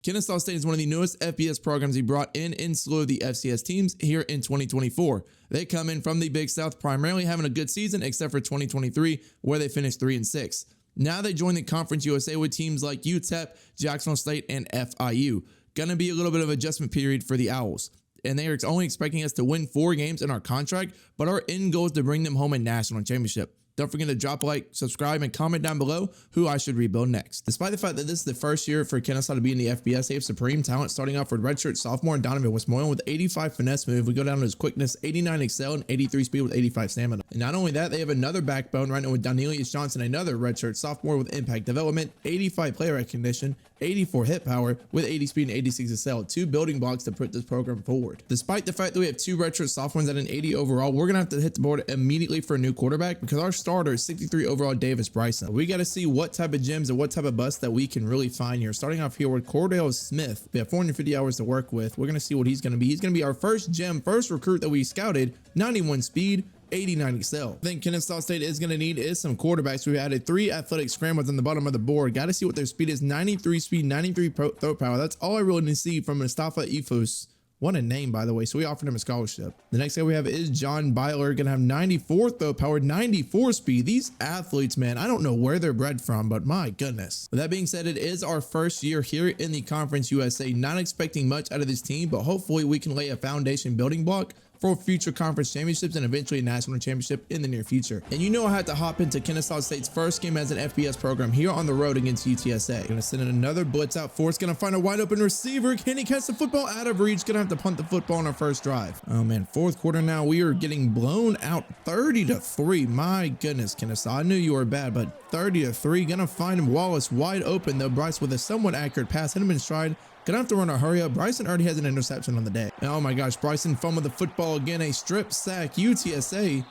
Kennesaw State is one of the newest FBS programs he brought in slew of the FCS teams here in 2024. They come in from the Big South, primarily having a good season, except for 2023, where they finished 3-6. Now they join the Conference USA with teams like UTEP, Jacksonville State, and FIU. Gonna be a little bit of adjustment period for the Owls. And they are only expecting us to win 4 games in our contract, but our end goal is to bring them home a national championship. Don't forget to drop a like, subscribe, and comment down below who I should rebuild next. Despite the fact that this is the first year for Kennesaw to be in the FBS, they have supreme talent, starting off with redshirt sophomore Donovan Westmoreland with 85 finesse move. We go down to his quickness, 89 excel, and 83 speed with 85 stamina. And not only that, they have another backbone right now with Donelius Johnson, another redshirt sophomore with impact development, 85 player recognition, 84 hit power with 80 speed and 86 excel. 2 building blocks to put this program forward. Despite the fact that we have 2 redshirt sophomores at an 80 overall, we're gonna have to hit the board immediately for a new quarterback because our starter is 63 overall Davis Bryson. We got to see what type of gems and what type of busts that we can really find here. Starting off here with Cordell Smith. We have 450 hours to work with. We're gonna see what he's gonna be. He's gonna be our first gem, first recruit that we scouted. 91 speed, 89 excel. I think Kennesaw State is going to need some quarterbacks. We've added 3 athletic scramblers on the bottom of the board. Got to see what their speed is. 93 speed, 93 throw power. That's all I really need to see from Mustafa Ifus. What a name, by the way. So we offered him a scholarship. The next guy we have is John Byler. Going to have 94 throw power, 94 speed. These athletes, man, I don't know where they're bred from, but my goodness. With that being said, it is our first year here in the Conference USA. Not expecting much out of this team, but hopefully we can lay a foundation building block for future conference championships and eventually a national championship in the near future. And you know I had to hop into Kennesaw State's first game as an FBS program here on the road against UTSA. Gonna send in another blitz out for us. Gonna find a wide open receiver. Can he catch the football out of reach? Gonna have to punt the football on our first drive. Oh man, 4th quarter now. We are getting blown out 30-3. My goodness, Kennesaw. I knew you were bad, but 30-3. Gonna find Wallace wide open though. Bryce with a somewhat accurate pass. Hit him in stride. Gonna have to run a hurry up. Bryson already has an interception on the day. Oh my gosh, Bryson fumbled the football again. A strip sack. UTSA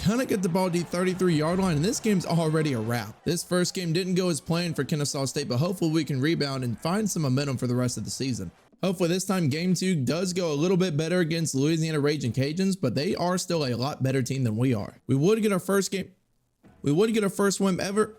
gonna get the ball at the 33-yard line, and this game's already a wrap. This first game didn't go as planned for Kennesaw State, but hopefully we can rebound and find some momentum for the rest of the season. Hopefully this time game 2 does go a little bit better against Louisiana Raging Cajuns, but they are still a lot better team than we are. We would get our first win ever.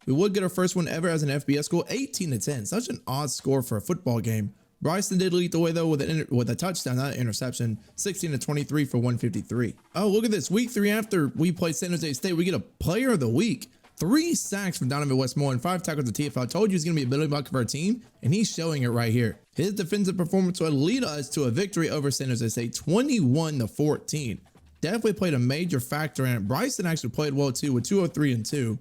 We would get our first win ever as an FBS school, 18-10. Such an odd score for a football game. Bryson did lead the way though with a touchdown, not an interception, 16-23 for 153. Oh, look at this. Week 3 after we play San Jose State, we get a player of the week. 3 sacks from Donovan Westmoreland, 5 tackles to TFL. I told you he's going to be a building block of our team, and he's showing it right here. His defensive performance would lead us to a victory over San Jose State, 21-14. Definitely played a major factor in it. Bryson actually played well too with 203 and 2.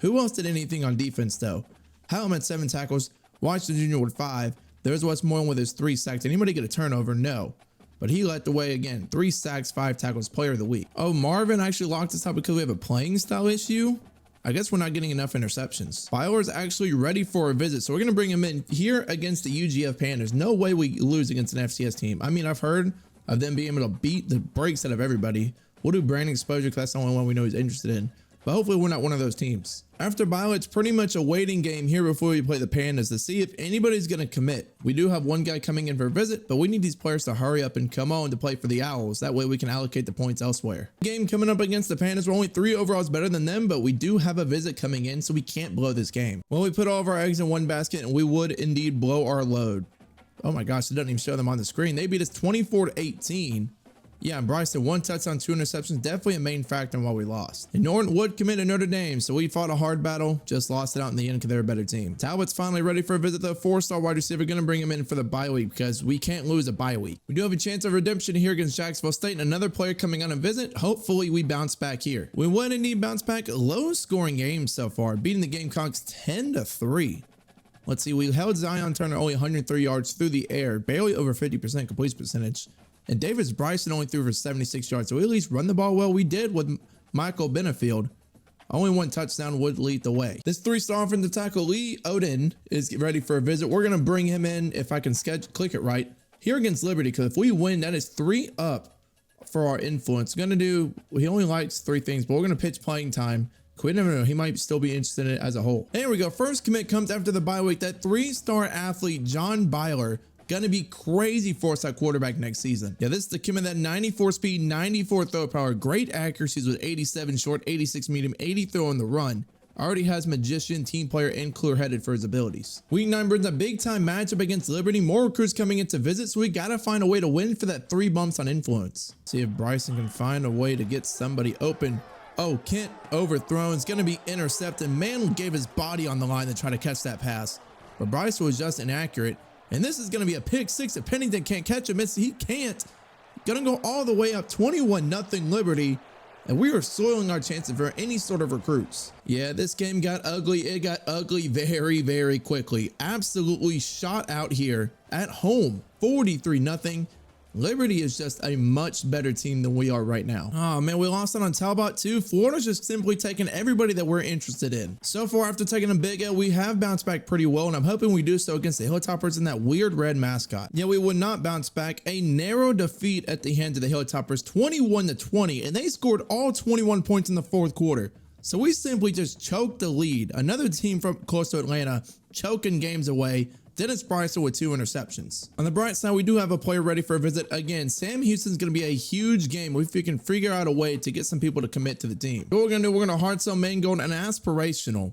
Who else did anything on defense though? Hallam had 7 tackles, Washington Jr. with 5. There's Westmoreland with his 3 sacks. Anybody get a turnover? No. But he led the way again. 3 sacks, 5 tackles, player of the week. Oh, Marvin actually locked us out because we have a playing style issue. I guess we're not getting enough interceptions. Byler is actually ready for a visit, so we're going to bring him in here against the UGF Panthers. No way we lose against an FCS team. I mean, I've heard of them being able to beat the brakes out of everybody. We'll do brand exposure because that's the only one we know he's interested in. But hopefully we're not one of those teams. After Byler, it's pretty much a waiting game here before we play the Pandas to see if anybody's going to commit. We do have one guy coming in for a visit, but we need these players to hurry up and come on to play for the Owls. That way we can allocate the points elsewhere. Game coming up against the Pandas. We're only 3 overalls better than them, but we do have a visit coming in, so we can't blow this game. Well, we put all of our eggs in one basket, and we would indeed blow our load. Oh my gosh, it doesn't even show them on the screen. They beat us 24-18. Yeah, and Bryson, 1 touchdown, 2 interceptions, definitely a main factor in why we lost. And Norton would commit to Notre Dame, so we fought a hard battle, just lost it out in the end because they're a better team. Talbot's finally ready for a visit, though. 4-star wide receiver, going to bring him in for the bye week because we can't lose a bye week. We do have a chance of redemption here against Jacksonville State, and another player coming on a visit. Hopefully we bounce back here. We would indeed bounce back. Low scoring game so far, beating the Gamecocks 10-3. Let's see, we held Zion Turner only 103 yards through the air, barely over 50% completion percentage. And Davis Bryson only threw for 76 yards. So we at least run the ball well. We did with Michael Benefield. Only 1 touchdown would lead the way. This 3-star offensive tackle, Lee Oden, is ready for a visit. We're going to bring him in, if I can click it right, here against Liberty. Because if we win, that is 3 up for our influence. He only likes 3 things, but we're going to pitch playing time. We never know. He might still be interested in it as a whole. There we go. First commit comes after the bye week. That 3-star athlete, John Byler, gonna be crazy for us at quarterback next season. Yeah, this is the commit, that 94 speed, 94 throw power, great accuracies with 87 short, 86 medium, 80 throw on the run. already has magician, team player, and clear-headed for his abilities. Week 9 brings a big-time matchup against Liberty. More recruits coming in to visit, so we gotta find a way to win for that 3 bumps on influence. See if Bryson can find a way to get somebody open. Oh, Kent overthrown. It's gonna be intercepted. Man gave his body on the line to try to catch that pass, but Bryson was just inaccurate. And this is gonna be a pick 6 if Pennington can't catch him. He can't. Gonna go all the way up 21-0 Liberty. And we are soiling our chances for any sort of recruits. Yeah, this game got ugly. It got ugly very, very quickly. Absolutely shot out here at home, 43-0. Liberty is just a much better team than we are right now. Oh man, we lost out on Talbot too. Florida's just simply taking everybody that we're interested in. So far, after taking a big L, we have bounced back pretty well, and I'm hoping we do so against the Hilltoppers and that weird red mascot. Yeah, we would not bounce back. A narrow defeat at the hands of the Hilltoppers, 21-20, and they scored all 21 points in the 4th quarter. So we simply just choked the lead. Another team from close to Atlanta choking games away. Dennis Bryson with 2 interceptions. On the bright side, we do have a player ready for a visit. Again, Sam Houston's going to be a huge game if we can figure out a way to get some people to commit to the team. What we're going to do, we're going to hard sell main gold and aspirational.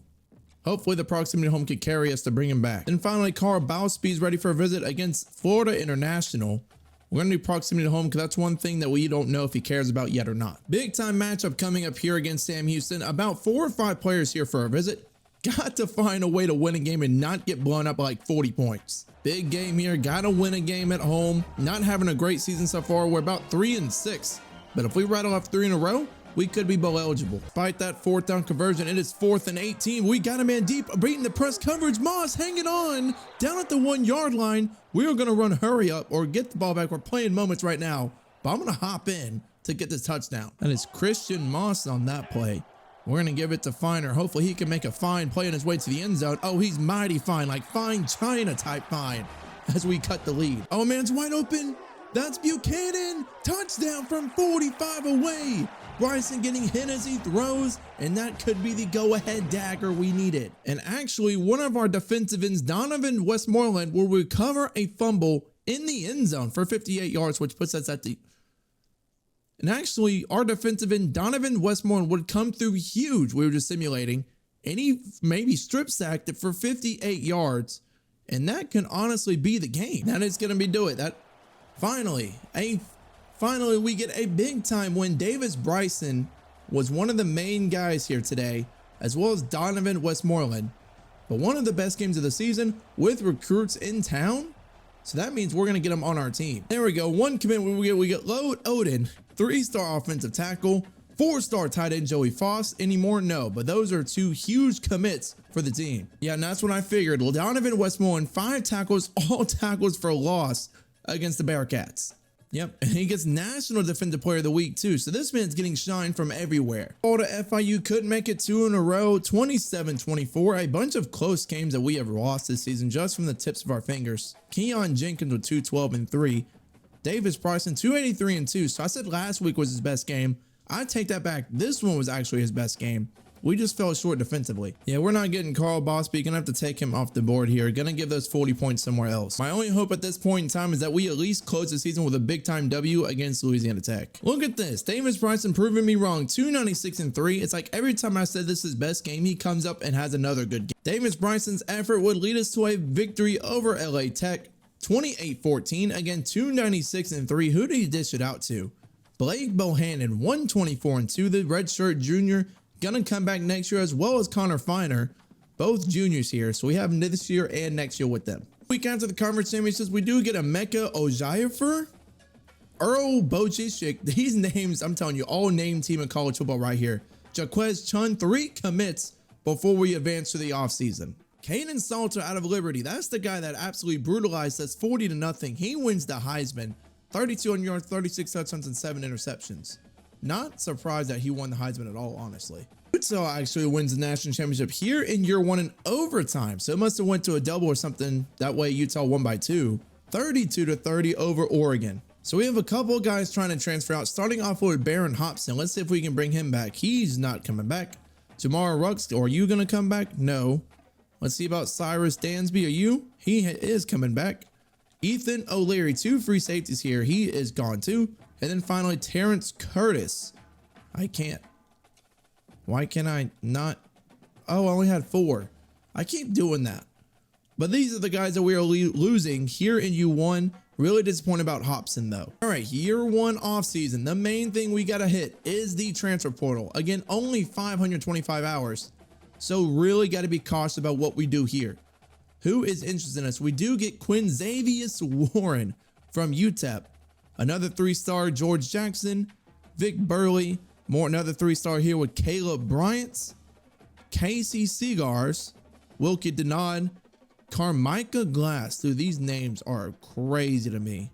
Hopefully the proximity home can carry us to bring him back. And finally, Carl Bowsby's ready for a visit against Florida International. We're going to do proximity to home because that's one thing that we don't know if he cares about yet or not. Big time matchup coming up here against Sam Houston. About 4 or 5 players here for a visit. Got to find a way to win a game and not get blown up by like 40 points. Big game here. Got to win a game at home. Not having a great season so far. We're about 3-6. But if we rattle off 3 in a row, we could be bowl eligible. Despite that 4th down conversion, it is 4th and 18. We got a man deep, beating the press coverage. Moss hanging on down at the 1-yard line. We are going to run hurry up or get the ball back. We're playing moments right now, but I'm going to hop in to get this touchdown. And it's Christian Moss on that play. We're going to give it to Finer. Hopefully he can make a fine play on his way to the end zone. Oh, he's mighty fine, like fine China type fine as we cut the lead. Oh, man's wide open. That's Buchanan. Touchdown from 45 away. Bryson getting hit as he throws, and that could be the go-ahead dagger we needed. And actually, one of our defensive ends, Donovan Westmoreland, will recover a fumble in the end zone for 58 yards, which puts us at the... And actually, our defensive end, Donovan Westmoreland, would come through huge. We were just simulating. And he maybe strip sacked it for 58 yards. And that can honestly be the game. That is going to be do it. Finally, we get a big time win. Davis Bryson was one of the main guys here today, as well as Donovan Westmoreland. But one of the best games of the season with recruits in town. So that means we're going to get them on our team. There we go. 1 commit. We get Lode Odin, 3-star offensive tackle, 4-star tight end Joey Foss. Anymore? No, but those are 2 huge commits for the team. Yeah, and that's what I figured. Donovan Westmoreland, 5 tackles, all tackles for loss against the Bearcats. Yep, and he gets National Defensive Player of the Week too, so this man's getting shine from everywhere. Florida FIU couldn't make it 2 in a row, 27-24, a bunch of close games that we have lost this season just from the tips of our fingers. Keon Jenkins with 212-3, Davis Bryson 283-2, so I said last week was his best game. I take that back, this one was actually his best game. We just fell short defensively. Yeah, we're not getting Carl Bosby. Gonna have to take him off the board here. Gonna give those 40 points somewhere else. My only hope at this point in time is that we at least close the season with a big time W against Louisiana Tech. Look at this. Davis Bryson proving me wrong. 296-3. It's like every time I said this is his best game, he comes up and has another good game. Davis Bryson's effort would lead us to a victory over LA Tech. 28-14. Again, 296-3. Who did he dish it out to? Blake Bohannon, 124-2. The redshirt junior. Gonna come back next year, as well as Connor Finer, both juniors here. So we have this year and next year with them. Week after the conference championships, we do get a Mecca Ojayafer, Earl Bojishik. These names, I'm telling you, all name team in college football right here. Jaquez Chun, 3 commits before we advance to the offseason. Kanan Salter out of Liberty. That's the guy that absolutely brutalized us 40-0. He wins the Heisman. 32 yards, 36 touchdowns, and 7 interceptions. Not surprised that he won the Heisman at all, honestly. Utah actually wins the national championship here in year 1 in overtime. So it must have went to a double or something. That way Utah won by 2. 32-30 over Oregon. So we have a couple of guys trying to transfer out, starting off with Baron Hobson. Let's see if we can bring him back. He's not coming back. Jamar Rux, are you going to come back? No. Let's see about Cyrus Dansby. Are you? He is coming back. Ethan O'Leary, 2 free safeties here. He is gone too. And then finally, Terrence Curtis. I can't. Why can I not? Oh, I only had 4. I keep doing that. But these are the guys that we are losing here in U1. Really disappointed about Hobson though. All right, year 1 offseason. The main thing we got to hit is the transfer portal. Again, only 525 hours. So really got to be cautious about what we do here. Who is interested in us? We do get Quinzavious Warren from UTEP. Another 3-star George Jackson. Vic Burley. Another 3-star here with Caleb Bryant. Casey Seagars. Wilkie Denard. Carmicka Glass. Dude, these names are crazy to me.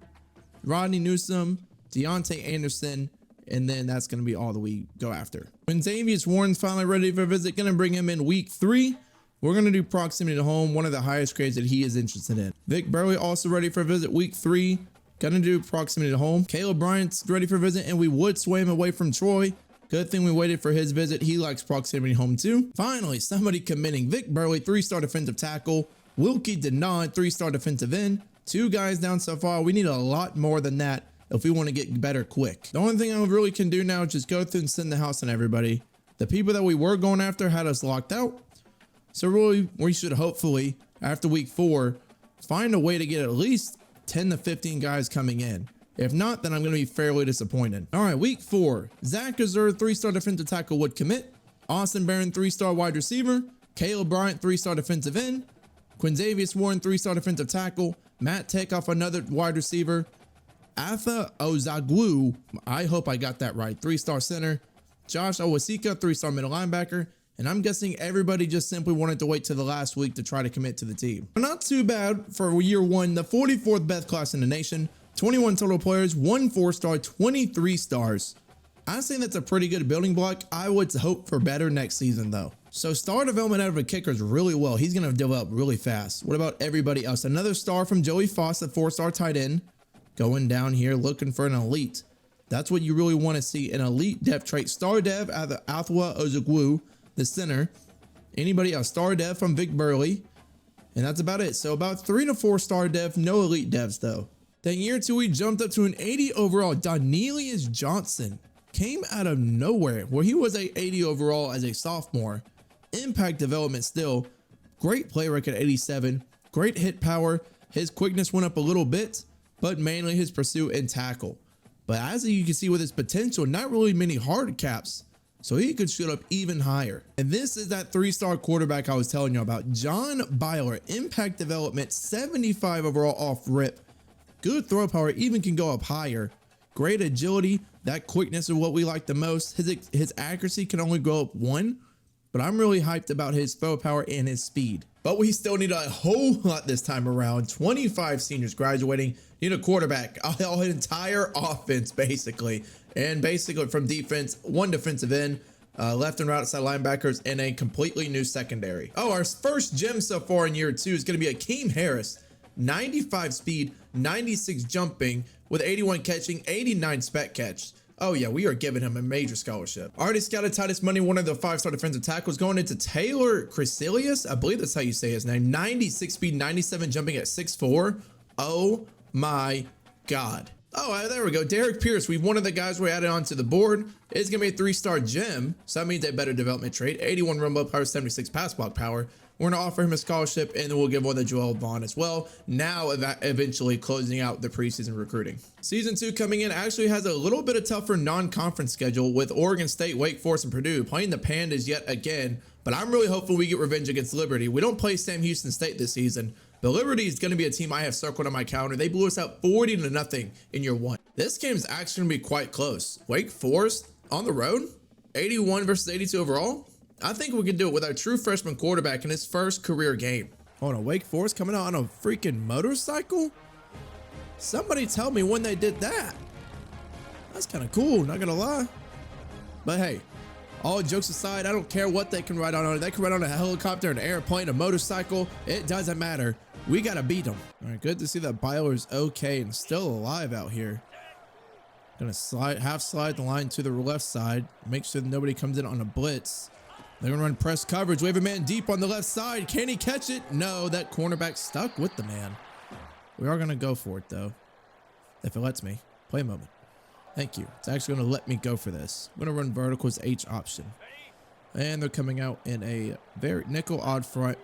Rodney Newsom, Deontay Anderson, and then that's going to be all that we go after. When Xavier Warren's finally ready for a visit, going to bring him in week 3. We're going to do proximity to home, one of the highest grades that he is interested in. Vic Burley also ready for a visit week 3. Going to do proximity to home. Caleb Bryant's ready for a visit, and we would sway him away from Troy. Good thing we waited for his visit. He likes proximity home too. Finally, somebody committing. Vic Burley, 3-star defensive tackle. Wilkie Denard, 3-star defensive end. 2 guys down so far. We need a lot more than that if we want to get better quick. The only thing I really can do now is just go through and send the house on everybody. The people that we were going after had us locked out. So really, we should hopefully, after week 4, find a way to get at least 10 to 15 guys coming in. If not, then I'm going to be fairly disappointed. All right, week 4. Zach Azur, 3-star defensive tackle would commit. Austin Barron, 3-star wide receiver. Caleb Bryant, 3-star defensive end. Quinzavious Warren, 3-star defensive tackle. Matt Takeoff, another wide receiver. Atha Ozagwu, I hope I got that right, 3-star center. Josh Owasika, 3-star middle linebacker. And I'm guessing everybody just simply wanted to wait till the last week to try to commit to the team. Not too bad for year 1, the 44th best class in the nation. 21 total players, 1 4-star, 23 stars. I think that's a pretty good building block. I would hope for better next season though. So star development out of a kicker is really well. He's going to develop really fast. What about everybody else? Another star from Joey Foss, a 4-star tight end. Going down here looking for an elite. That's what you really want to see, an elite depth trait. Star dev out of Athwa Ozugwu, the center. Anybody else? Star dev from Vic Burley. And that's about it. So about 3 to 4 star dev, no elite devs though. Then year 2, we jumped up to an 80 overall. Donelius Johnson came out of nowhere, where he was a 80 overall as a sophomore. Impact development still. Great play record at 87. Great hit power. His quickness went up a little bit, but mainly his pursuit and tackle. But as you can see with his potential, not really many hard caps, so he could shoot up even higher. And this is that 3-star quarterback I was telling you about, John Byler. Impact development, 75 overall off rip. Good throw power, even can go up higher. Great agility. That quickness is what we like the most. His accuracy can only go up 1, but I'm really hyped about his throw power and his speed. But we still need a whole lot this time around. 25 seniors graduating. Need a quarterback. Our entire offense, basically. And basically from defense, 1 defensive end, left and right side linebackers, and a completely new secondary. Oh, our first gem so far in year 2 is going to be Akeem Harris. 95 speed, 96 jumping, with 81 catching, 89 spec catch. Oh yeah, we are giving him a major scholarship. Already scouted Titus Money, one of the 5-star defensive tackles, going into Taylor Crecilius. I believe that's how you say his name. 96 speed, 97 jumping at 6'4". Oh my God. Oh, there we go. Derek Pierce, one of the guys we added onto the board. It's going to be a 3-star gem, so that means a better development trait. 81 run block power, 76 pass block power. We're going to offer him a scholarship, and then we'll give one to Joel Vaughn as well. Now, eventually closing out the preseason recruiting. Season 2 coming in actually has a little bit of tougher non-conference schedule with Oregon State, Wake Forest, and Purdue playing the Pandas yet again. But I'm really hoping we get revenge against Liberty. We don't play Sam Houston State this season, but Liberty is going to be a team I have circled on my calendar. They blew us out 40-0 in year 1. This game is actually going to be quite close. Wake Forest on the road, 81 versus 82 overall. I think we can do it with our true freshman quarterback in his first career game. Hold on, Wake Forest coming out on a freaking motorcycle? Somebody tell me when they did that. That's kind of cool, not gonna lie. But hey, all jokes aside, I don't care what they can ride on. They can ride on a helicopter, an airplane, a motorcycle. It doesn't matter. We gotta beat them. All right, good to see that Byler's okay and still alive out here. Gonna half slide the line to the left side. Make sure that nobody comes in on a blitz. They're going to run press coverage. We have a man deep on the left side. Can he catch it? No, that cornerback stuck with the man. We are going to go for it, though. If it lets me. Play a moment. Thank you. It's actually going to let me go for this. I'm going to run vertical as H option. And they're coming out in a very nickel odd front.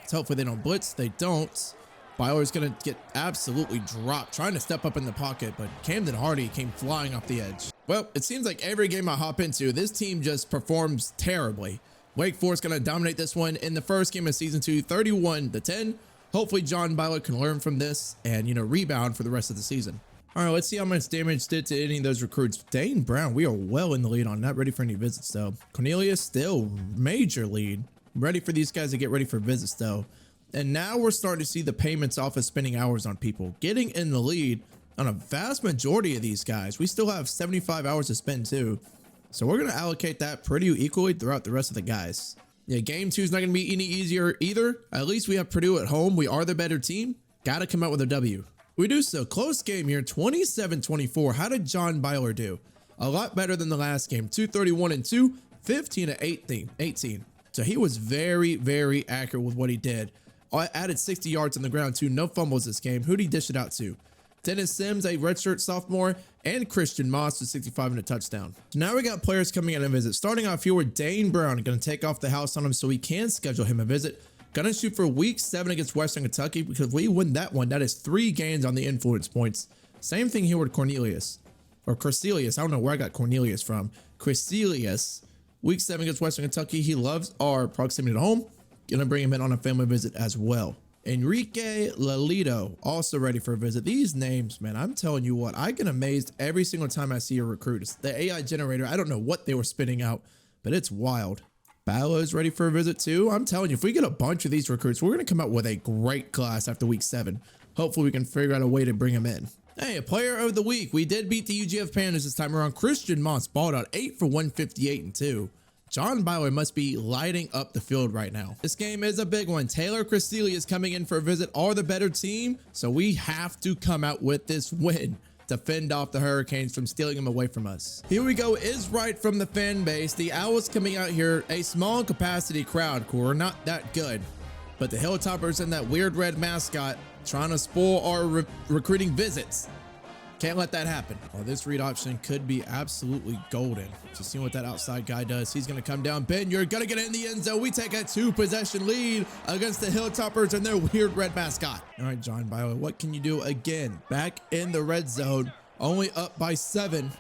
So hopefully they don't blitz. They don't. Byler's going to get absolutely dropped, trying to step up in the pocket, but Camden Hardy came flying off the edge. Well, it seems like every game I hop into, this team just performs terribly. Wake Forest going to dominate this one in the first game of season 2, 31-10. Hopefully John Byler can learn from this and, rebound for the rest of the season. All right, let's see how much damage did to any of those recruits. Dane Brown, we are well in the lead on, not ready for any visits though. Cornelius, still major lead. Ready for these guys to get ready for visits though. And now we're starting to see the payments off of spending hours on people. Getting in the lead on a vast majority of these guys. We still have 75 hours to spend too. So we're going to allocate that pretty equally throughout the rest of the guys. Yeah, game 2 is not going to be any easier either. At least we have Purdue at home. We are the better team. Got to come out with a W. We do so. Close game here, 27-24. How did John Byler do? A lot better than the last game. 231-2, 15-18. So he was very, very accurate with what he did. Added 60 yards on the ground too. No fumbles this game. Who'd he dish it out to? Dennis Sims, a redshirt sophomore, and Christian Moss with 65 and a touchdown. So now we got players coming in and visit. Starting off here with Dane Brown, going to take off the house on him so we can schedule him a visit. Gonna shoot for week 7 against Western Kentucky, because if we win that one, that is 3 gains on the influence points. Same thing here with Cornelius. Or Crecelius. I don't know where I got Cornelius from. Crecelius. Week 7 against Western Kentucky. He loves our proximity to home. Gonna bring him in on a family visit as well. Enrique Lalito, also ready for a visit. These names, man, I'm telling you what, I get amazed every single time I see a recruit. It's the AI generator. I don't know what they were spitting out, but it's wild. Ballo's ready for a visit too. I'm telling you, if we get a bunch of these recruits, we're going to come out with a great class after week 7. Hopefully we can figure out a way to bring them in. Hey, a player of the week. We did beat the UGF Pandas this time around. Christian Moss balled out 8 for 158-2. John Byler must be lighting up the field right now. This game is a big one. Taylor Crecelius is coming in for a visit. Are the better team, so we have to come out with this win to fend off the Hurricanes from stealing them away from us. Here we go, is right from the fan base. The Owls coming out here, a small capacity crowd, core, not that good. But the Hilltoppers and that weird red mascot trying to spoil our recruiting visits. Can't let that happen. Well, this read option could be absolutely golden. Just seeing what that outside guy does. He's going to come down. Ben, you're going to get in the end zone. We take a 2-possession lead against the Hilltoppers and their weird red mascot. All right, John Byler, what can you do again? Back in the red zone, only up by 7.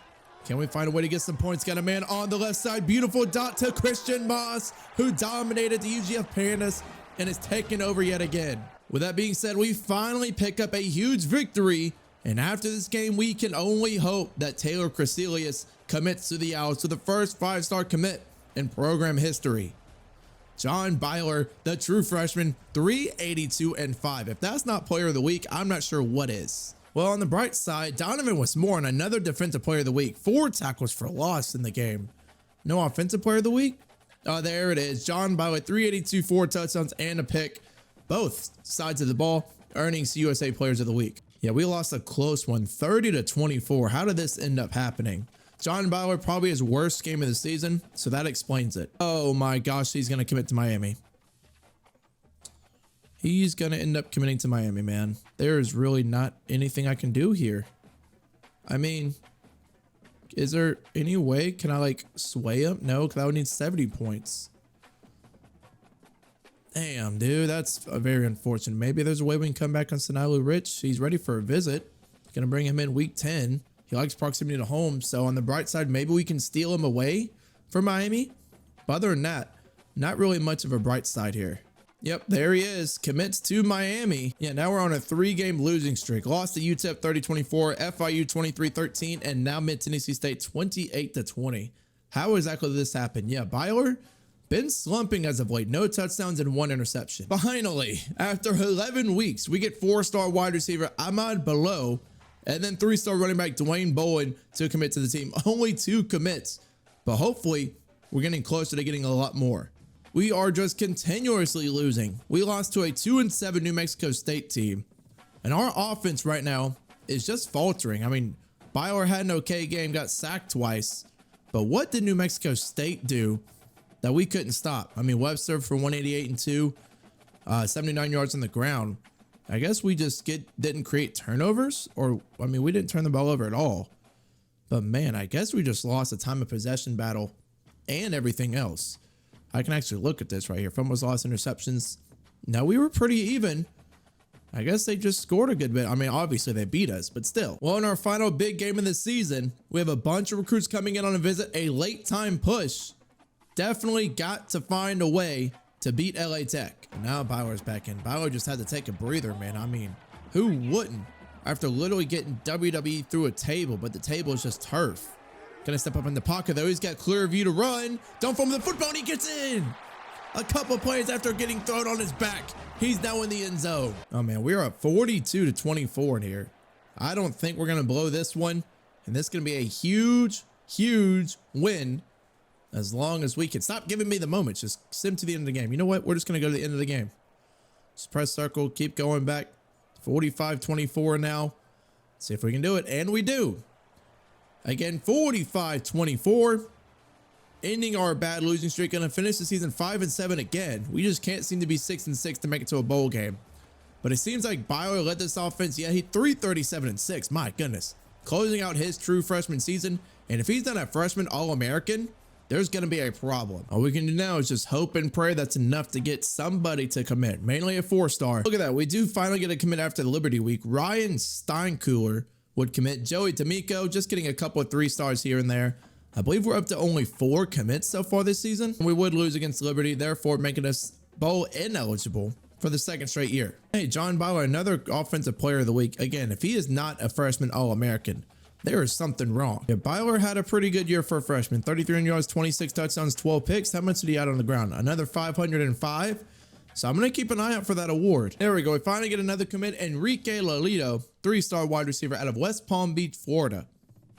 Can we find a way to get some points? Got a man on the left side. Beautiful dot to Christian Moss, who dominated the UGF Pandas and is taking over yet again. With that being said, we finally pick up a huge victory. And after this game, we can only hope that Taylor Crecelius commits to the Owls, to the first 5-star commit in program history. John Byler, the true freshman, 382-5. If that's not player of the week, I'm not sure what is. Well, on the bright side, Donovan Westmoreland, another defensive player of the week. 4 tackles for loss in the game. No offensive player of the week? Oh, there it is. John Byler, 382, 4 touchdowns and a pick. Both sides of the ball, earning CUSA players of the week. Yeah, we lost a close one, 30-24. How did this end up happening? John Byler, probably his worst game of the season, so that explains it. Oh my gosh, he's going to commit to Miami. He's going to end up committing to Miami, man. There is really not anything I can do here. I mean, is there any way? Can I like sway him? No, because I would need 70 points. Damn, dude, that's very unfortunate. Maybe there's a way we can come back on Sanilu Rich. He's ready for a visit. Gonna bring him in week 10. He likes proximity to home, so on the bright side, maybe we can steal him away for Miami. But other than that, not really much of a bright side here. Yep, there he is. Commits to Miami. Yeah, now we're on a 3-game losing streak. Lost to UTEP 30-24, FIU 23-13, and now Mid-Tennessee State 28-20. How exactly did this happen? Yeah, Byler been slumping as of late. No touchdowns and 1 interception. Finally, after 11 weeks, we get 4-star wide receiver Ahmad Below and then 3-star running back Dwayne Bowen to commit to the team. Only 2 commits, but hopefully we're getting closer to getting a lot more. We are just continuously losing. We lost to a 2-7 New Mexico State team, and our offense right now is just faltering. I mean, Byler had an okay game, got sacked twice, but what did New Mexico State do that we couldn't stop? I mean, Webster for 188-2, 79 yards on the ground. I guess we just didn't create turnovers, or I mean, we didn't turn the ball over at all. But man, I guess we just lost a time of possession battle and everything else. I can actually look at this right here. Fumbles, lost, interceptions. No, we were pretty even. I guess they just scored a good bit. I mean, obviously they beat us, but still. Well, in our final big game of the season, we have a bunch of recruits coming in on a visit, a late time push. Definitely got to find a way to beat LA Tech. And now Byler's back in. Byler just had to take a breather, man. I mean, who wouldn't? After literally getting WWE through a table, but the table is just turf. Gonna step up in the pocket though. He's got clear view to run. Don't fumble the football and he gets in. A couple plays after getting thrown on his back, he's now in the end zone. Oh man, we're up 42-24 in here. I don't think we're gonna blow this one. And this is gonna be a huge, huge win. As long as we can. Stop giving me the moments. Just sim to the end of the game. You know what? We're just gonna go to the end of the game. Just press circle, keep going back. 45-24 now. See if we can do it. And we do. Again, 45-24. Ending our bad losing streak. Gonna finish the season 5-7 again. We just can't seem to be 6-6 to make it to a bowl game. But it seems like Byler led this offense. Yeah, he 337-6. My goodness. Closing out his true freshman season. And if he's done a freshman All-American, there's going to be a problem. All we can do now is just hope and pray that's enough to get somebody to commit, mainly a 4-star. Look at that. We do finally get a commit after the Liberty week. Ryan Steinkühler would commit. Joey D'Amico just getting a couple of 3-stars here and there. I believe we're up to only 4 commits so far this season. We would lose against Liberty, therefore making us bowl ineligible for the 2nd straight year. Hey, John Byler, another offensive player of the week. Again, if he is not a freshman All-American, there is something wrong. Yeah, Byler had a pretty good year for a freshman. 33 yards, 26 touchdowns, 12 picks. How much did he add on the ground? Another 505. So I'm going to keep an eye out for that award. There we go. We finally get another commit. Enrique Lolito, 3-star wide receiver out of West Palm Beach, Florida.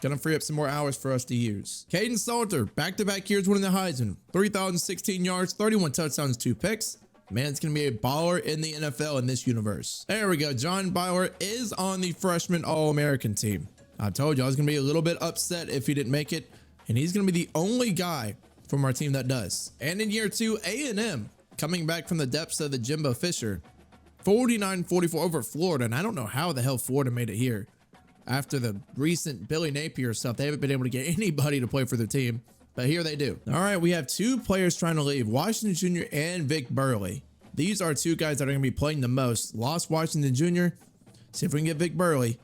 Gonna free up some more hours for us to use. Caden Salter, back-to-back years winning the Heisman. 3,016 yards, 31 touchdowns, 2 picks. Man, it's going to be a baller in the NFL in this universe. There we go. John Byler is on the freshman All-American team. I told you I was going to be a little bit upset if he didn't make it, and he's going to be the only guy from our team that does. And in year 2, A&M coming back from the depths of the Jimbo Fisher, 49-44 over Florida, and I don't know how the hell Florida made it here. After the recent Billy Napier stuff, they haven't been able to get anybody to play for their team, but here they do. All right, we have 2 players trying to leave, Washington Jr. and Vic Burley. These are 2 guys that are going to be playing the most. Lost Washington Jr. See if we can get Vic Burley.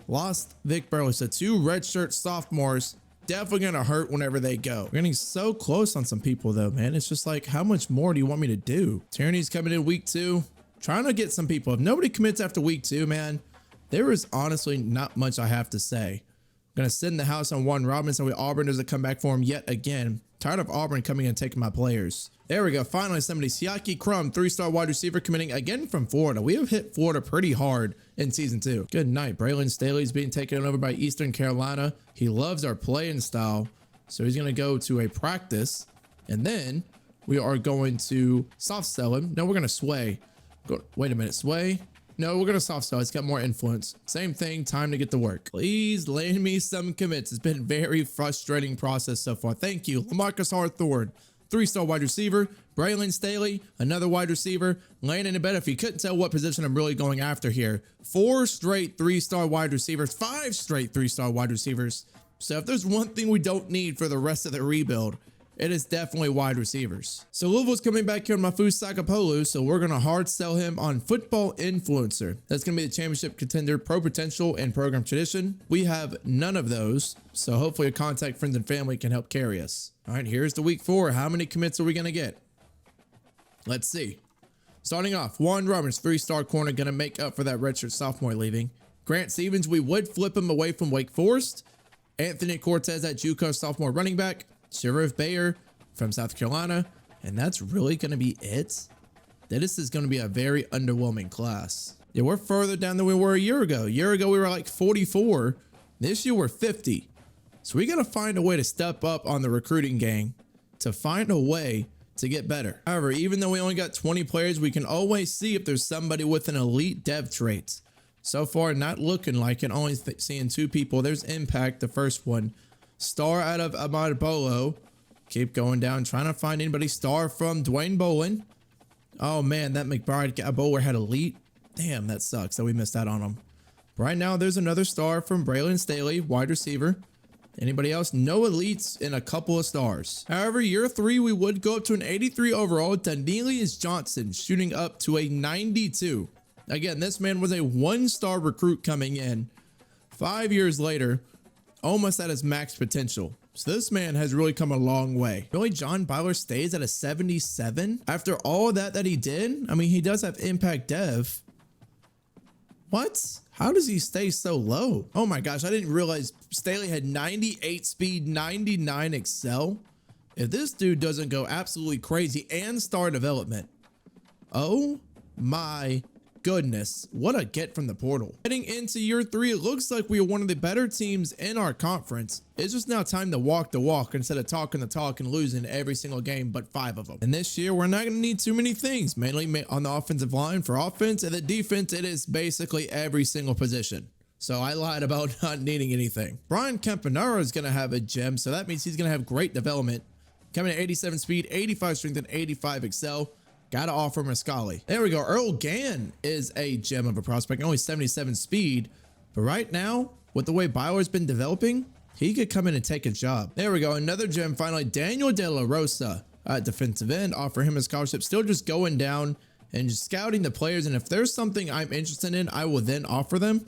Lost Vic Burley. So 2 redshirt sophomores, definitely going to hurt whenever they go. We're getting so close on some people though, man. It's just like, how much more do you want me to do? Tierney's coming in week 2. Trying to get some people. If nobody commits after week 2, man, there is honestly not much I have to say. I'm going to sit in the house on Warren Robinson with Auburn doesn't come back for him yet again. Tired of Auburn coming in and taking my players. There we go. Finally, somebody. Siaki Crum, 3-star wide receiver committing again from Florida. We have hit Florida pretty hard in season 2. Good night. Braylon Staley's being taken over by Eastern Carolina. He loves our playing style. So he's going to go to a practice. And then we are going to soft sell him. No, we're going to sway. Wait a minute. Sway? No, we're going to soft sell. It's got more influence. Same thing. Time to get to work. Please land me some commits. It's been a very frustrating process so far. Thank you. LaMarcus Harthorne, 3-star wide receiver. Braylon Staley, another wide receiver. Landon in bed. If you couldn't tell what position I'm really going after here. 4 straight 3-star wide receivers. 5 straight 3-star wide receivers. So if there's one thing we don't need for the rest of the rebuild, it is definitely wide receivers. So Louisville's coming back here on Mafu Sakapolu, so we're going to hard sell him on Football Influencer. That's going to be the championship contender, pro potential, and program tradition. We have none of those, so hopefully contact friends and family can help carry us. All right, here's the week 4. How many commits are we going to get? Let's see. Starting off, Warren Roberts, 3-star corner, going to make up for that redshirt sophomore leaving. Grant Stevens, we would flip him away from Wake Forest. Anthony Cortez at JUCO, sophomore running back. Sheriff Bayer from South Carolina, and that's really going to be it. This is going to be a very underwhelming class. Yeah, we're further down than we were a year ago. A year ago, we were like 44. This year, we're 50. So we got to find a way to step up on the recruiting gang to find a way to get better. However, even though we only got 20 players, we can always see if there's somebody with an elite dev trait. So far, not looking like it. Only seeing 2 people. There's Impact, the first one. Star out of Ahmad Bolo. Keep going down, trying to find anybody. Star from Dwayne Bolin. Oh man, that McBride bowler had elite. Damn, that sucks that we missed out on him. Right now, there's another star from Braylon Staley, wide receiver. Anybody else? No elites and a couple of stars. However, year 3, we would go up to an 83 overall. Danelius Johnson shooting up to a 92. Again, this man was a 1-star recruit coming in. 5 years later, almost at his max potential. So this man has really come a long way. Really, John Byler stays at a 77? After all that he did? I mean, he does have impact dev. What? How does he stay so low? Oh my gosh, I didn't realize Staley had 98 speed, 99 excel. If this dude doesn't go absolutely crazy and star development. Oh my goodness, what a get from the portal. Heading into year 3, it looks like we are one of the better teams in our conference. It's just now time to walk the walk instead of talking the talk and losing every single game but 5 of them. And this year, we're not going to need too many things, mainly on the offensive line. For offense and the defense, it is basically every single position. So I lied about not needing anything. Brian Campanaro is going to have a gem, so that means he's going to have great development. Coming at 87 speed, 85 strength, and 85 excel. Gotta offer Muscali. There we go. Earl Gann is a gem of a prospect, only 77 speed. But right now, with the way Byler's been developing, he could come in and take a job. There we go. Another gem finally. Daniel De La Rosa at defensive end. Offer him a scholarship. Still just going down and just scouting the players. And if there's something I'm interested in, I will then offer them.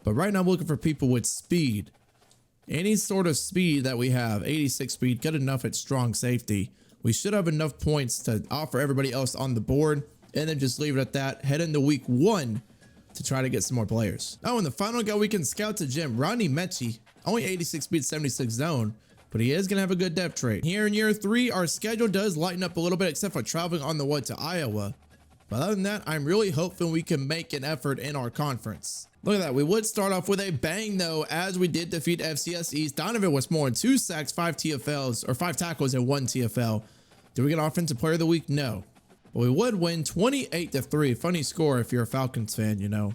But right now I'm looking for people with speed. Any sort of speed that we have. 86 speed. Good enough at strong safety. We should have enough points to offer everybody else on the board and then just leave it at that. Head into week 1 to try to get some more players. Oh, and the final guy we can scout to gym, Rodney Mechie, only 86 speed, 76 zone, but he is going to have a good depth trait. Here in year 3, our schedule does lighten up a little bit except for traveling on the way to Iowa. But other than that, I'm really hoping we can make an effort in our conference. Look at that. We would start off with a bang, though, as we did defeat FCS East. Donovan Westmoreland, 2 sacks, 5 TFLs, or 5 tackles and 1 TFL. Did we get Offensive Player of the Week? No. But we would win 28-3. Funny score if you're a Falcons fan, you know.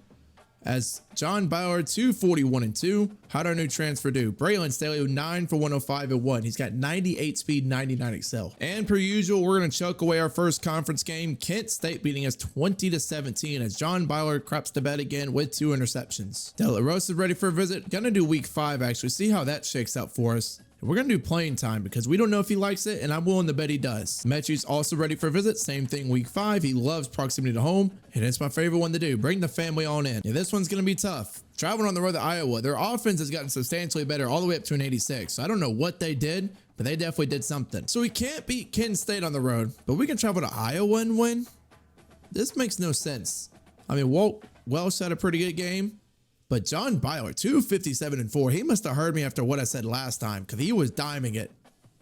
As John Bauer, 241-2. How'd our new transfer do? Braylon Staley, 9 for 105-1. He's got 98 speed, 99 excel. And per usual, we're going to choke away our first conference game. Kent State beating us 20-17 as John Bauer craps to bed again with 2 interceptions. De La Rosa ready for a visit. Gonna do week 5, actually. See how that shakes out for us. We're going to do playing time because we don't know if he likes it, and I'm willing to bet he does. Mechie's also ready for a visit. Same thing week 5. He loves proximity to home, and it's my favorite one to do. Bring the family on in. Yeah, this one's going to be tough. Traveling on the road to Iowa, their offense has gotten substantially better all the way up to an 86. So I don't know what they did, but they definitely did something. So we can't beat Kent State on the road, but we can travel to Iowa and win? This makes no sense. I mean, Walt Welsh had a pretty good game. But John Byler, 257-4. He must have heard me after what I said last time because he was diming it.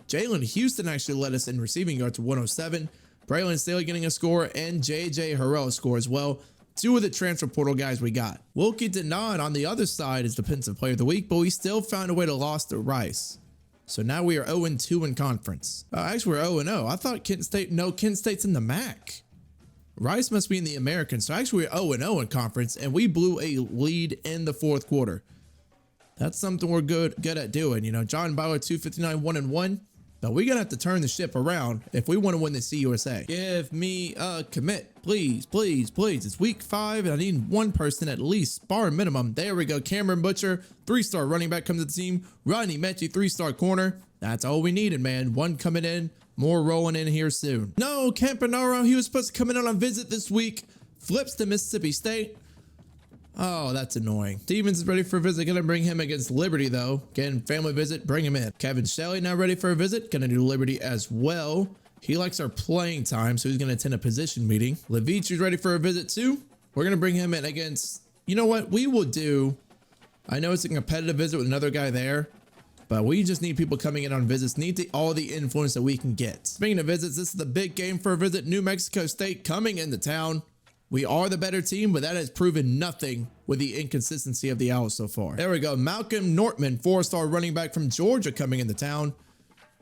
Jalen Houston actually led us in receiving yards to 107. Braylon Staley getting a score and JJ Harrell a score as well. 2 of the transfer portal guys we got. Wilkie Denon on the other side is Defensive Player of the Week, but we still found a way to lose to Rice. So now we are 0-2 in conference. Actually, we're 0-0. I thought Kent State, no, Kent State's in the MAC. Rice must be in the American. So actually we're 0-0 in conference and we blew a lead in the 4th quarter. That's something we're good at doing. You know, John Bauer 259, 1-1. But we're going to have to turn the ship around if we want to win the CUSA. Give me a commit. Please, please, please. It's week 5 and I need one person at least, bar minimum. There we go. Cameron Butcher, 3-star running back comes to the team. Rodney Mechie, 3-star corner. That's all we needed, man. One coming in. More rolling in here soon. No, Campanaro, he was supposed to come in on a visit this week. Flips to Mississippi State. Oh, that's annoying. Stevens is ready for a visit. Gonna bring him against Liberty, though. Again, family visit, bring him in. Kevin Shelley now ready for a visit. Gonna do Liberty as well. He likes our playing time, so he's gonna attend a position meeting. Levichu's ready for a visit, too. We're gonna bring him in against... You know what? We will do... I know it's a competitive visit with another guy there. But we just need people coming in on visits, all the influence that we can get. Speaking of visits, this is the big game for a visit. New Mexico State coming into town. We are the better team, but that has proven nothing with the inconsistency of the Owls so far. There we go. Malcolm Nortman, 4-star running back from Georgia coming into town.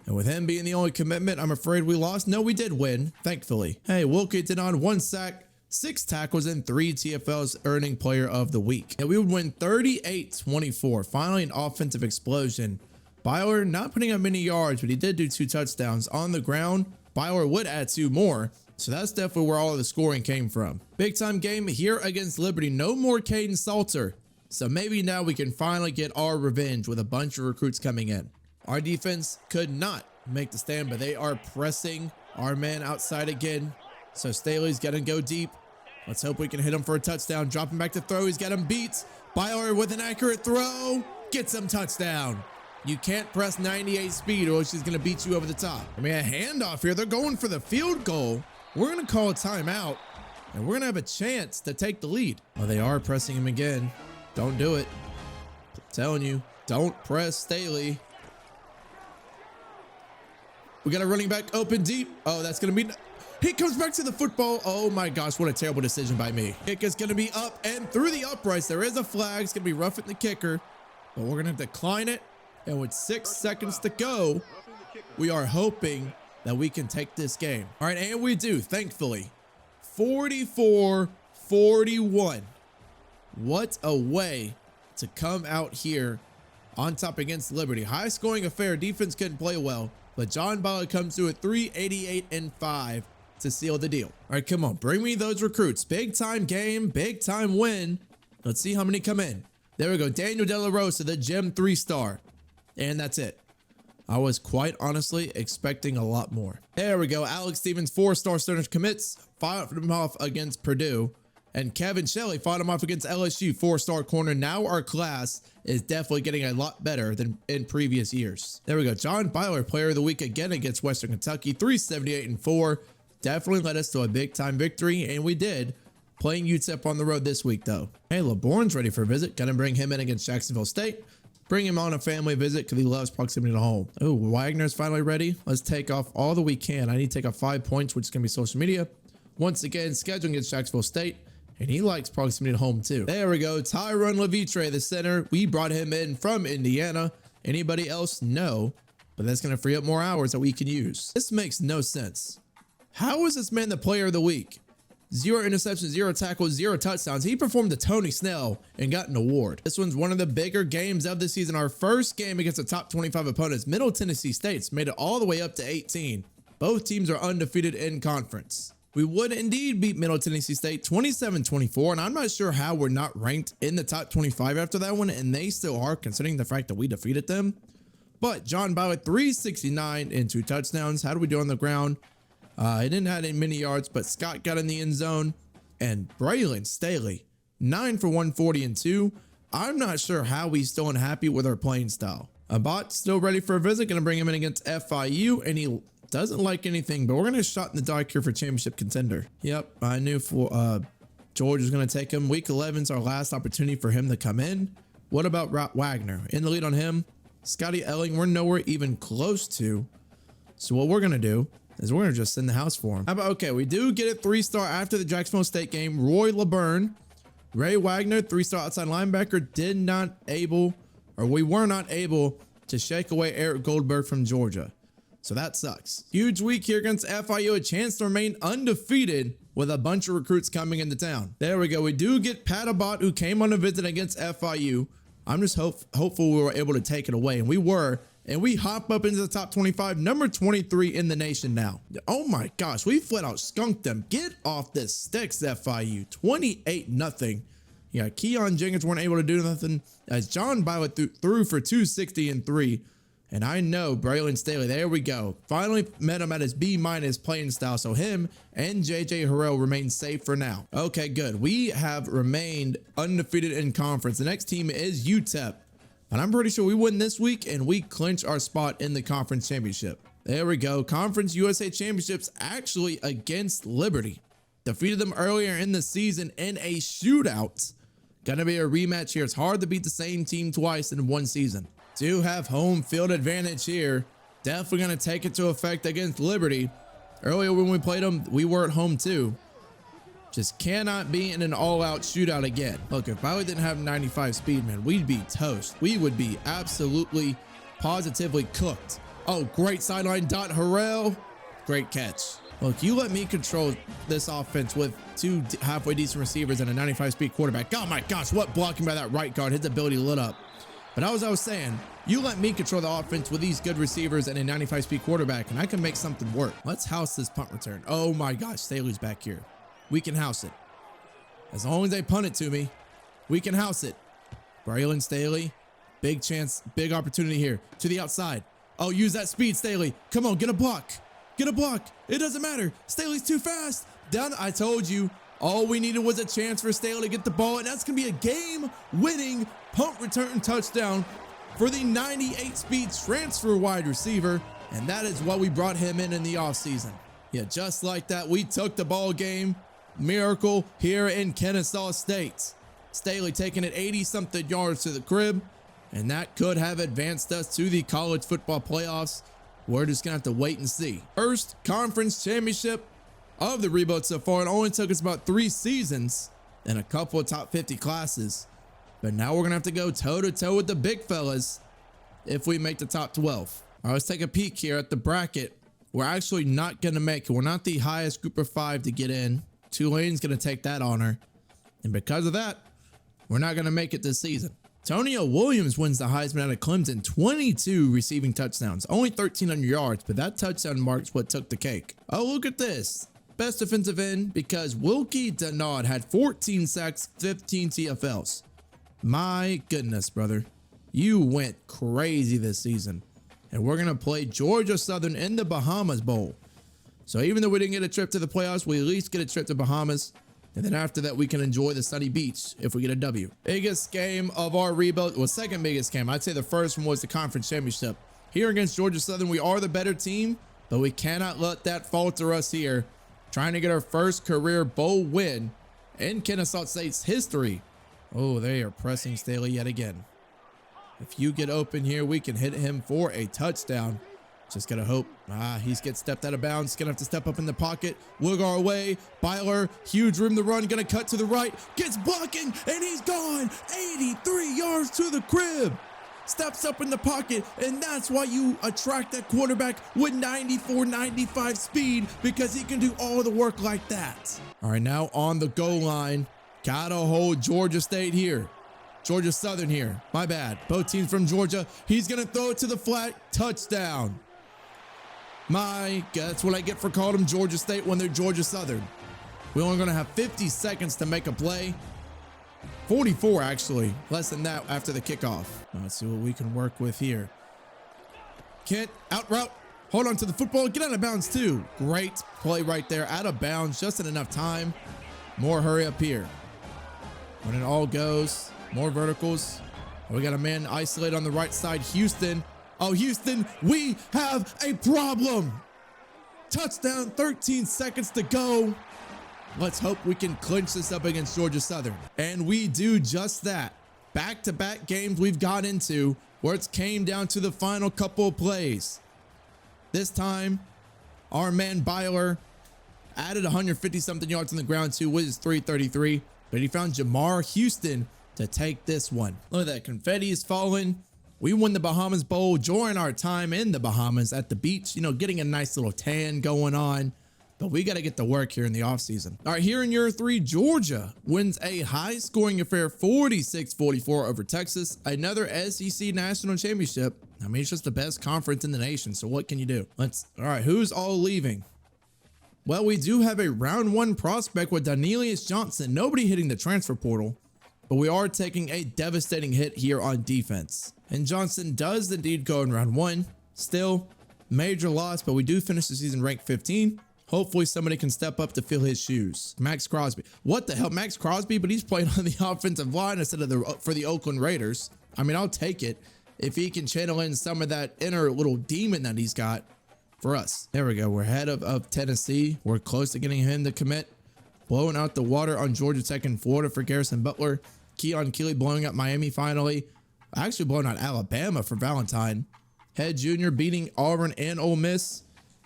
And with him being the only commitment, I'm afraid we lost. No, we did win, thankfully. Hey, Wilkie did on 1 sack, 6 tackles, and 3 TFLs, earning Player of the Week. And we would win 38-24. Finally, an offensive explosion. Byler not putting up many yards, but he did do 2 touchdowns on the ground. Byler would add 2 more. So that's definitely where all of the scoring came from. Big time game here against Liberty. No more Caden Salter. So maybe now we can finally get our revenge with a bunch of recruits coming in. Our defense could not make the stand, but they are pressing our man outside again. So Staley's got to go deep. Let's hope we can hit him for a touchdown. Drop him back to throw. He's got him beat. Byler with an accurate throw. Gets him touchdown. You can't press 98 speed or she's going to beat you over the top. I mean, a handoff here. They're going for the field goal. We're going to call a timeout, and we're going to have a chance to take the lead. Oh, they are pressing him again. Don't do it. I'm telling you, don't press Staley. We got a running back open deep. Oh, that's going to be... He comes back to the football. Oh my gosh, what a terrible decision by me. Kick is going to be up and through the uprights. There is a flag. It's going to be roughing the kicker, but we're going to decline it. And with 6 seconds to go, we are hoping that we can take this game. All right, and we do, thankfully. 44-41. What a way to come out here on top against Liberty. High scoring affair. Defense couldn't play well, but John Bala comes through at 388-5 to seal the deal. All right, come on, bring me those recruits. Big time game, big time win. Let's see how many come in. There we go. Daniel De La Rosa, the gem 3-star. And that's it. I was quite honestly expecting a lot more. There we go. Alex Stevens, 4-star starter commits, fought him off against Purdue. And Kevin Shelley fought him off against LSU, 4-star corner. Now our class is definitely getting a lot better than in previous years. There we go. John Byler, player of the week again against Western Kentucky, 378-4. Definitely led us to a big time victory, and we did. Playing UTEP on the road this week, though. Hey, LeBourne's ready for a visit. Gonna bring him in against Jacksonville State. Bring him on a family visit because he loves proximity to home. Oh, Wagner's finally ready. Let's take off all that we can. I need to take off 5 points, which is going to be social media. Once again, scheduling against Jacksonville State. And he likes proximity to home, too. There we go. Tyron Levitre, the center. We brought him in from Indiana. Anybody else? No. But that's going to free up more hours that we can use. This makes no sense. How is this man the player of the week? 0 interceptions, 0 tackles, 0 touchdowns. He performed the Tony Snell and got an award. This one's one of the bigger games of the season. Our first game against the top 25 opponents. Middle Tennessee State's made it all the way up to 18. Both teams are undefeated in conference. We would indeed beat Middle Tennessee State 27-24, and I'm not sure how we're not ranked in the top 25 after that one, and they still are, considering the fact that we defeated them. But John Bauer, 369 and 2 touchdowns. How do we do on the ground? He didn't have many yards, but Scott got in the end zone. And Braylon Staley, 9 for 140 and 2. I'm not sure how he's still unhappy with our playing style. Abbott still ready for a visit. Going to bring him in against FIU, and he doesn't like anything, but we're going to shot in the dark here for championship contender. Yep, I knew for George was going to take him. Week 11 is our last opportunity for him to come in. What about Wagner? In the lead on him. Scotty Elling, we're nowhere even close to. So what we're going to do is we're going to just send the house for him. How about, okay, we do get a 3-star after the Jacksonville State game. Roy LeBurn, Ray Wagner, 3-star outside linebacker, we were not able to shake away Eric Goldberg from Georgia. So that sucks. Huge week here against FIU, a chance to remain undefeated with a bunch of recruits coming into town. There we go. We do get Pat Abbott, who came on a visit against FIU. I'm just hopeful we were able to take it away, and we were. And we hop up into the top 25, number 23 in the nation now. Oh my gosh, we flat out skunked them. Get off this sticks, FIU. 28-0. Yeah, Keon Jenkins weren't able to do nothing as John Bauer threw for 260 and 3. And I know Braylon Staley, there we go. Finally met him at his B- playing style. So him and JJ Harrell remain safe for now. Okay, good. We have remained undefeated in conference. The next team is UTEP. And I'm pretty sure we win this week and we clinch our spot in the conference championship. There we go. Conference USA Championships actually against Liberty. Defeated them earlier in the season in a shootout. Gonna be a rematch here. It's hard to beat the same team twice in one season. Do have home field advantage here. Definitely gonna take it to effect against Liberty. Earlier when we played them, we were at home too. Just cannot be in an all-out shootout again. Look, if Bauer didn't have 95 speed, man, we'd be toast. We would be absolutely, positively cooked. Oh, great sideline dot Harrell. Great catch. Look, you let me control this offense with 2 halfway decent receivers and a 95 speed quarterback. Oh my gosh, what blocking by that right guard. His ability lit up. But as I was saying, you let me control the offense with these good receivers and a 95 speed quarterback, and I can make something work. Let's house this punt return. Oh my gosh, Staley's back here. We can house it. As long as they punt it to me, we can house it. Braylon Staley, big chance, big opportunity here to the outside. Oh, use that speed, Staley. Come on, get a block. Get a block. It doesn't matter. Staley's too fast. Down. I told you. All we needed was a chance for Staley to get the ball, and that's going to be a game-winning punt return touchdown for the 98-speed transfer wide receiver, and that is what we brought him in the offseason. Yeah, just like that, we took the ball game. Miracle here in Kennesaw State. Staley taking it 80-something yards to the crib, and that could have advanced us to the college football playoffs. We're just going to have to wait and see. First conference championship of the rebuild so far. It only took us about 3 seasons and a couple of top 50 classes. But now we're going to have to go toe-to-toe with the big fellas if we make the top 12. All right, let's take a peek here at the bracket. We're actually not going to make it. We're not the highest group of 5 to get in. Tulane's going to take that honor. And because of that, we're not going to make it this season. Antonio Williams wins the Heisman out of Clemson, 22 receiving touchdowns, only 1,300 yards, but that touchdown marks what took the cake. Oh, look at this. Best defensive end because Wilkie Denaud had 14 sacks, 15 TFLs. My goodness, brother. You went crazy this season. And we're going to play Georgia Southern in the Bahamas Bowl. So even though we didn't get a trip to the playoffs, we at least get a trip to Bahamas. And then after that, we can enjoy the sunny beach if we get a W. Biggest game of our rebuild, well, second biggest game. I'd say the first one was the conference championship. Here against Georgia Southern, we are the better team, but we cannot let that falter us here. Trying to get our first career bowl win in Kennesaw State's history. Oh, they are pressing Staley yet again. If you get open here, we can hit him for a touchdown. Just gotta hope. He's gets stepped out of bounds. Gonna have to step up in the pocket. We'll go away. Byler, huge room to run. Gonna cut to the right. Gets blocking, and he's gone. 83 yards to the crib. Steps up in the pocket, and that's why you attract that quarterback with 94, 95 speed, because he can do all the work like that. All right, now on the goal line. Gotta hold Georgia State here. Georgia Southern here. My bad. Both teams from Georgia. He's gonna throw it to the flat. Touchdown. My God, that's what I get for calling them Georgia State when they're Georgia Southern. We're only gonna have 50 seconds to make a play. 44 actually, less than that after the kickoff. Let's see what we can work with here. Kent, out route, hold on to the football, get out of bounds too. Great play right there, out of bounds, just in enough time. More hurry up here. When it all goes, more verticals. We got a man isolated on the right side, Houston. Oh, Houston, we have a problem. Touchdown, 13 seconds to go. Let's hope we can clinch this up against Georgia Southern. And we do just that. Back-to-back games we've got into where it's came down to the final couple of plays. This time, our man Byler added 150-something yards on the ground too with his 333, but he found Jamar Houston to take this one. Look at that, confetti is falling. We won the Bahamas Bowl during our time in the Bahamas at the beach, you know, getting a nice little tan going on. But we got to get to work here in the offseason. All right, here in year 3, Georgia wins a high-scoring affair 46-44 over Texas, another SEC national championship. I mean, it's just the best conference in the nation, so what can you do? All right, who's all leaving? Well, we do have a round 1 prospect with Danielius Johnson. Nobody hitting the transfer portal, but we are taking a devastating hit here on defense. And Johnson does indeed go in round 1. Still, major loss, but we do finish the season ranked 15. Hopefully somebody can step up to fill his shoes. Max Crosby. What the hell? Max Crosby, but he's playing on the offensive line instead of for the Oakland Raiders. I mean, I'll take it if he can channel in some of that inner little demon that he's got for us. There we go. We're ahead of Tennessee. We're close to getting him to commit. Blowing out the water on Georgia Tech and Florida for Garrison Butler. Keon Keeley blowing up Miami finally. Actually blowing out Alabama for Valentine. Head Jr. beating Auburn and Ole Miss.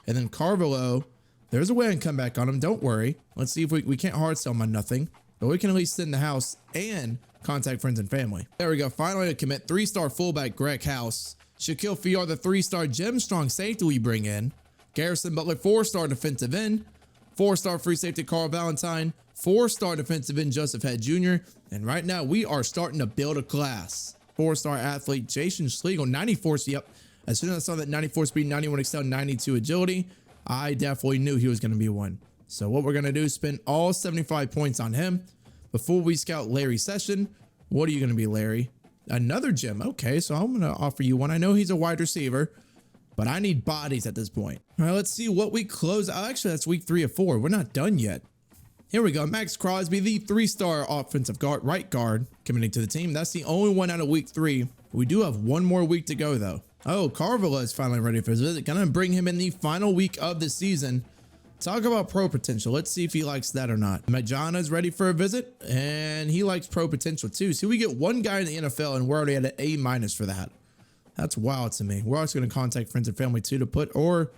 And then Carvalho. There's a way I can come back on him. Don't worry. Let's see if we can't hard sell him on nothing, but we can at least sit in the house and contact friends and family. There we go. Finally to commit 3-star fullback Greg House. Shaquille Fiar, the 3-star Jim Strong safety we bring in. Garrison Butler, 4-star defensive end. 4-star free safety Carl Valentine. 4-star defensive end Joseph Head Jr. And right now we are starting to build a class. 4-star athlete Jason Schlegel, 94. Yep. As soon as I saw that 94 speed, 91 excel, 92 agility, I definitely knew he was going to be one. So what we're going to do is spend all 75 points on him before we scout Larry Session. What are you going to be, Larry? Another Jim. Okay, so I'm going to offer you one. I know he's a wide receiver, but I need bodies at this point. All right, let's see what we close. Actually, that's week 3 of 4. We're not done yet. Here we go. Max Crosby, the 3-star offensive guard, right guard, committing to the team. That's the only one out of week 3. We do have one more week to go, though. Oh, Carvilla is finally ready for his visit. Gonna bring him in the final week of the season. Talk about pro potential. Let's see if he likes that or not. Majana is ready for a visit, and he likes pro potential too. See, we get one guy in the NFL, and we're already at an A- for that. That's wild to me. We're also going to contact friends and family too to put, or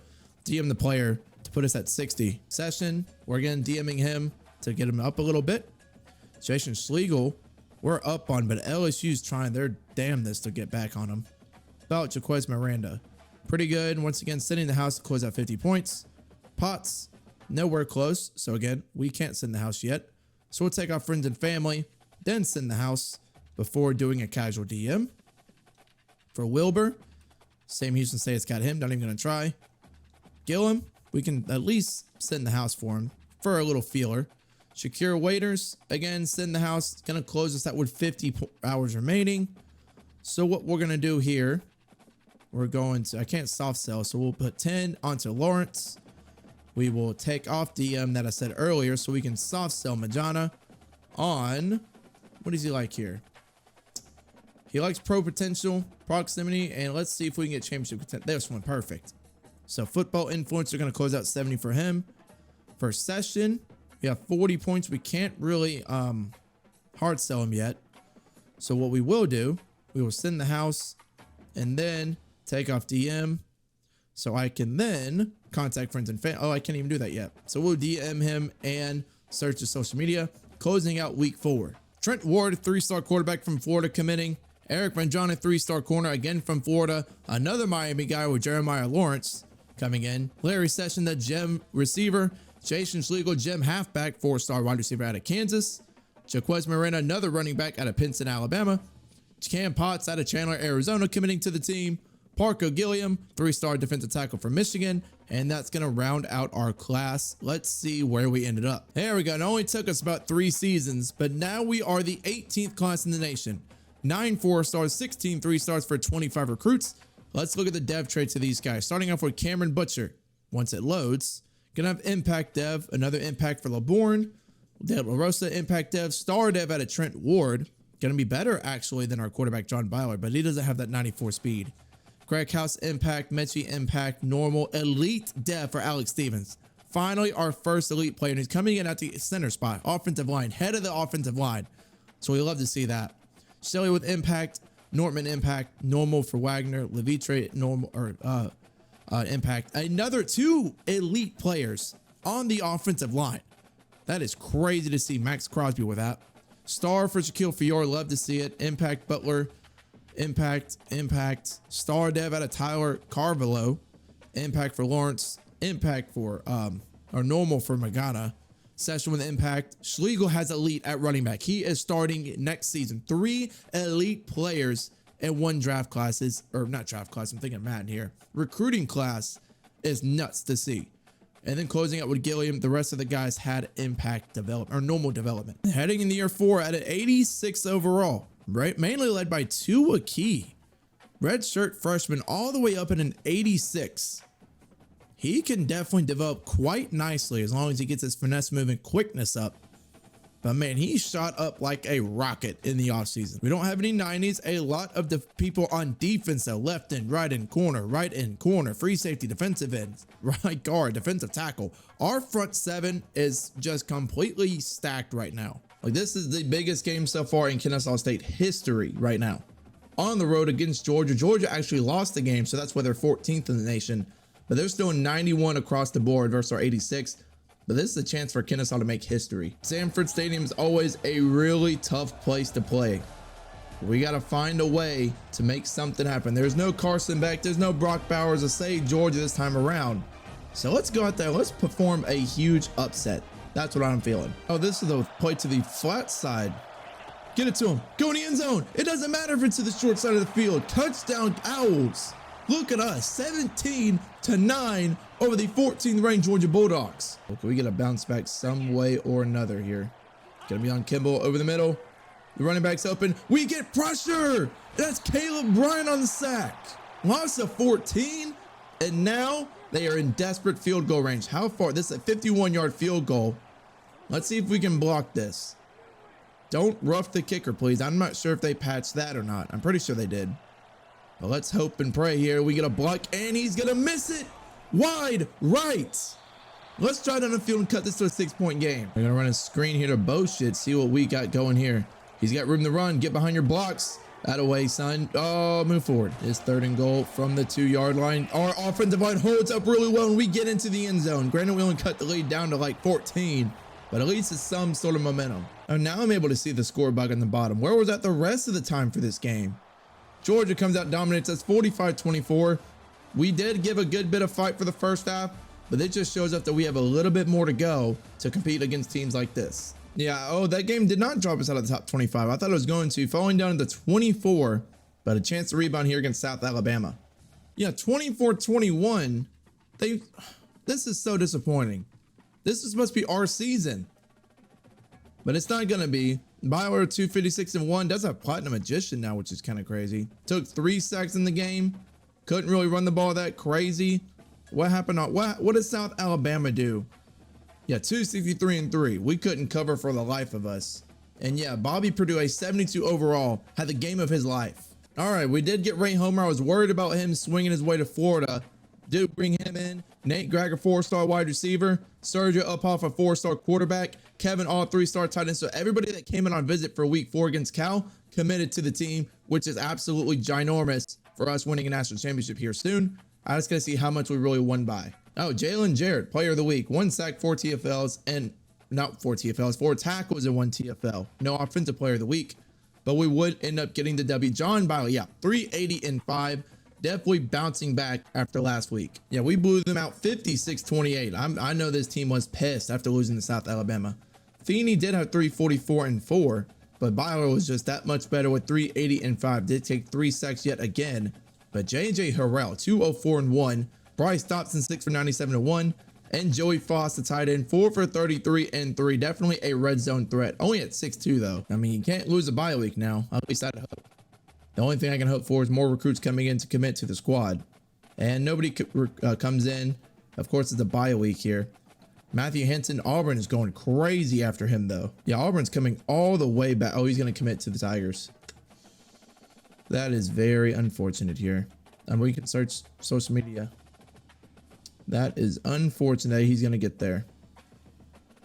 DM the player to put us at 60. Session, we're again DMing him to get him up a little bit. Jason Schlegel, we're up on, but LSU's trying their damnedest to get back on him. About Jaquez Miranda, pretty good. Once again, sending the house to close out 50 points. Potts, nowhere close. So again, we can't send the house yet. So we'll take our friends and family, then send the house before doing a casual DM. For Wilbur, same Houston State has got him. Not even going to try. Gillum, we can at least send the house for him for a little feeler. Shakir Waiters, again, send the house. Going to close us out with 50 hours remaining. So what we're going to do here, we're going to, I can't soft sell, so we'll put 10 onto Lawrence. We will take off DM that I said earlier so we can soft sell Majana on, what does he like here? He likes pro potential, proximity, and let's see if we can get championship content. There's one, perfect. So football influencer going to close out 70 for him. For Session, we have 40 points. We can't really hard sell him yet. So what we will do, we will send the house and then take off DM. So I can then contact friends and family. Oh, I can't even do that yet. So we'll DM him and search his social media. Closing out week 4. Trent Ward, 3-star quarterback from Florida, committing. Eric Ranjana, 3-star corner, again from Florida. Another Miami guy with Jeremiah Lawrence coming in. Larry Session, the gem receiver. Jason Schlegel, gem halfback, 4-star wide receiver out of Kansas. Jaquez Miranda, another running back out of Pinson, Alabama. Cam Potts out of Chandler, Arizona, committing to the team. Parker Gilliam, 3-star defensive tackle from Michigan. And that's going to round out our class. Let's see where we ended up. There we go. It only took us about 3 seasons, but now we are the 18th class in the nation. 9 4-stars, 16 3-stars for 25 recruits. Let's look at the dev traits of these guys. Starting off with Cameron Butcher. Once it loads, gonna have impact dev, another impact for LeBourne. De La Rosa, impact dev, star dev out of Trent Ward. Gonna be better actually than our quarterback John Byler, but he doesn't have that 94 speed. Greg House impact, Mechie impact, normal, elite dev for Alex Stevens. Finally, our first elite player, and he's coming in at the center spot, offensive line, head of the offensive line. So we love to see that. Shelley with impact, Nortman impact, normal for Wagner, Levitre normal or impact. Another 2 elite players on the offensive line. That is crazy to see Max Crosby with that. Star for Shaquille Fiore, love to see it. Impact Butler, impact, star dev out of Tyler Carvalho, impact for Lawrence, impact for or normal for Magana. Session with impact. Schlegel has elite at running back. He is starting next season. 3 elite players in 1 draft class is, or not draft class, I'm thinking Madden here. Recruiting class is nuts to see. And then closing out with Gilliam, the rest of the guys had impact development or normal development. Heading in the year 4 at an 86 overall, right? Mainly led by Tua Key. Red shirt freshman all the way up in an 86. He can definitely develop quite nicely as long as he gets his finesse move and quickness up. But man, he shot up like a rocket in the offseason. We don't have any 90s. A lot of the people on defense, though, left and right in corner, free safety, defensive ends, right guard, defensive tackle. Our front 7 is just completely stacked right now. Like, this is the biggest game so far in Kennesaw State history right now. On the road against Georgia. Georgia actually lost the game, so that's why they're 14th in the nation. But they're still 91 across the board versus our 86. But this is a chance for Kennesaw to make history. Sanford Stadium is always a really tough place to play. We got to find a way to make something happen. There's no Carson Beck. There's no Brock Bowers to save Georgia this time around. So let's go out there. Let's perform a huge upset. That's what I'm feeling. Oh, this is the play to the flat side. Get it to him. Go in the end zone. It doesn't matter if it's to the short side of the field. Touchdown Owls. Look at us, 17-9 over the 14th ranked Georgia Bulldogs. Okay, we get a bounce back some way or another here. Gonna be on Kimball over the middle. The running back's open. We get pressure. That's Caleb Bryant on the sack. Loss of 14. And now they are in desperate field goal range. How far? This is a 51-yard field goal. Let's see if we can block this. Don't rough the kicker, please. I'm not sure if they patched that or not. I'm pretty sure they did. But let's hope and pray here. We get a block, and he's going to miss it. Wide right. Let's try down the field and cut this to a 6-point game. We're going to run a screen here to bullshit. See what we got going here. He's got room to run. Get behind your blocks. That away, son. Oh, move forward. It's 3rd and goal from the 2-yard line. Our offensive line holds up really well, and we get into the end zone. Granted, we only cut the lead down to like 14, but at least it's some sort of momentum. Oh, now I'm able to see the score bug on the bottom. Where was that the rest of the time for this game? Georgia comes out, dominates us 45-24. We did give a good bit of fight for the first half, but it just shows up that we have a little bit more to go to compete against teams like this. Yeah, oh, that game did not drop us out of the top 25. I thought it was going to, falling down to 24, but a chance to rebound here against South Alabama. Yeah, 24-21. This is so disappointing. This is supposed to be our season, but it's not going to be. Byler 256-1 does have Platinum Magician now, which is kind of crazy. Took 3 sacks in the game. Couldn't really run the ball that crazy. What happened? What did South Alabama do? Yeah, 263-3. We couldn't cover for the life of us. And yeah, Bobby Purdue, a 72 overall, had the game of his life. All right, we did get Ray Homer. I was worried about him swinging his way to Florida. Did bring him in. Nate Gregg, a 4-star wide receiver. Sergio Uphoff, a 4-star quarterback. Kevin, all 3-star tight ends. So everybody that came in on visit for week 4 against Cal committed to the team, which is absolutely ginormous for us winning a national championship here soon. I just got to see how much we really won by. Oh, Jalen Jarrett, player of the week. 1 sack, 4 TFLs, and not 4 TFLs, 4 tackles and 1 TFL. No offensive player of the week, but we would end up getting the W. John Biley, yeah, 380-5. Definitely bouncing back after last week. Yeah, we blew them out 56-28. I know this team was pissed after losing to South Alabama. Feeney did have 344-4, but Byler was just that much better with 380-5. Did take 3 sacks yet again. But J.J. Harrell, 204-1. Bryce Dobson, 6 for 97-1. And Joey Foss, the tight end, 4 for 33-3. Definitely a red zone threat. Only at 6'2", though. I mean, you can't lose a bye week now. At least I'd hope. The only thing I can hope for is more recruits coming in to commit to the squad. And nobody comes in. Of course, it's a bye week here. Matthew Henson, Auburn is going crazy after him, though. Yeah, Auburn's coming all the way back. Oh, he's going to commit to the Tigers. That is very unfortunate here. And we can search social media. That is unfortunate. He's going to get there.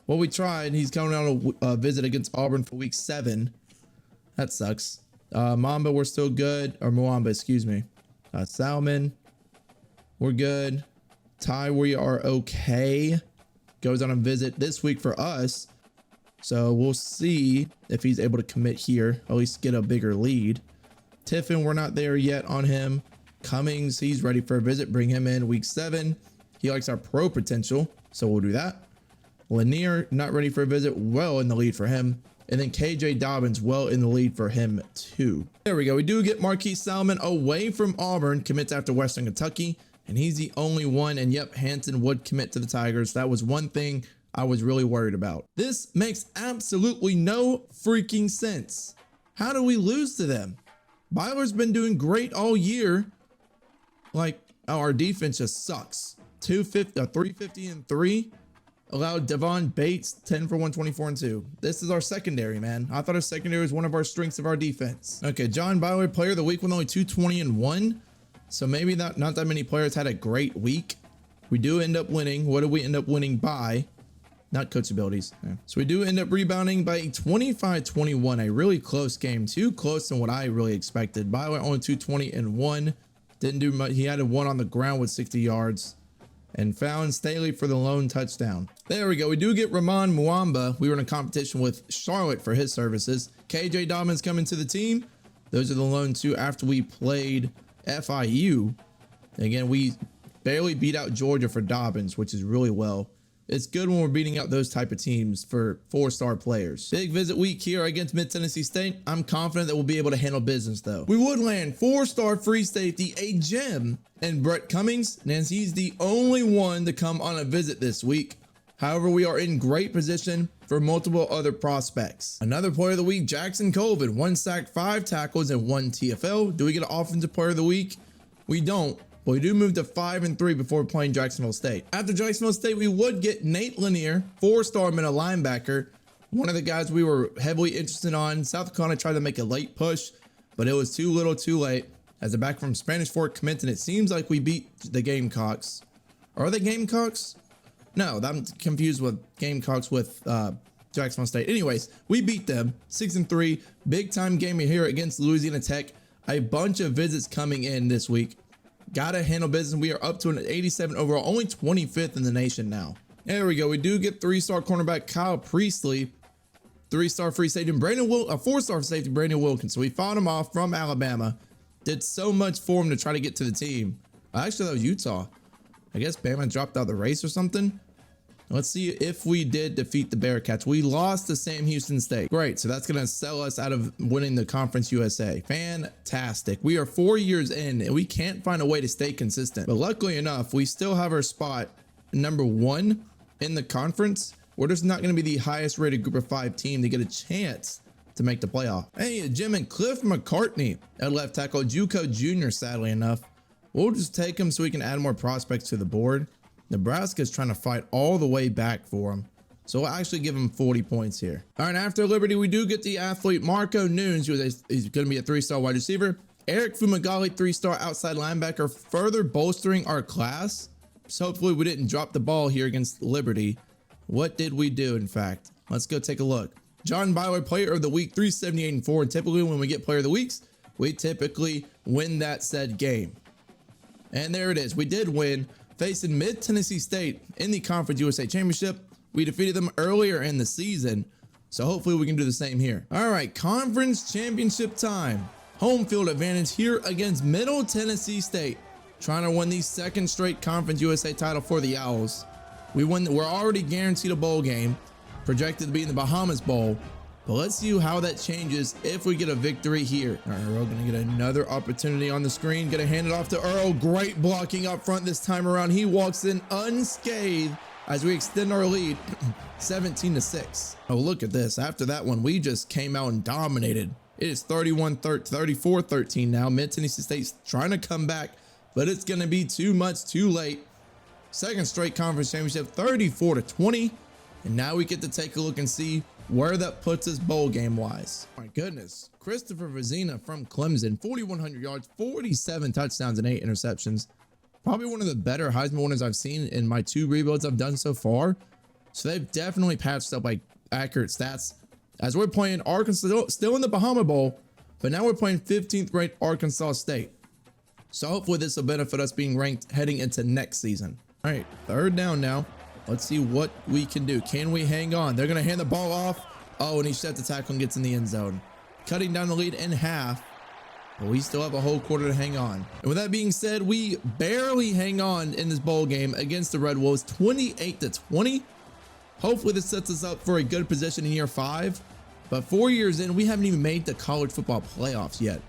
Well, we tried. He's coming on a visit against Auburn for week 7. That sucks. Mamba, we're still good. Or Mwamba, excuse me. Salmon, we're good. Ty, we are okay. Goes on a visit this week for us. So we'll see if he's able to commit here. At least get a bigger lead. Tiffin, we're not there yet on him. Cummings, he's ready for a visit. Bring him in week 7. He likes our pro potential, so we'll do that. Lanier, not ready for a visit. Well in the lead for him. And then KJ Dobbins, well in the lead for him too. There we go. We do get Marquise Salmon away from Auburn, commits after Western Kentucky, and he's the only one. And yep, Hanson would commit to the Tigers. That was one thing I was really worried about. This makes absolutely no freaking sense. How do we lose to them? Byler's been doing great all year. Like, our defense just sucks. 350-3. Allowed Devon Bates 10 for 124-2. This is our secondary, man. I thought our secondary was one of our strengths of our defense. Okay, John Byler, player of the week with only 220-1. So maybe not that many players had a great week. We do end up winning. What do we end up winning by? Not coach abilities. Yeah. So we do end up rebounding by 25-21. A really close game. Too close than what I really expected. Byler only 220-1. Didn't do much. He had a 1 on the ground with 60 yards. And found Staley for the lone touchdown. There we go. We do get Ramon Mwamba. We were in a competition with Charlotte for his services. KJ Dobbins coming to the team. Those are the lone 2 after we played FIU. Again, we barely beat out Georgia for Dobbins, which is really well. It's good when we're beating out those type of teams for 4-star players. Big visit week here against Mid-Tennessee State. I'm confident that we'll be able to handle business, though. We would land 4-star free safety, a gem, and Brett Cummings, and he's the only one to come on a visit this week. However, we are in great position for multiple other prospects. Another player of the week, Jackson Colvin, 1 sack, 5 tackles, and 1 TFL. Do we get an offensive player of the week? We don't, but we do move to 5-3 before playing Jacksonville State. After Jacksonville State, we would get Nate Lanier, 4-star middle linebacker. One of the guys we were heavily interested on. South Carolina tried to make a late push, but it was too little too late. As a back from Spanish Fort commits, and it seems like we beat the Gamecocks. Are they Gamecocks? No, I'm confused with Gamecocks with Jacksonville State. Anyways, we beat them 6-3. Big time game here against Louisiana Tech. A bunch of visits coming in this week. Gotta handle business. We are up to an 87 overall, only 25th in the nation now. There we go. We do get 3-star cornerback Kyle Priestley, 3-star free safety Brandon 4-star safety Brandon Wilkins. So we fought him off from Alabama. Did so much for him to try to get to the team. Actually, that was Utah. I guess Bama dropped out of the race or something. Let's see if we did defeat the Bearcats. We lost to Sam Houston State. Great, so that's going to sell us out of winning the Conference USA. Fantastic. We are 4 years in, and we can't find a way to stay consistent. But luckily enough, we still have our spot number 1 in the conference. We're just not going to be the highest rated Group of 5 team to get a chance to make the playoff. Hey, Jim and Cliff McCartney at left tackle, JUCO Jr., sadly enough. We'll just take him so we can add more prospects to the board. Nebraska's trying to fight all the way back for him. So we'll actually give him 40 points here. All right, after Liberty, we do get the athlete Marco Nunes, he's going to be a 3-star wide receiver. Eric Fumagalli, 3-star outside linebacker, further bolstering our class. So hopefully we didn't drop the ball here against Liberty. What did we do, in fact? Let's go take a look. John Byler, player of the week, 378-4. And typically when we get player of the weeks, we typically win that said game. And there it is. We did win, facing Mid-Tennessee State in the Conference USA Championship. We defeated them earlier in the season, so hopefully we can do the same here. All right, Conference Championship time. Home field advantage here against Middle Tennessee State. Trying to win the 2nd straight Conference USA title for the Owls. We're already guaranteed a bowl game, projected to be in the Bahamas Bowl. But let's see how that changes if we get a victory here. All right, Earl gonna get another opportunity on the screen. Gonna hand it off to Earl. Great blocking up front this time around. He walks in unscathed as we extend our lead 17-6. Oh, look at this. After that one, we just came out and dominated. It is 34-13 now. Mid-Tennessee State's trying to come back, but it's gonna be too much too late. 2nd straight conference championship, 34-20. And now we get to take a look and see where that puts us bowl game wise. My goodness. Christopher Vizina from Clemson, 4,100 yards, 47 touchdowns, and 8 interceptions. Probably one of the better Heisman winners I've seen in my 2 rebuilds I've done so far. So they've definitely patched up like accurate stats. As we're playing Arkansas, still in the Bahama Bowl, but now we're playing 15th ranked Arkansas State. So hopefully this will benefit us being ranked heading into next season. All right, 3rd down now. Let's see what we can do. Can we hang on? They're going to hand the ball off. Oh, and he sets the tackle and gets in the end zone. Cutting down the lead in half. But we still have a whole quarter to hang on. And with that being said, we barely hang on in this bowl game against the Red Wolves, 28-20. Hopefully this sets us up for a good position in year 5. But 4 years in, we haven't even made the college football playoffs yet.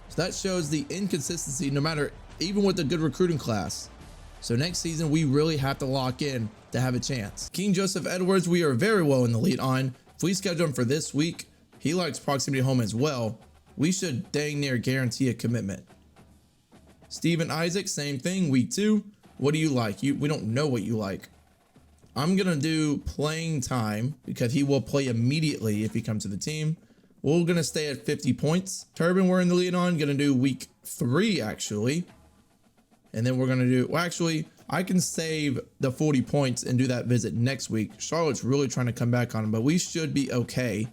So that shows the inconsistency, no matter, even with a good recruiting class. So next season, we really have to lock in to have a chance. King Joseph Edwards, we are very well in the lead on. If we schedule him for this week, he likes proximity home as well. We should dang near guarantee a commitment. Steven Isaac, same thing, week 2. What do you like? We don't know what you like. I'm going to do playing time because he will play immediately if he comes to the team. We're going to stay at 50 points. Turbin, we're in the lead on. Going to do week 3, actually. And then we're going to do, well, actually, I can save the 40 points and do that visit next week. Charlotte's really trying to come back on him, but we should be okay.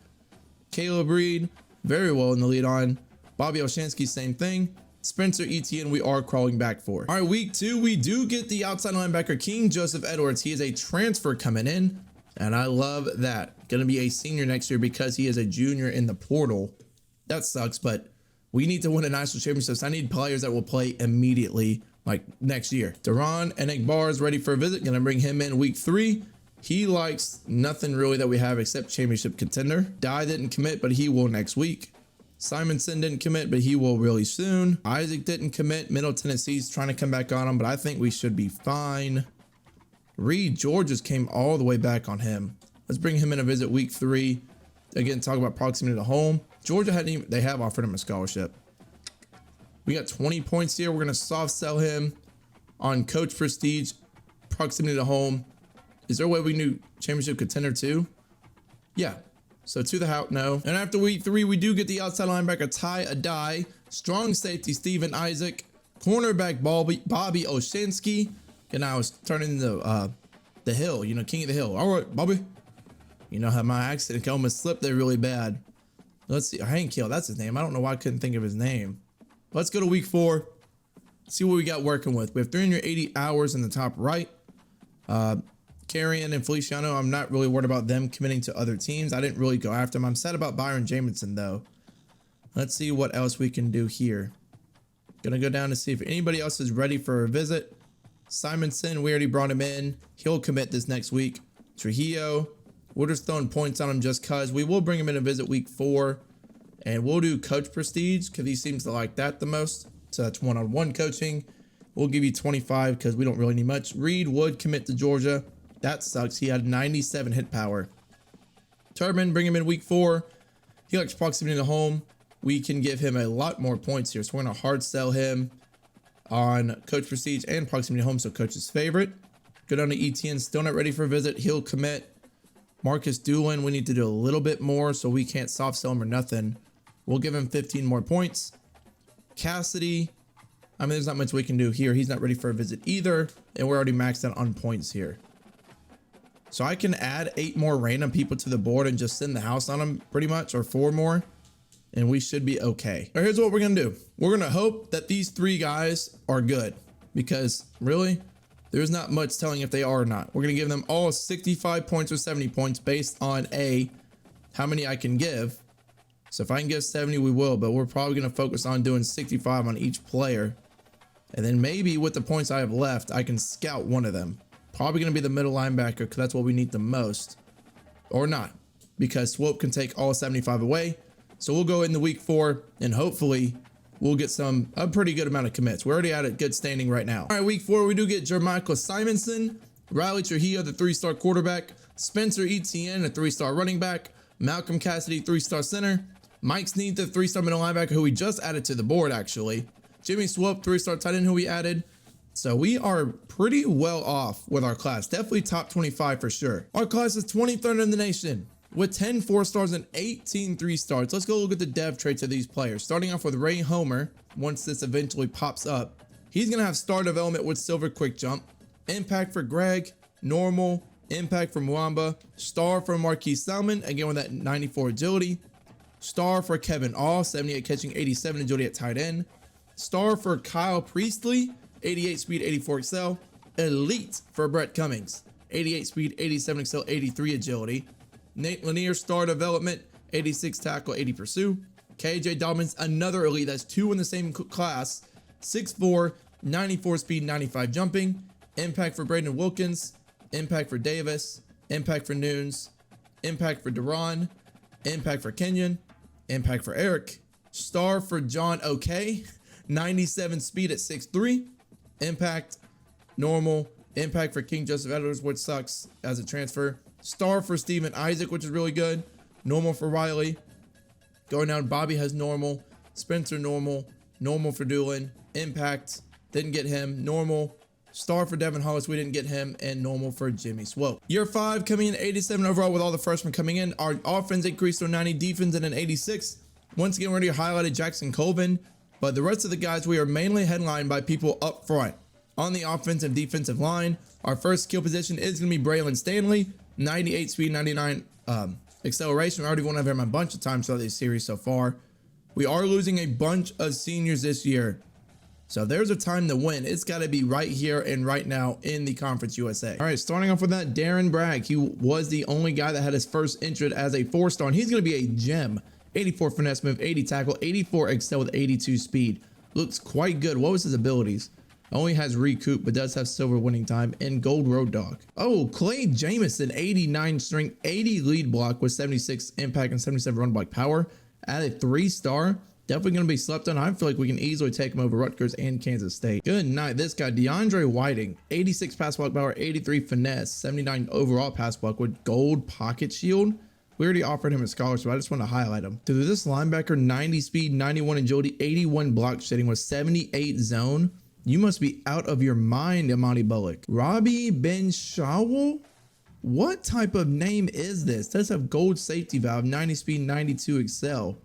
Caleb Reed, very well in the lead on. Bobby Olshansky, same thing. Spencer Etienne, we are crawling back for. All right, week 2, we do get the outside linebacker, King Joseph Edwards. He is a transfer coming in, and I love that. Going to be a senior next year because he is a junior in the portal. That sucks, but we need to win a national championship. So I need players that will play immediately, like next year. Duran Enegbar is ready for a visit. Gonna bring him in week 3. He likes nothing really that we have except championship contender. Dye didn't commit, but he will next week. Simonson didn't commit, but he will really soon. Isaac didn't commit. Middle Tennessee's trying to come back on him, but I think we should be fine. Reed Georges came all the way back on him. Let's bring him in a visit week 3. Again, talk about proximity to home. Georgia they have offered him a scholarship. We got 20 points here. We're going to soft sell him on coach prestige, proximity to home. Is there a way we can do championship contender too? Yeah. So to the house, no. And after week 3, we do get the outside linebacker Ty Adai, strong safety Steven Isaac, cornerback Bobby Oshinsky. And I was turning the hill, king of the hill. All right, Bobby. You know how my accent almost slipped there really bad. Let's see. Hank Hill, that's his name. I don't know why I couldn't think of his name. Let's go to week 4. See what we got working with. We have 380 hours in the top right. Carrion and Feliciano, I'm not really worried about them committing to other teams. I didn't really go after them. I'm sad about Byron Jamison, though. Let's see what else we can do here. Gonna go down to see if anybody else is ready for a visit. Simonson, we already brought him in. He'll commit this next week. Trujillo, we're just throwing points on him just because. We will bring him in a visit week 4. And we'll do coach prestige because he seems to like that the most. So that's one-on-one coaching. We'll give you 25 because we don't really need much. Reed would commit to Georgia. That sucks. He had 97 hit power. Turbin, bring him in week 4. He likes proximity to home. We can give him a lot more points here. So we're going to hard sell him on coach prestige and proximity to home. So coach's favorite. Go down to ETN. Still not ready for a visit. He'll commit. Marcus Doolin, we need to do a little bit more. So we can't soft sell him or nothing. We'll give him 15 more points. Cassidy. I mean, there's not much we can do here. He's not ready for a visit either. And we're already maxed out on points here. So I can add 8 more random people to the board and just send the house on them pretty much, or 4 more. And we should be okay. All right, here's what we're going to do. We're going to hope that these 3 guys are good because really there's not much telling if they are or not. We're going to give them all 65 points or 70 points based on how many I can give. So if I can give 70, we will, but we're probably going to focus on doing 65 on each player. And then maybe with the points I have left, I can scout one of them. Probably going to be the middle linebacker because that's what we need the most. Or not, because Swope can take all 75 away. So we'll go into week 4 and hopefully we'll get a pretty good amount of commits. We're already at a good standing right now. All right, week 4, we do get Jermichael Simonson, Riley Trujillo, the 3-star quarterback, Spencer Etienne, a 3-star running back, Malcolm Cassidy, 3-star center, Mike Snead, the 3-star middle linebacker, who we just added to the board, actually. Jimmy Swope, 3-star tight end, who we added. So we are pretty well off with our class. Definitely top 25 for sure. Our class is 23rd in the nation with 10 4-stars and 18 3-stars. Let's go look at the dev traits of these players. Starting off with Ray Homer, once this eventually pops up. He's going to have star development with silver quick jump. Impact for Greg, normal. Impact for Mwamba. Star for Marquise Salmon, again with that 94 agility. Star for Kevin All, 78 catching, 87 agility at tight end. Star for Kyle Priestley, 88 speed, 84 excel. Elite for Brett Cummings, 88 speed, 87 excel, 83 agility. Nate Lanier, star development, 86 tackle, 80 pursue. KJ Dobbins, another elite. That's 2 in the same class. 6'4", 94 speed, 95 jumping. Impact for Braden Wilkins. Impact for Davis. Impact for Nunes. Impact for Duran. Impact for Kenyon. Impact for Eric. Star for John OK. 97 speed at 6'3". Impact, normal. Impact for King Joseph Edwards, which sucks as a transfer. Star for Steven Isaac, which is really good. Normal for Riley. Going down, Bobby has normal. Spencer, normal. Normal for Doolin. Impact, didn't get him. Normal. Star for Devin Hollis, we didn't get him. And normal for Jimmy Swope. Year 5 coming in 87 overall with all the freshmen coming in. Our offense increased to 90, defense in an 86. Once again, we already highlighted Jackson Colvin. But the rest of the guys, we are mainly headlined by people up front. On the offensive defensive line, our first skill position is going to be Braylon Stanley. 98 speed, 99 acceleration. We already went over him a bunch of times throughout this series so far. We are losing a bunch of seniors this year. So there's a time to win. It's got to be right here and right now in the Conference USA. All right, starting off with that, Darren Bragg. He was the only guy that had his first entered as a 4-star, and he's going to be a gem. 84 finesse move, 80 tackle, 84 excel with 82 speed. Looks quite good. What was his abilities? Only has recoup, but does have silver winning time and gold road dog. Oh, Clay Jamison, 89 strength, 80 lead block with 76 impact and 77 run block power. Added 3-star. Definitely going to be slept on. I feel like we can easily take him over Rutgers and Kansas State. Good night. This guy, DeAndre Whiting, 86 pass block power, 83 finesse, 79 overall pass block with gold pocket shield. We already offered him a scholarship. I just want to highlight him. Dude, this linebacker, 90 speed, 91 agility, 81 block shedding with 78 zone. You must be out of your mind, Amani Bullock. Robbie Ben Shawel? What type of name is this? Does have gold safety valve, 90 speed, 92 excel.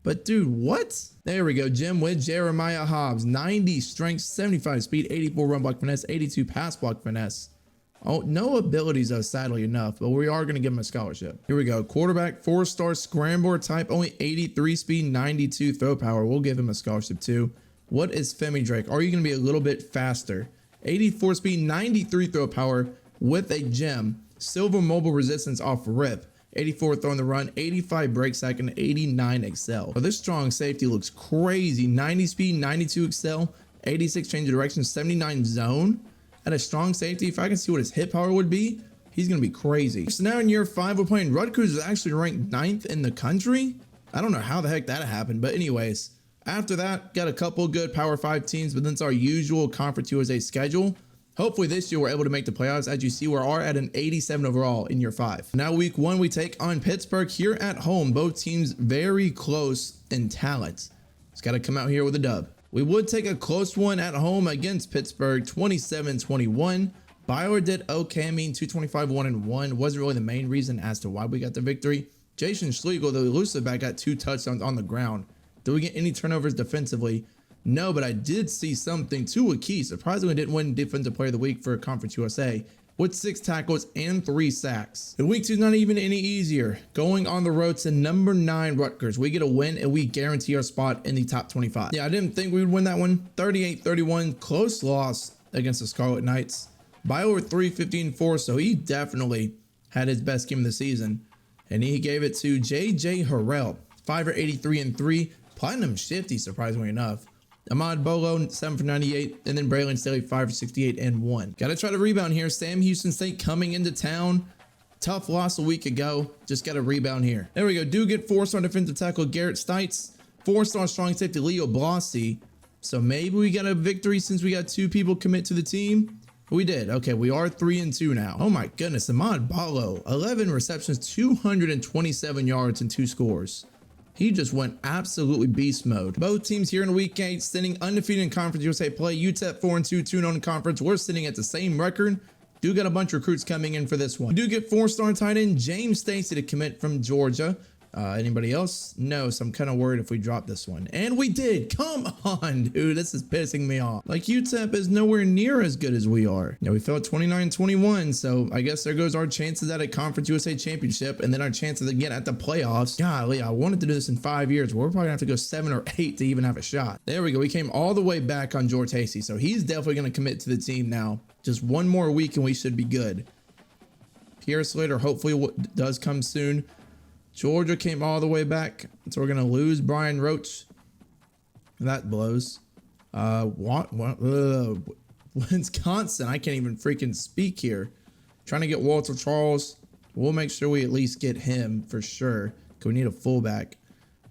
But dude, what? There we go. Jim with Jeremiah Hobbs, 90 strength, 75 speed, 84 run block finesse, 82 pass block finesse. Oh, no abilities though, sadly enough, but we are going to give him a scholarship. Here we go. Quarterback, 4-star scrambler type, only 83 speed, 92 throw power. We'll give him a scholarship too. What is Femi Drake? Are you going to be a little bit faster? 84 speed, 93 throw power with a gem. Silver mobile resistance off rip. 84 throwing the run, 85 break sack, and 89 excel. So this strong safety looks crazy. 90 speed, 92 excel, 86 change of direction, 79 zone. At a strong safety, if I can see what his hit power would be, he's going to be crazy. So now in year 5, we're playing Rutgers, is actually ranked 9th in the country. I don't know how the heck that happened, but anyways, after that, got a couple good Power 5 teams, but then it's our usual Conference USA schedule. Hopefully this year we're able to make the playoffs. As you see, we are at an 87 overall in year 5. Now week 1, we take on Pittsburgh here at home. Both teams very close in talent. It's got to come out here with a dub. We would take a close one at home against Pittsburgh, 27-21. Byler did okay. I mean, 225, 1-1 wasn't really the main reason as to why we got the victory. Jason Schlegel, the elusive back, got 2 touchdowns on the ground. Did we get any turnovers defensively? No, but I did see something. Tua Key surprisingly didn't win Defensive Player of the Week for Conference USA with 6 tackles and 3 sacks. And week 2 is not even any easier. Going on the road to number 9 Rutgers. We get a win and we guarantee our spot in the top 25. Yeah, I didn't think we would win that one. 38-31, close loss against the Scarlet Knights. Byler 315-4, so he definitely had his best game of the season. And he gave it to J.J. Harrell, 5 for 83 and 3. Platinum shifty, surprisingly enough. Ahmad Bolo, 7 for 98, and then Braylon Staley, 5 for 68 and 1. Got to try to rebound here. Sam Houston State coming into town. Tough loss a week ago. Just got to rebound here. There we go. Do get 4-star defensive tackle Garrett Stites. 4-star strong safety Leo Blasi. So maybe we got a victory since we got 2 people commit to the team. We did. Okay, we are 3-2 now. Oh my goodness. Ahmad Bolo, 11 receptions, 227 yards, and 2 scores. He just went absolutely beast mode. Both teams here in week 8 sitting undefeated in Conference USA play. UTEP 4-2, 2-0 in conference. We're sitting at the same record. Do got a bunch of recruits coming in for this one. We do get 4-star tight end James Stacy to commit from Georgia. Anybody else? No, so I'm kind of worried if we drop this one. And we did. Come on, dude. This is pissing me off. Like, UTEP is nowhere near as good as we are. Yeah, we fell 29-21, so I guess there goes our chances at a Conference USA championship and then our chances again at the playoffs. Golly, I wanted to do this in 5 years. We're probably gonna have to go 7 or 8 to even have a shot. There we go. We came all the way back on George Hasty, so he's definitely going to commit to the team now. Just one more week and we should be good. Pierre Slater hopefully does come soon. Georgia came all the way back, so we're going to lose Brian Roach. That blows. Wisconsin, I can't even freaking speak here. Trying to get Walter Charles. We'll make sure we at least get him for sure, because we need a fullback.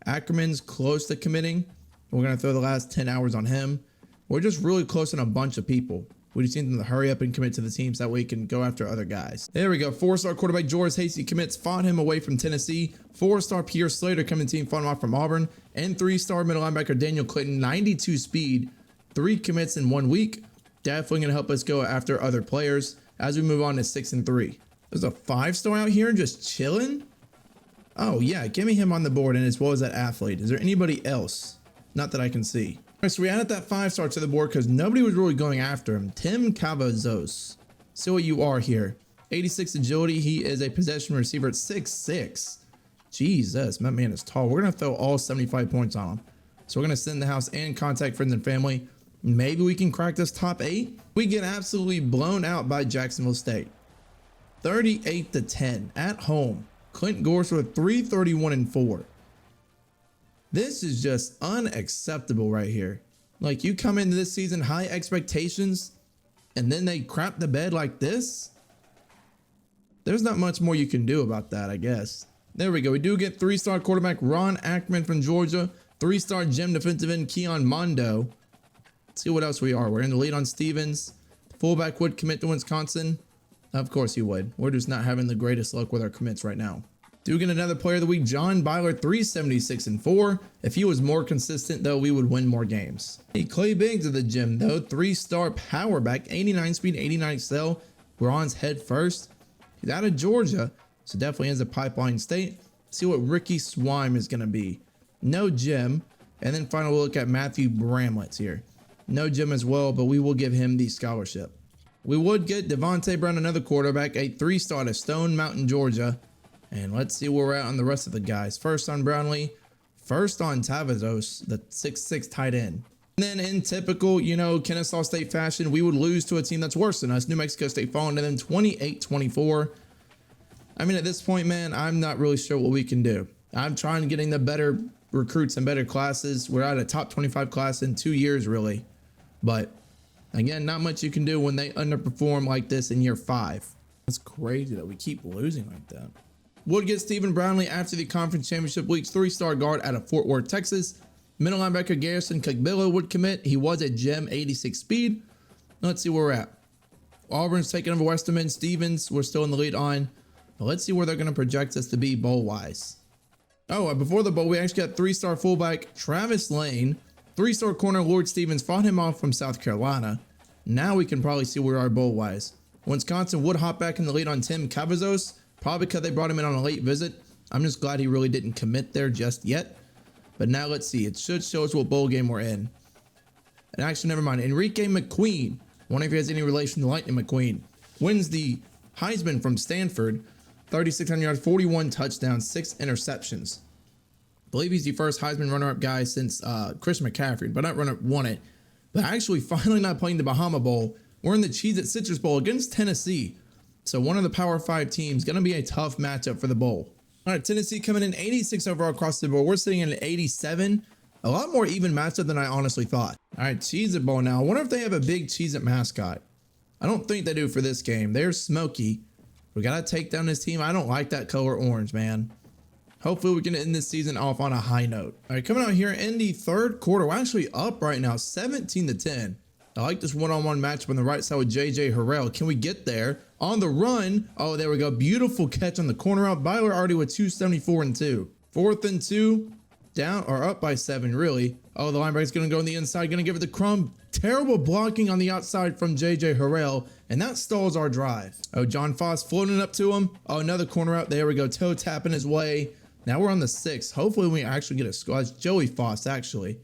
Ackerman's close to committing. We're going to throw the last 10 hours on him. We're just really close on a bunch of people. We just need them to hurry up and commit to the team so that way we can go after other guys. There we go. 4-star quarterback George Hasty commits, fought him away from Tennessee. 4-star Pierre Slater coming to the team, fought him off from Auburn. And 3-star middle linebacker Daniel Clayton, 92 speed, 3 commits in 1 week. Definitely going to help us go after other players as we move on to 6-3. There's a 5-star out here just chilling. Oh yeah, give me him on the board, and as well as that athlete. Is there anybody else? Not that I can see. All right, so we added that 5-star to the board because nobody was really going after him. Tim Cavazos. See what you are here. 86 agility. He is a possession receiver at 6'6". Jesus, that man is tall. We're going to throw all 75 points on him. So we're going to send the house and contact friends and family. Maybe we can crack this top 8. We get absolutely blown out by Jacksonville State. 38-10 at home. Clint Gorse with 331-4. This is just unacceptable right here. Like, you come into this season high expectations and then they crap the bed like this. There's not much more you can do about that, I guess. There we go. We do get 3-star quarterback Ron Ackman from Georgia. 3-star gem defensive end Keon Mondo. Let's see what else we are. We're in the lead on Stevens. Fullback would commit to Wisconsin. Of course he would. We're just not having the greatest luck with our commits right now. Do get another player of the week, John Byler, 376-4. If he was more consistent, though, we would win more games. Hey, Clay Biggs of the gym, though, 3-star power back, 89 speed, 89 excel. We're on his head first. He's out of Georgia, so definitely is a pipeline state. See what Ricky Swime is going to be. No gym. And then finally, we'll look at Matthew Bramlett here. No gym as well, but we will give him the scholarship. We would get Devontae Brown, another quarterback, a 3-star to Stone Mountain, Georgia. And let's see where we're at on the rest of the guys. First on Brownlee, first on Tavazos, the 6'6" tight end. And then in typical, Kennesaw State fashion, we would lose to a team that's worse than us. New Mexico State falling to them 28-24. I mean, at this point, man, I'm not really sure what we can do. I'm trying to get in the better recruits and better classes. We're at a top 25 class in 2 years, really. But again, not much you can do when they underperform like this in year 5. It's crazy that we keep losing like that. Would get Stephen Brownlee after the conference championship week's 3-star guard out of Fort Worth, Texas. Middle linebacker Garrison Cugbilla would commit. He was at gem, 86 speed. Let's see where we're at. Auburn's taking over Westerman. Stevens, we're still in the lead on. But let's see where they're going to project us to be bowl-wise. Oh, before the bowl, we actually got 3-star fullback Travis Lane. 3-star corner Lord Stevens fought him off from South Carolina. Now we can probably see where we are bowl-wise. Wisconsin would hop back in the lead on Tim Cavazos. Probably because they brought him in on a late visit. I'm just glad he really didn't commit there just yet. But now let's see. It should show us what bowl game we're in. And actually, never mind. Enrique McQueen. Wonder if he has any relation to Lightning McQueen. Wins the Heisman from Stanford. 3,600 yards, 41 touchdowns, 6 interceptions. I believe he's the first Heisman runner-up guy since Chris McCaffrey. But not runner-up won it. But actually finally not playing the Bahama Bowl. We're in the Cheez-It Citrus Bowl against Tennessee. So one of the Power 5 teams, going to be a tough matchup for the bowl. All right, Tennessee coming in 86 overall across the board. We're sitting in at 87. A lot more even matchup than I honestly thought. All right, Cheez-It Bowl now. I wonder if they have a big Cheez-It mascot. I don't think they do for this game. They're smoky. We got to take down this team. I don't like that color orange, man. Hopefully we can end this season off on a high note. All right, coming out here in the third quarter. We're actually up right now, 17-10. I like this one-on-one matchup on the right side with J.J. Harrell. Can we get there? On the run. Oh, there we go. Beautiful catch on the corner out. Byler already with 274 and 2. 4th and 2. Down or up by 7, really. Oh, the linebacker's going to go on the inside. Going to give it to Crum. Terrible blocking on the outside from J.J. Harrell. And that stalls our drive. Oh, John Foss floating up to him. Oh, another corner out. There we go. Toe tapping his way. Now we're on the 6th. Hopefully we actually get a score. It's Joey Foss, actually.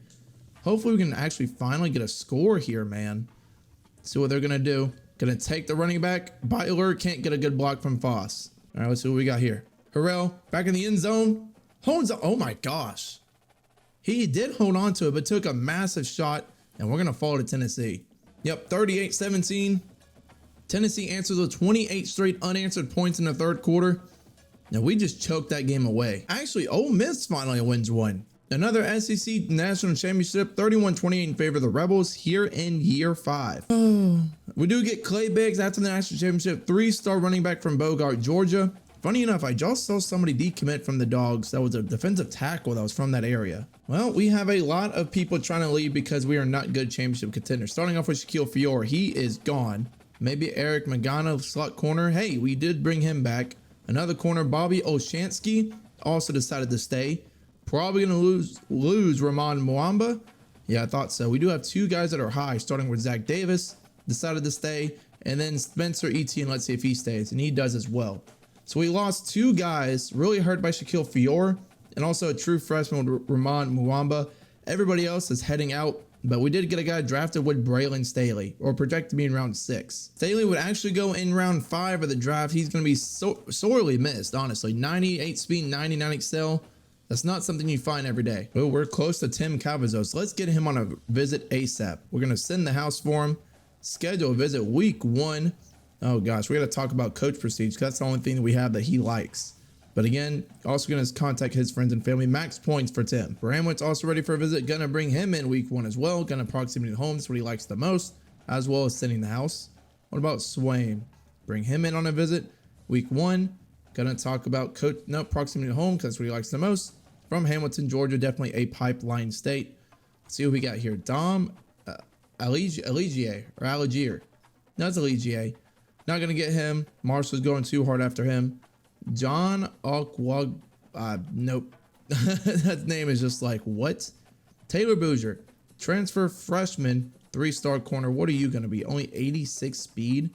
Hopefully we can actually finally get a score here, man. See what they're going to do. Going to take the running back. Byler can't get a good block from Foss. All right, let's see what we got here. Harrell back in the end zone. Holds up. Oh my gosh. He did hold on to it, but took a massive shot. And we're going to fall to Tennessee. Yep, 38-17. Tennessee answers with 28 straight unanswered points in the third quarter. Now we just choked that game away. Actually, Ole Miss finally wins one. Another SEC National Championship, 31-28 in favor of the Rebels here in year 5. Oh, we do get Clay Biggs after the National Championship, 3-star running back from Bogart, Georgia. Funny enough, I just saw somebody decommit from the Dogs. That was a defensive tackle that was from that area. Well, we have a lot of people trying to leave because we are not good championship contenders. Starting off with Shaquille Fiore, he is gone. Maybe Eric Magana, slot corner. Hey, we did bring him back. Another corner, Bobby Olshansky, also decided to stay. Probably going to lose Ramon Mwamba. Yeah, I thought so. We do have 2 guys that are high, starting with Zach Davis, decided to stay, and then Spencer Etienne, let's see if he stays, and he does as well. So we lost 2 guys, really hurt by Shaquille Fiore, and also a true freshman with Ramon Mwamba. Everybody else is heading out, but we did get a guy drafted with Braylon Staley, or projected to be in round 6. Staley would actually go in round 5 of the draft. He's going to be sorely missed, honestly. 98 speed, 99 excel. That's not something you find every day. Well, we're close to Tim Cavazos. Let's get him on a visit ASAP. We're going to send the house for him. Schedule a visit week 1. Oh gosh, we got to talk about coach prestige. That's the only thing that we have that he likes. But again, also going to contact his friends and family. Max points for Tim. Bramlett's also ready for a visit. Going to bring him in week 1 as well. Going to proximity to home. That's what he likes the most, as well as sending the house. What about Swain? Bring him in on a visit week 1. Going to talk about proximity to home because that's what he likes the most. from Hamilton, Georgia. Definitely a pipeline state. Let's see what we got here. Dom Allegier or Allegier. No, it's Allegier. Not going to get him. Marshall's going too hard after him. John Okwag. Nope. That name is just like, what? Taylor Bouger. Transfer freshman. 3-star corner. What are you going to be? Only 86 speed?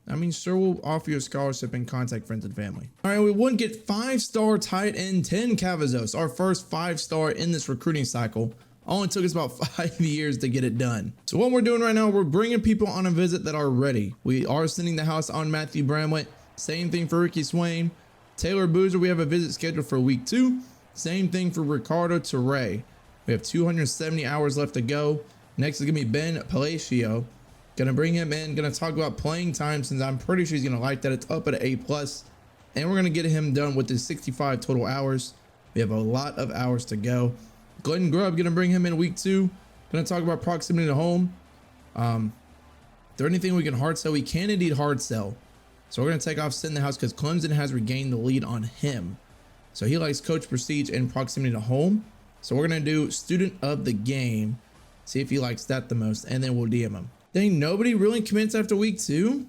I mean, sure, we'll offer you a scholarship and contact friends and family. All right, we would get 5-star tight end 10 Cavazos, our first 5-star in this recruiting cycle. Only took us about 5 years to get it done. So what we're doing right now, we're bringing people on a visit that are ready. We are sending the house on Matthew Bramlett. Same thing for Ricky Swain. Taylor Boozer, we have a visit scheduled for week 2. Same thing for Ricardo Teray. We have 270 hours left to go. Next is going to be Ben Palacio. Going to bring him in. Going to talk about playing time since I'm pretty sure he's going to like that. It's up at an A+. And we're going to get him done with his 65 total hours. We have a lot of hours to go. Glenn Grubb, going to bring him in week 2. Going to talk about proximity to home. Is there anything we can hard sell? We can indeed hard sell. So we're going to take off Sit in the House because Clemson has regained the lead on him. So he likes coach prestige and proximity to home. So we're going to do student of the game. See if he likes that the most. And then we'll DM him. Dang, nobody really commits after week 2?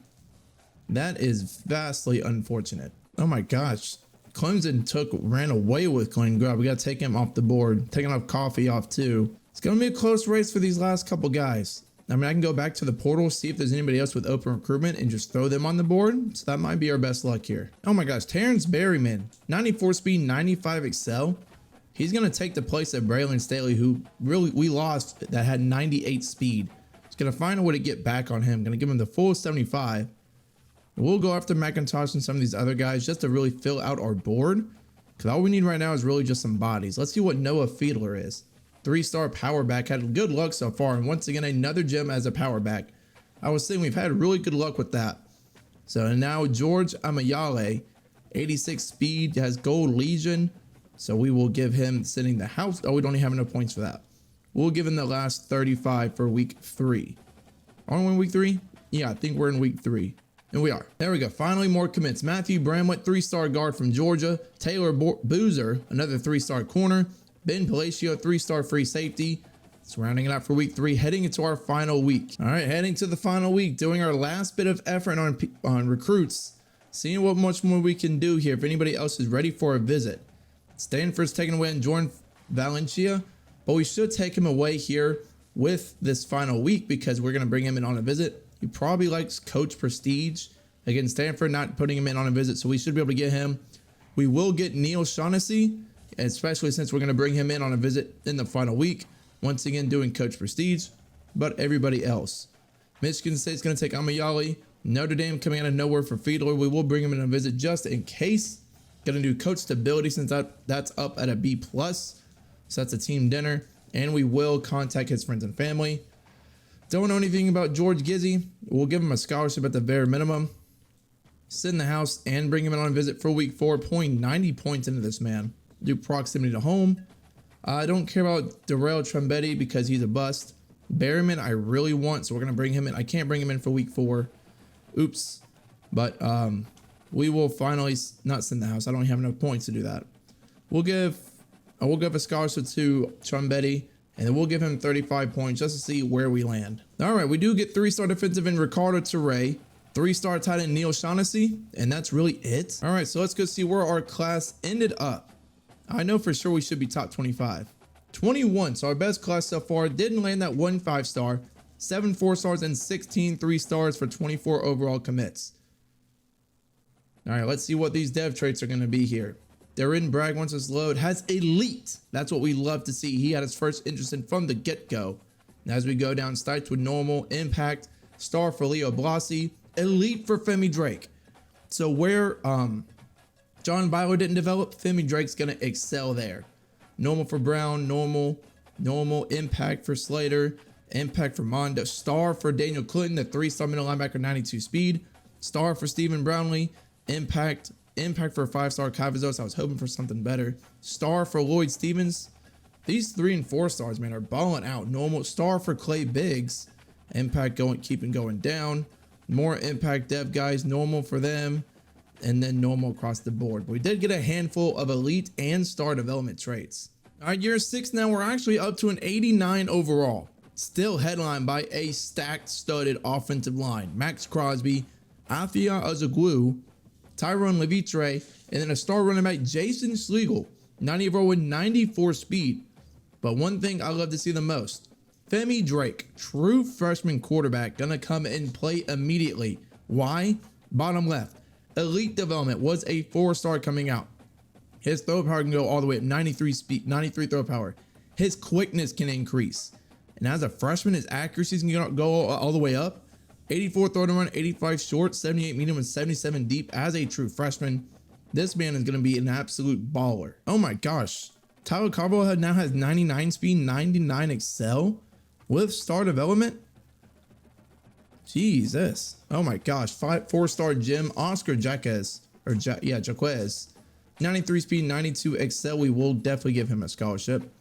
That is vastly unfortunate. Oh my gosh. Clemson ran away with Glenn Grubb. We got to take him off the board. Taking off Coffee off too. It's going to be a close race for these last couple guys. I mean, I can go back to the portal, see if there's anybody else with open recruitment and just throw them on the board. So that might be our best luck here. Oh my gosh, Terrence Berryman, 94 speed, 95 excel. He's going to take the place of Braylon Staley, who really we lost, that had 98 speed. He's going to find a way to get back on him. Going to give him the full 75. We'll go after McIntosh and some of these other guys just to really fill out our board. Because all we need right now is really just some bodies. Let's see what Noah Fiedler is. 3-star power back. Had good luck so far. And once again, another gem as a power back. I was saying we've had really good luck with that. So now George Amayale, 86 speed, has gold legion. So we will give him sitting the house. Oh, we don't even have enough points for that. We'll give him the last 35 for week 3. Are we in week 3? Yeah, I think we're in week 3. And we are. There we go. Finally, more commits. Matthew Bramlett, 3-star guard from Georgia. Taylor Boozer, another 3-star corner. Ben Palacio, 3-star free safety. It's rounding it out for week 3, heading into our final week. All right, heading to the final week, doing our last bit of effort on recruits, seeing what much more we can do here if anybody else is ready for a visit. Stanford's taking away and Jordan Valencia, but we should take him away here with this final week because we're going to bring him in on a visit. He probably likes coach prestige. Again, Stanford not putting him in on a visit, so we should be able to get him. We will get Neil Shaughnessy, especially since we're going to bring him in on a visit in the final week. Once again, doing coach prestige, but everybody else. Michigan State's going to take Amayali. Notre Dame coming out of nowhere for Fiedler. We will bring him in on a visit just in case. Going to do coach stability since that's up at a B+. So that's a team dinner. And we will contact his friends and family. Don't know anything about George Gizzy. We'll give him a scholarship at the very minimum. Sit in the house and bring him in on a visit for week 4. Pouring 90 points into this man. Do proximity to home. I don't care about Darrell Trumbetti because he's a bust. Berryman I really want, so we're going to bring him in. I can't bring him in for week 4. Oops. But we will finally not send the house. I don't have enough points to do that. We'll give a scholarship to Trumbetti, and then we'll give him 35 points just to see where we land. All right, we do get 3-star defensive end Ricardo Teray, 3-star tight end Neil Shaughnessy, and that's really it. All right, so let's go see where our class ended up. I know for sure we should be top 25. 21, so our best class so far. Didn't land that 1 5-star, 7 4-stars, and 16 3-stars for 24 overall commits. All right, let's see what these dev traits are going to be here. Darren Bragg, once it's load, has elite. That's what we love to see. He had his first interest in from the get-go. And as we go down, starts with normal, impact, star for Leo Blasi, elite for Femi Drake. So where John Byler didn't develop, Femi Drake's going to excel there. Normal for Brown, normal, impact for Slater, impact for Mondo, star for Daniel Clinton, the 3-star middle linebacker, 92 speed, star for Stephen Brownlee, impact for a 5-star Cavazos. I was hoping for something better. Star for Lloyd Stevens. These 3 and 4 stars, man, are balling out. Normal star for Clay Biggs. Impact keeping going down. More impact dev guys, normal for them. and then normal across the board. But we did get a handful of elite and star development traits. All right, year 6 now, we're actually up to an 89 overall. Still headlined by a stacked, studded offensive line. Max Crosby, Afia Azaglu, Tyrone Levitre, and then a star running back, Jason Schlegel, 90 overall with 94 speed. But one thing I love to see the most, Femi Drake, true freshman quarterback, gonna come and play immediately. Why? Bottom left, elite development, was a 4-star coming out. His throw power can go all the way up, 93 speed, 93 throw power. His quickness can increase. And as a freshman, his accuracy can go all the way up. 84 throw to run, 85 short, 78 medium, and 77 deep. As a true freshman, this man is going to be an absolute baller. Oh my gosh. Tyler Carvalho now has 99 speed, 99 excel with star development. Jesus. Oh my gosh. 4-star Jim, Oscar Jaquez, Jaquez. 93 speed, 92 excel. We will definitely give him a scholarship.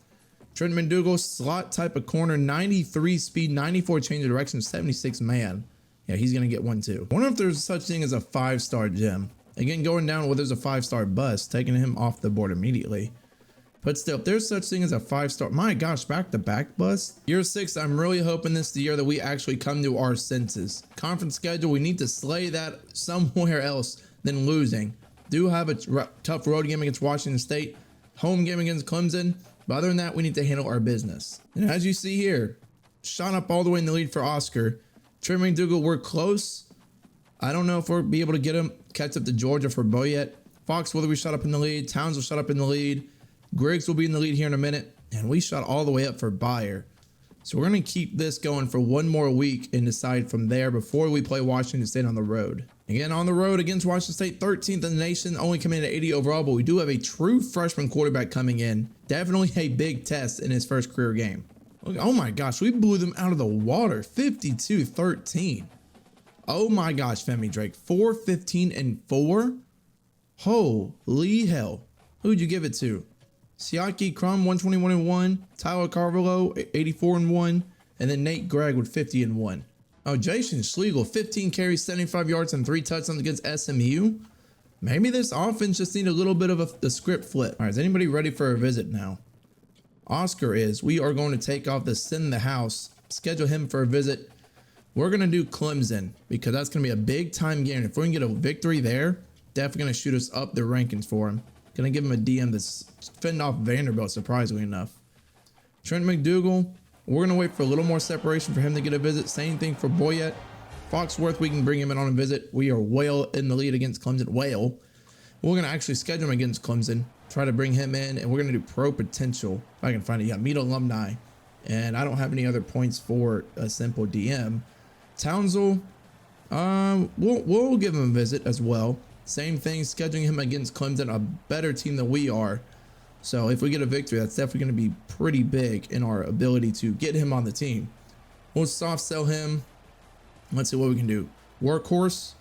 Trent McDougal, slot type of corner, 93 speed, 94 change of direction, 76 man. Yeah, he's going to get one too. I wonder if there's such thing as a 5-star gem. Again, going down, well, there's a 5-star bust, taking him off the board immediately. But still, if there's such thing as a 5-star, my gosh, back-to-back bust. Year 6, I'm really hoping this is the year that we actually come to our senses. Conference schedule, we need to slay that somewhere else than losing. Do have a tough road game against Washington State, home game against Clemson, but other than that, we need to handle our business. And as you see here, shot up all the way in the lead for Oscar. Trent McDougal, we're close. I don't know if we'll be able to get him, catch up to Georgia for Bo yet. Fox will be shot up in the lead. Towns will shot up in the lead. Griggs will be in the lead here in a minute. And we shot all the way up for Bayer. So we're going to keep this going for one more week and decide from there before we play Washington State on the road. Again, on the road against Washington State, 13th in the nation, only coming in at 80 overall, but we do have a true freshman quarterback coming in. Definitely a big test in his first career game. Look, oh my gosh, we blew them out of the water, 52-13. Oh my gosh, Femi Drake, 4-15-4. Holy hell. Who'd you give it to? Siaki Crum, 121-1. Tyler Carvalho, 84-1. And then Nate Gregg with 50-1. Oh, Jason Schlegel, 15 carries, 75 yards, and 3 touchdowns against SMU. Maybe this offense just need a little bit of the script flip. All right, is anybody ready for a visit now? Oscar is. We are going to take off the send the house, schedule him for a visit. We're going to do Clemson because that's going to be a big time game. If we can get a victory there, definitely going to shoot us up the rankings for him. Going to give him a DM that's fending off Vanderbilt, surprisingly enough. Trent McDougal, we're going to wait for a little more separation for him to get a visit. Same thing for Boyette. Foxworth, we can bring him in on a visit. We are well in the lead against Clemson. Well, we're going to actually schedule him against Clemson. Try to bring him in, and we're going to do pro potential. If I can find it. Yeah, meet alumni. And I don't have any other points for a simple DM. Townsville, we'll give him a visit as well. Same thing, scheduling him against Clemson, a better team than we are. So if we get a victory, that's definitely going to be pretty big in our ability to get him on the team. We'll soft sell him. Let's see what we can do. Workhorse,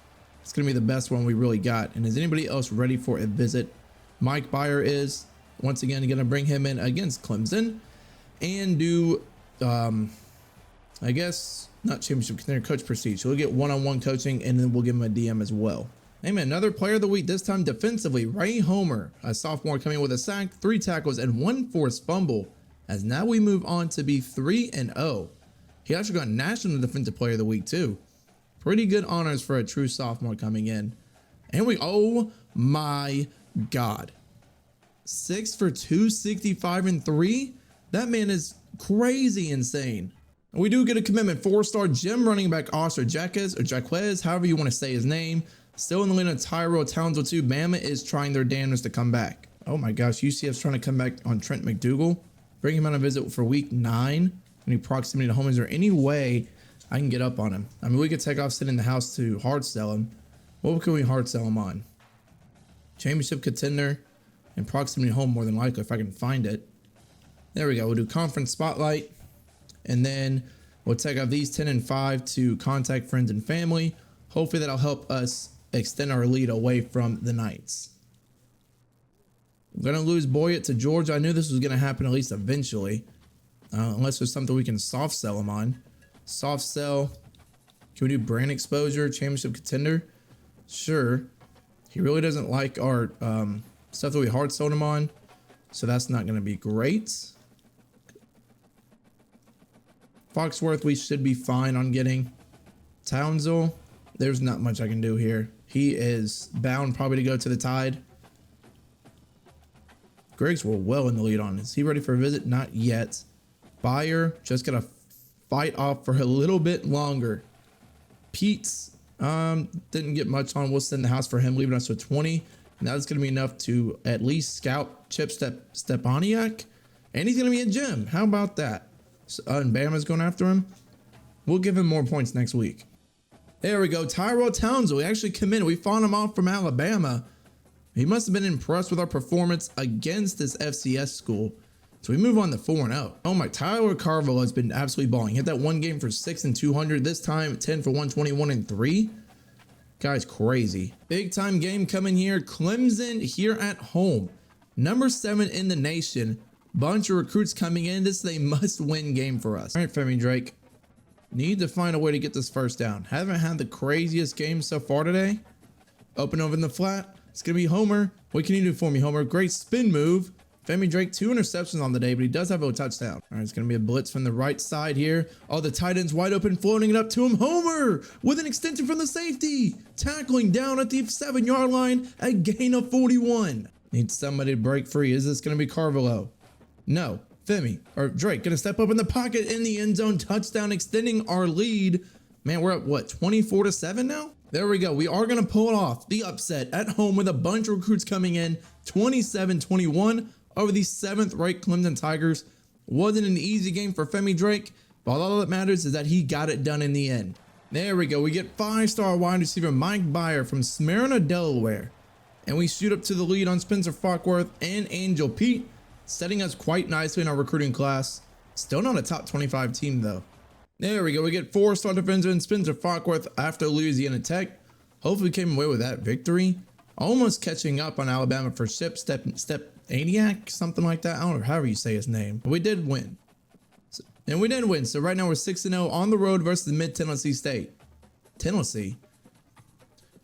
it's going to be the best one we really got. And is anybody else ready for a visit? Mike Bayer is. Once again, going to bring him in against Clemson. And do, I guess, not championship contender, coach prestige. So we'll get one-on-one coaching, and then we'll give him a DM as well. Amen. Another player of the week, this time defensively, Ray Homer, a sophomore coming in with a sack, 3 tackles, and 1 forced fumble. As now we move on to be 3-0. He actually got National Defensive Player of the Week too. Pretty good honors for a true sophomore coming in. And oh my God. 6 for 265 and 3. That man is crazy insane. We do get a commitment, 4-star gym running back Oscar Jaquez, or Jaquez, however you want to say his name. Still in the lead of Tyrell Townsville too. Bama is trying their damnedest to come back. Oh my gosh, UCF's trying to come back on Trent McDougal. Bring him on a visit for week 9. Any proximity to home? Is there any way I can get up on him? I mean, we could take off sitting in the house to hard sell him. What can we hard sell him on? Championship contender and proximity to home more than likely if I can find it. There we go. We'll do conference spotlight. And then we'll take off these 10 and 5 to contact friends and family. Hopefully that'll help us extend our lead away from the Knights. We're going to lose Boyette to Georgia. I knew this was going to happen at least eventually. Unless there's something we can soft sell him on. Soft sell. Can we do brand exposure? Championship contender? Sure. He really doesn't like our stuff that we hard sold him on. So that's not going to be great. Foxworth, we should be fine on getting. Townsville, there's not much I can do here. He is bound probably to go to the Tide. Griggs, we're well in the lead on. Is he ready for a visit? Not yet. Bayer, just going to fight off for a little bit longer. Pete's, didn't get much on. We'll send the house for him, leaving us with 20. And that's going to be enough to at least scout Chip Stepaniak. And he's going to be a gem. How about that? And Bama's going after him. We'll give him more points next week. There we go. Tyrell Townsville. We actually committed. We fought him off from Alabama. He must have been impressed with our performance against this FCS school. So we move on to 4-0. Oh my, Tyler Carville has been absolutely balling. Hit that one game for 6 and 200. This time 10 for 121 and 3. Guy's crazy. Big time game coming here. Clemson here at home. Number 7 in the nation. Bunch of recruits coming in. This is a must-win game for us. All right, Femi Drake. Need to find a way to get this first down. Haven't had the craziest game so far today. Open over in the flat. It's going to be Homer. What can you do for me, Homer? Great spin move. Femi Drake, 2 interceptions on the day, but he does have a touchdown. All right, it's going to be a blitz from the right side here. Oh, the tight end's wide open, floating it up to him. Homer with an extension from the safety. Tackling down at the 7-yard line. A gain of 41. Needs somebody to break free. Is this going to be Carvalho? No. Femi, or Drake, going to step up in the pocket in the end zone. Touchdown, extending our lead. Man, we're at what, 24-7 now? There we go. We are going to pull it off. The upset at home with a bunch of recruits coming in. 27-21 over the 7th-ranked Clemson Tigers. Wasn't an easy game for Femi Drake, but all that matters is that he got it done in the end. There we go. We get 5-star wide receiver Mike Bayer from Smyrna, Delaware. And we shoot up to the lead on Spencer Fockworth and Angel Pete, setting us quite nicely in our recruiting class. Still not a top 25 team, though. There we go. We get 4-star defender in Spencer Fockworth after Louisiana Tech. Hopefully we came away with that victory. Almost catching up on Alabama for Stepaniak, something like that. I don't know, however you say his name. But we did win. And we did win. So right now we're 6-0 on the road versus Mid-Tennessee State. Tennessee.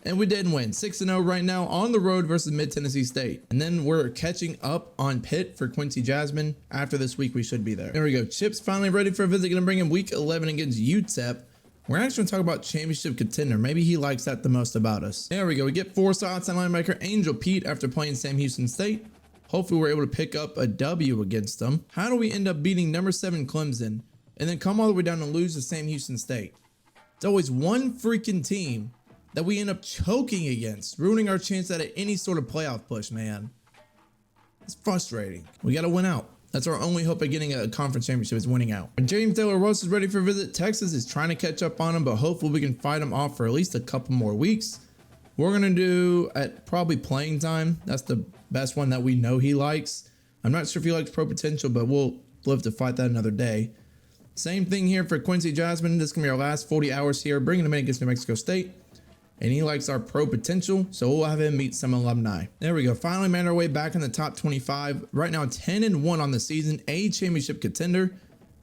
And we did win. 6-0 right now on the road versus Mid-Tennessee State. And then we're catching up on Pitt for Quincy Jasmine. After this week, we should be there. There we go. Chip's finally ready for a visit. Going to bring him week 11 against UTEP. We're actually going to talk about championship contender. Maybe he likes that the most about us. There we go. We get 4-star outside linebacker Angel Pete after playing Sam Houston State. Hopefully we're able to pick up a W against them. How do we end up beating number 7 Clemson and then come all the way down and lose to Sam Houston State? It's always one freaking team that we end up choking against, ruining our chance at any sort of playoff push, man. It's frustrating. We got to win out. That's our only hope of getting a conference championship is winning out. And James Taylor Ross is ready for a visit. Texas is trying to catch up on him, but hopefully we can fight him off for at least a couple more weeks. We're going to do at probably playing time. That's the best one that we know he likes. I'm not sure if he likes pro potential, but we'll live to fight that another day. Same thing here for Quincy Jasmine. This is going to be our last 40 hours here, bringing him in against New Mexico State. And he likes our pro potential, so we'll have him meet some alumni. There we go. Finally made our way back in the top 25. Right now, 10-1 on the season, a championship contender.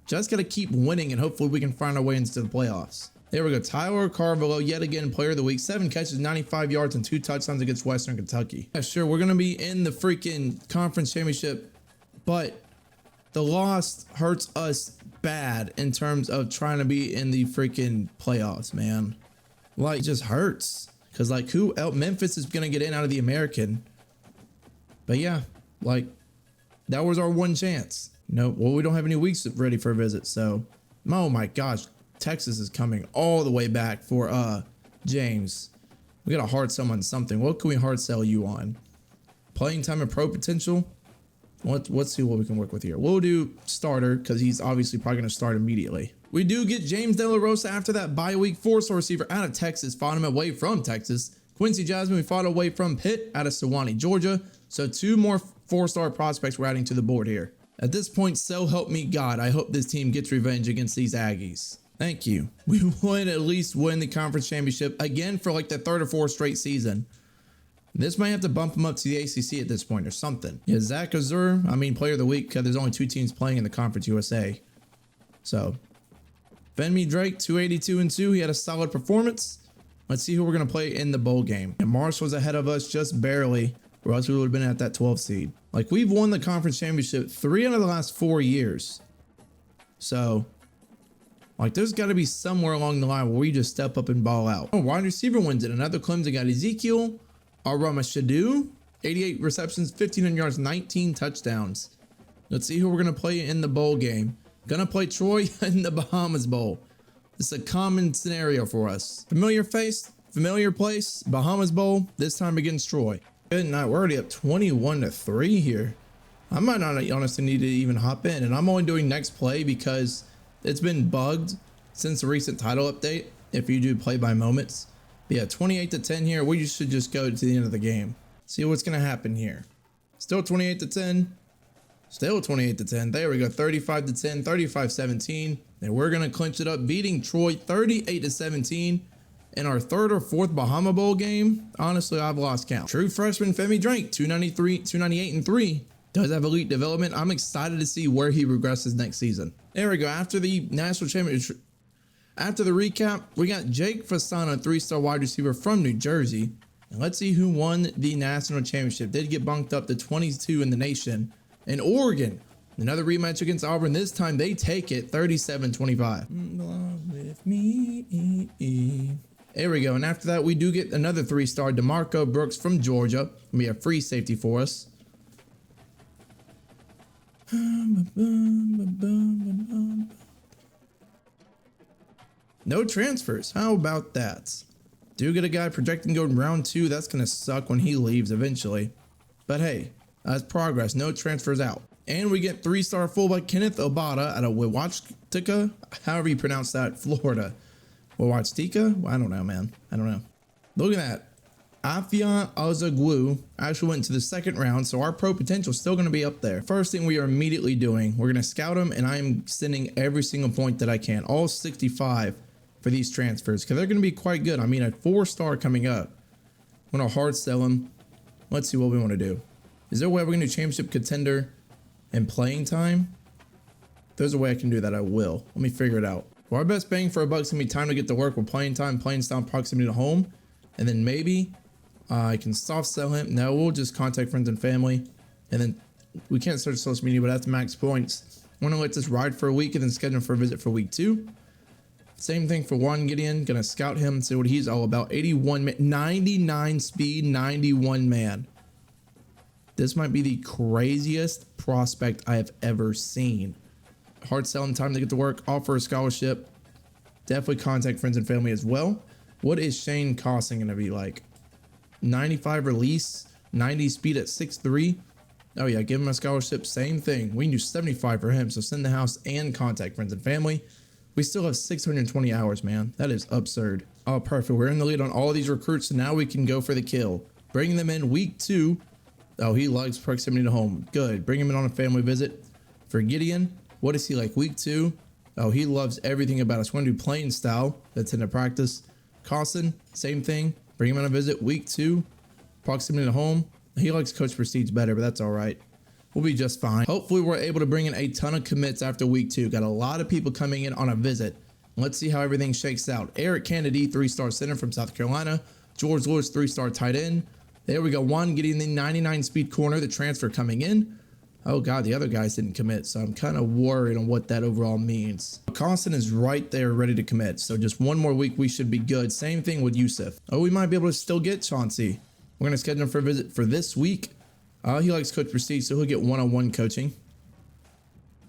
Just got to keep winning, and hopefully we can find our way into the playoffs. There we go. Tyler Carvalho, yet again, player of the week. 7 catches, 95 yards, and 2 touchdowns against Western Kentucky. Yeah, sure, we're going to be in the freaking conference championship, but the loss hurts us bad in terms of trying to be in the freaking playoffs, man. Like, it just hurts. Because, like, who else? Memphis is going to get in out of the American. But, yeah, like, that was our one chance. No, well, we don't have any weeks ready for a visit. So, oh, my gosh. Texas is coming all the way back for James. We got to hard sell on something. What can we hard sell you on? Playing time and pro potential? Let's see what we can work with here. We'll do starter because he's obviously probably going to start immediately. We do get James De La Rosa after that bye week. 4-star receiver out of Texas. Fought him away from Texas. Quincy Jasmine, we fought away from Pitt out of Sewanee, Georgia. So 2 more 4-star prospects we're adding to the board here. At this point, so help me God, I hope this team gets revenge against these Aggies. Thank you. We would at least win the conference championship again for like the 3rd or 4th straight season. This might have to bump him up to the ACC at this point or something. Yeah, Zach Azur, player of the week because there's only 2 teams playing in the Conference USA. So, Femi Drake, 282-2. He had a solid performance. Let's see who we're going to play in the bowl game. And Marshall's ahead of us just barely, or else we would have been at that 12 seed. Like, we've won the conference championship 3 out of the last 4 years. So, like, there's got to be somewhere along the line where we just step up and ball out. Oh, wide receiver wins it. Another Clemson got Ezekiel Aramashadu, 88 receptions, 1,500 yards, 19 touchdowns. Let's see who we're going to play in the bowl game. Gonna play Troy in the Bahamas Bowl. It's a common scenario for us. Familiar face, familiar place, Bahamas Bowl, this time against Troy. Good night. We're already up 21-3 here. I might not honestly need to even hop in, and I'm only doing next play because it's been bugged since the recent title update. If you do play by moments, but yeah, 28-10 here. We should just go to the end of the game. See what's gonna happen here. Still 28-10. Still 28-10. There we go. 35-10, 35-17. And we're going to clinch it up, beating Troy 38-17 in our 3rd or 4th Bahama Bowl game. Honestly, I've lost count. True freshman Femi Drake, 298-3. Does have elite development. I'm excited to see where he regresses next season. There we go. After the national championship, after the recap, we got Jake Fasano, 3-star wide receiver from New Jersey. And let's see who won the national championship. Did get bumped up to 22 in the nation. And Oregon, another rematch against Auburn. This time they take it 37-25. With me. There we go. And after that, we do get another 3-star DeMarco Brooks from Georgia. Be a free safety for us. No transfers. How about that? Do get a guy projecting to go in round 2. That's going to suck when he leaves eventually. But hey. That's progress. No transfers out. And we get 3-star fullback Kenneth Obata out of Wawachtica, however you pronounce that, Florida. Wawachtica? I don't know, man. I don't know. Look at that. Afia Ozagwu actually went to the 2nd round, so our pro potential is still going to be up there. First thing we are immediately doing, we're going to scout him, and I am sending every single point that I can, all 65 for these transfers, because they're going to be quite good. I mean, a 4-star coming up. I'm going to hard sell him. Let's see what we want to do. Is there a way we're going to do championship contender and playing time? If there's a way I can do that, I will. Let me figure it out. Well, our best bang for a buck's going to be time to get to work with playing time, playing style, proximity to home. And then maybe I can soft sell him. No, we'll just contact friends and family. And then we can't search social media, but that's max points. I'm going to let this ride for a week and then schedule for a visit for week 2. Same thing for Juan Gideon. Going to scout him, see what he's all about. 81, 99 speed, 91 man. This might be the craziest prospect I have ever seen. Hard selling, time to get to work, offer a scholarship. Definitely contact friends and family as well. What is Shane costing going to be like? 95 release, 90 speed at 6'3". Oh yeah, give him a scholarship, same thing. We can do 75 for him, so send the house and contact friends and family. We still have 620 hours, man. That is absurd. Oh, perfect. We're in the lead on all of these recruits, so now we can go for the kill. Bring them in week 2. Oh, he likes proximity to home. Good. Bring him in on a family visit. For Gideon, what is he like? Week 2. Oh, he loves everything about us. We're going to do playing style. That's in the practice. Costin, same thing. Bring him on a visit. Week 2. Proximity to home. He likes Coach Prestige better, but that's all right. We'll be just fine. Hopefully, we're able to bring in a ton of commits after week 2. Got a lot of people coming in on a visit. Let's see how everything shakes out. Eric Kennedy, 3-star center from South Carolina. George Lewis, 3-star tight end. There we go. One getting the 99 speed corner, the transfer coming in. Oh God, the other guys didn't commit, so I'm kind of worried on what that overall means. Constant is right there ready to commit, so just one more week we should be good. Same thing with Yusuf. Oh, we might be able to still get Chauncey. We're going to schedule him for a visit for this week. He likes Coach Prestige, so he'll get one-on-one coaching.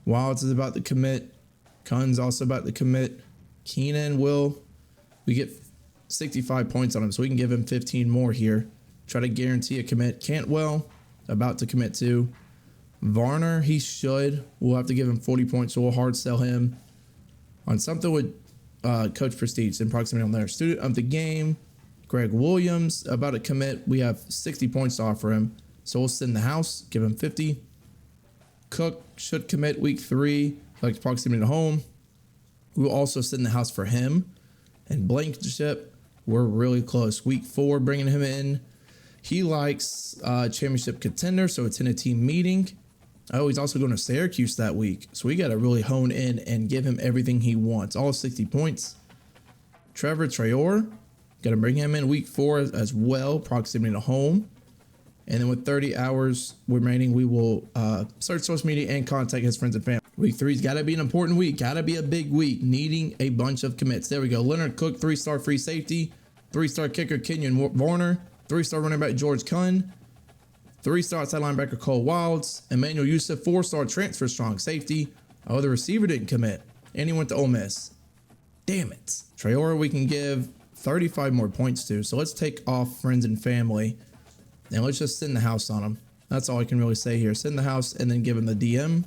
Wilds is about to commit. Kunn's also about to commit. Keenan will. We get 65 points on him, so we can give him 15 more here. Try to guarantee a commit. Cantwell, about to commit too. Varner, he should. We'll have to give him 40 points, so we'll hard sell him on something with Coach Prestige in proximity on there. Student of the game, Greg Williams, about to commit. We have 60 points to offer him, so we'll send the house, give him 50. Cook should commit week 3, like proximity to home. We'll also send the house for him. And Blankenship, we're really close. Week 4, bringing him in. He likes championship contender, so it's in a team meeting. Oh, he's also going to Syracuse that week. So we got to really hone in and give him everything he wants. All 60 points. Trevor Traore, Going to bring him in week 4 as well, proximity to home. And then with 30 hours remaining, we will search social media and contact his friends and family. Week 3's got to be an important week. Got to be a big week, needing a bunch of commits. There we go. Leonard Cook, 3-star free safety. 3-star kicker Kenyon Warner. 3-star running back George Kunn. 3-star outside linebacker Cole Wilds. Emmanuel Yusuf, 4-star transfer strong safety. Oh, the receiver didn't commit. And he went to Ole Miss. Damn it. Traore we can give 35 more points to. So let's take off friends and family. And let's just sit in the house on him. That's all I can really say here. Sit in the house and then give him the DM.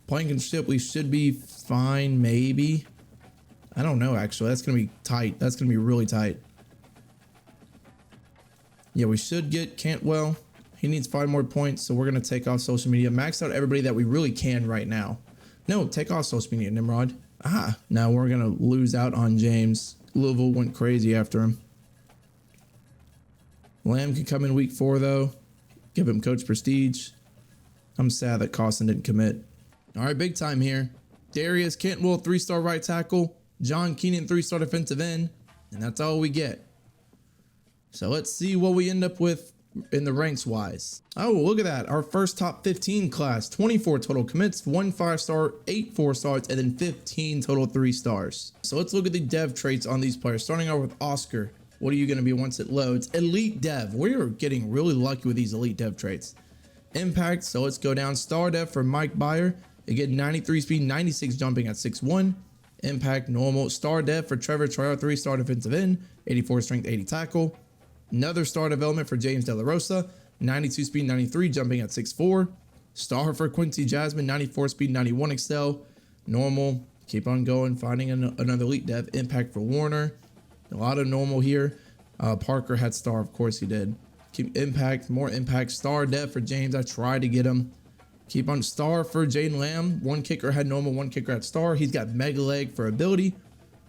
Blankenship, we should be fine, maybe. I don't know, actually. That's going to be tight. That's going to be really tight. Yeah, we should get Cantwell. He needs 5 more points, so we're going to take off social media. Max out everybody that we really can right now. No, take off social media, Nimrod. Now we're going to lose out on James. Louisville went crazy after him. Lamb can come in week 4, though. Give him coach prestige. I'm sad that Costin didn't commit. All right, big time here. Darius Cantwell, 3-star right tackle. John Keenan, 3-star defensive end. And that's all we get. So let's see what we end up with in the ranks wise. Oh, look at that. Our first top 15 class. 24 total commits, 1 5-star, 8 4-stars, and then 15 total 3-stars. So let's look at the dev traits on these players. Starting out with Oscar. What are you going to be once it loads? Elite dev. We're getting really lucky with these elite dev traits. Impact. So let's go down. Star dev for Mike Byer. Again, 93 speed, 96 jumping at 6'1". Impact normal. Star dev for Trevor Traore, 3-star defensive end, 84 strength, 80 tackle. Another star development for James De La Rosa, 92 speed, 93 jumping at 6'4". Star for Quincy Jasmine, 94 speed, 91 excel. Normal. Keep on going, finding another elite dev. Impact for Warner. A lot of normal here. Parker had star, of course he did. Keep impact, more impact. Star dev for James. I tried to get him. Keep on star for Jaden Lamb. 1 kicker had normal, 1 kicker had star. He's got mega leg for ability.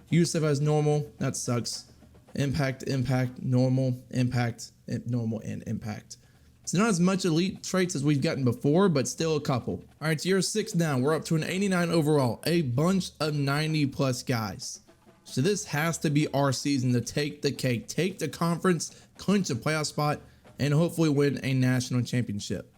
Yusuf has normal. That sucks. Impact, impact, normal, impact, normal, and impact. It's not as much elite traits as we've gotten before, but still a couple. All right, it's year 6 now. We're up to an 89 overall. A bunch of 90+ guys. So this has to be our season to take the cake, take the conference, clinch a playoff spot, and hopefully win a national championship.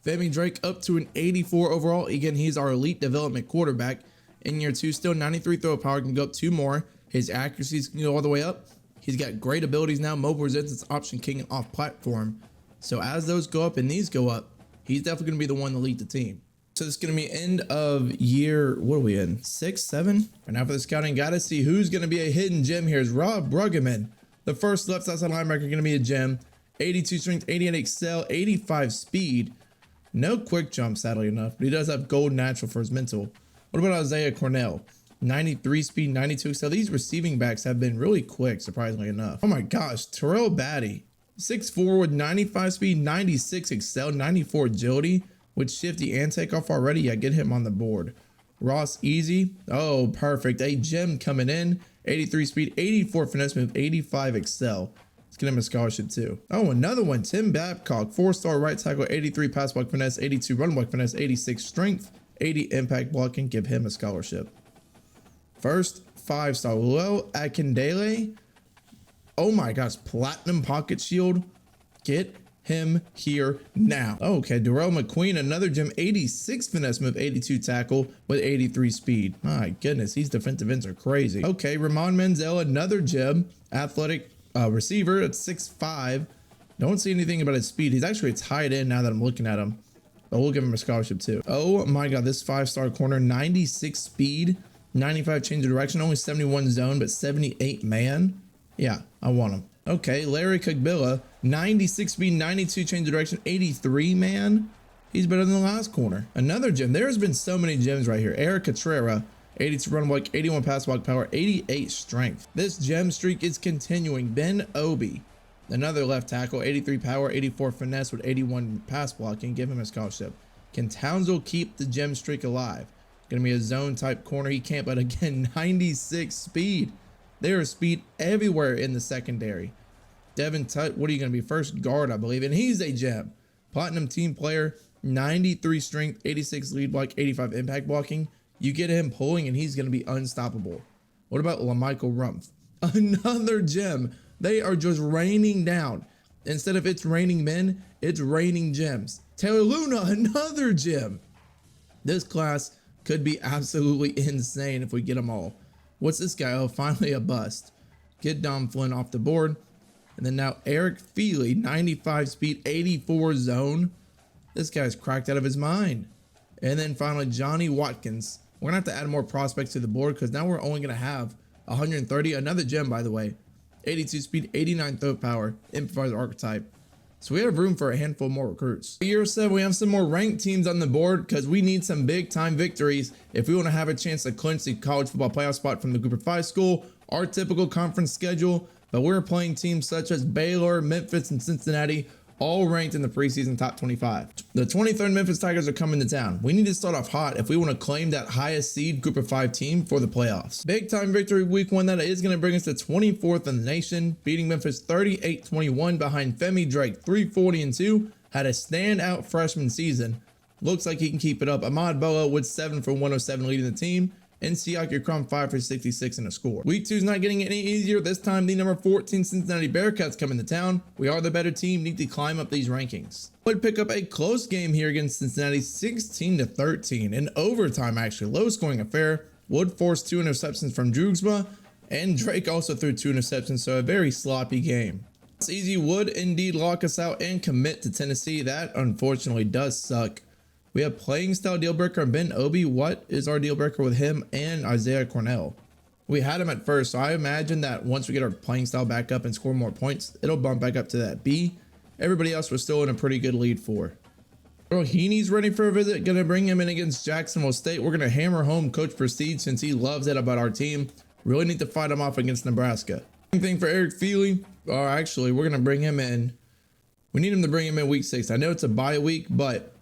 Femi Drake up to an 84 overall. Again, he's our elite development quarterback. In year 2, still 93 throw power, can go up 2 more. His accuracies can go all the way up. He's got great abilities now. Mobile resistance, option king, and off platform. So as those go up and these go up, he's definitely going to be the one to lead the team. So this is going to be end of year, what are we in? 6, 7? And now for the scouting, got to see who's going to be a hidden gem here is Rob Bruggeman. The first left outside linebacker going to be a gem. 82 strength, 88 excel, 85 speed. No quick jump, sadly enough, but he does have gold natural for his mental. What about Isaiah Cornell? 93 speed, 92 excel. These receiving backs have been really quick, surprisingly enough. Oh my gosh, Terrell Batty. 6'4" with 95 speed, 96 excel, 94 agility. With shifty and takeoff already, yeah, get him on the board. Ross Easy. Oh, perfect. A gem coming in. 83 speed, 84 finesse move, 85 excel. Let's get him a scholarship too. Oh, another one. Tim Babcock. 4-star right tackle, 83 pass block finesse, 82 run block finesse, 86 strength, 80 impact blocking. Give him a scholarship. First, 5-star. Lil Akindele. Oh my gosh. Platinum pocket shield. Get him here now. Okay, Darrell McQueen, another gem, 86 finesse move, 82 tackle with 83 speed. My goodness, these defensive ends are crazy. Okay, Ramon Menzel, another gem, athletic receiver at 6'5". Don't see anything about his speed. He's actually a tight end now that I'm looking at him, but we'll give him a scholarship too. Oh my god, this 5-star corner, 96 speed, 95 change of direction, only 71 zone, but 78 man. Yeah, I want him. Okay, Larry Kugbilla, 96 speed, 92 change of direction, 83 man. He's better than the last corner. Another gem. There's been so many gems right here. Eric Catrera, 82 run block, 81 pass block power, 88 strength. This gem streak is continuing. Ben Obi, another left tackle, 83 power, 84 finesse with 81 pass blocking. Give him a scholarship. Can Townsville keep the gem streak alive? Gonna be a zone type corner. He can't, but again, 96 speed. There is speed everywhere in the secondary. Devin Tutt, what are you going to be? First guard, I believe. And he's a gem. Platinum team player, 93 strength, 86 lead block, 85 impact blocking. You get him pulling and he's going to be unstoppable. What about LaMichael Rumpf? Another gem. They are just raining down. Instead of it's raining men, it's raining gems. Taylor Luna, another gem. This class could be absolutely insane if we get them all. What's this guy? Oh, finally a bust. Get Dom Flynn off the board. And then now Eric Feely, 95 speed, 84 zone. This guy's cracked out of his mind. And then finally Johnny Watkins. We're going to have to add more prospects to the board because now we're only going to have 130. Another gem, by the way. 82 speed, 89 throat power, improviser archetype. So we have room for a handful more recruits. Year 7, we have some more ranked teams on the board because we need some big time victories if we want to have a chance to clinch the college football playoff spot from the Group of 5 school, our typical conference schedule. But we're playing teams such as Baylor, Memphis, and Cincinnati, all ranked in the preseason top 25. The 23rd Memphis Tigers are coming to town. We need to start off hot if we want to claim that highest seed Group of 5 team for the playoffs. Big time victory week 1 that is going to bring us to 24th in the nation, beating Memphis 38-21 behind Femi Drake 340-2. Had a standout freshman season. Looks like he can keep it up. Ahmad Boa with 7 for 107 leading the team. And Siaki Crum 5 for 66 in a score. Week 2 is not getting any easier. This time, the number 14 Cincinnati Bearcats come into town. We are the better team, need to climb up these rankings. Would pick up a close game here against Cincinnati, 16-13. In overtime, actually, low scoring affair. Would force 2 interceptions from Drugsma, and Drake also threw 2 interceptions, so a very sloppy game. It's easy would indeed lock us out and commit to Tennessee. That unfortunately does suck. We have playing style deal breaker Ben Obi. What is our deal breaker with him and Isaiah Cornell? We had him at first, so I imagine that once we get our playing style back up and score more points, it'll bump back up to that B. Everybody else we're still in a pretty good lead for. Earl Heaney's ready for a visit. Gonna bring him in against Jacksonville State. We're gonna hammer home Coach Prestige since he loves it about our team. Really need to fight him off against Nebraska. Same thing for Eric Feely. Or actually, we're gonna bring him in. We need him to bring him in week 6. I know it's a bye week, but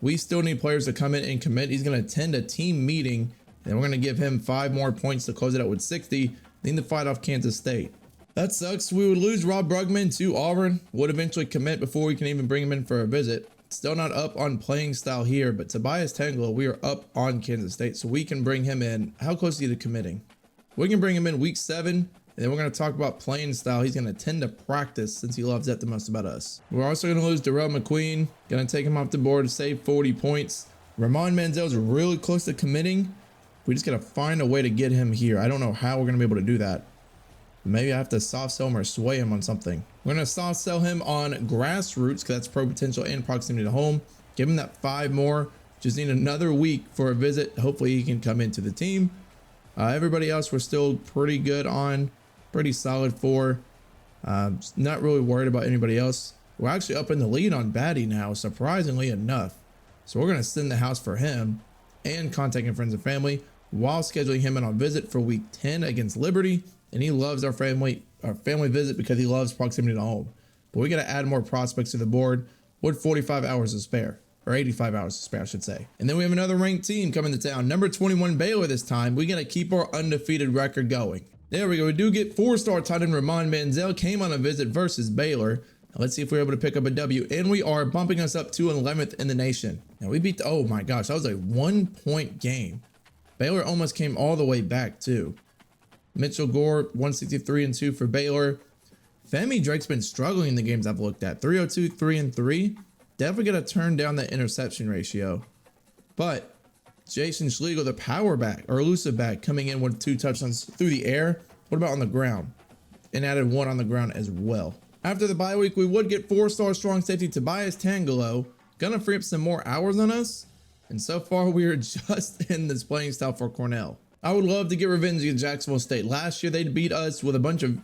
we still need players to come in and commit. He's going to attend a team meeting, and we're going to give him 5 more points to close it out with 60. Need to fight off Kansas State. That sucks. We would lose Rob Brugman to Auburn. Would eventually commit before we can even bring him in for a visit. Still not up on playing style here, but Tobias Tanglo, we are up on Kansas State, so we can bring him in. How close is he to committing? We can bring him in week 7. And then we're going to talk about playing style. He's going to tend to practice since he loves that the most about us. We're also going to lose Darrell McQueen. Going to take him off the board to save 40 points. Ramon Manziel's really close to committing. We just got to find a way to get him here. I don't know how we're going to be able to do that. Maybe I have to soft sell him or sway him on something. We're going to soft sell him on grassroots because that's pro potential and proximity to home. Give him that 5 more. Just need another week for a visit. Hopefully he can come into the team. Everybody else we're still pretty good on. Pretty solid for. Not really worried about anybody else. We're actually up in the lead on Batty now, surprisingly enough. So we're going to send the house for him and contacting friends and family while scheduling him in on visit for week 10 against Liberty. And he loves our family visit because he loves proximity to home. But we got to add more prospects to the board with 45 hours to spare. Or 85 hours to spare, I should say. And then we have another ranked team coming to town. Number 21 Baylor this time. We got to keep our undefeated record going. There we go. We do get 4-star tight end Ramon Manziel came on a visit versus Baylor. Let's see if we're able to pick up a W. And we are bumping us up to 11th in the nation. Now we beat oh my gosh, that was a 1-point game. Baylor almost came all the way back too. Mitchell Gore, 163-2 for Baylor. Femi Drake's been struggling in the games I've looked at. 302, 3-3. Definitely going to turn down that interception ratio. But Jason Schlegel, the power back or elusive back, coming in with 2 touchdowns through the air. What about on the ground? And added 1 on the ground as well. After the bye week, we would get 4-star strong safety Tobias Tangelo. Gonna free up some more hours on us. And so far, we are just in this playing style for Cornell. I would love to get revenge against Jacksonville State. Last year, they beat us with a bunch of...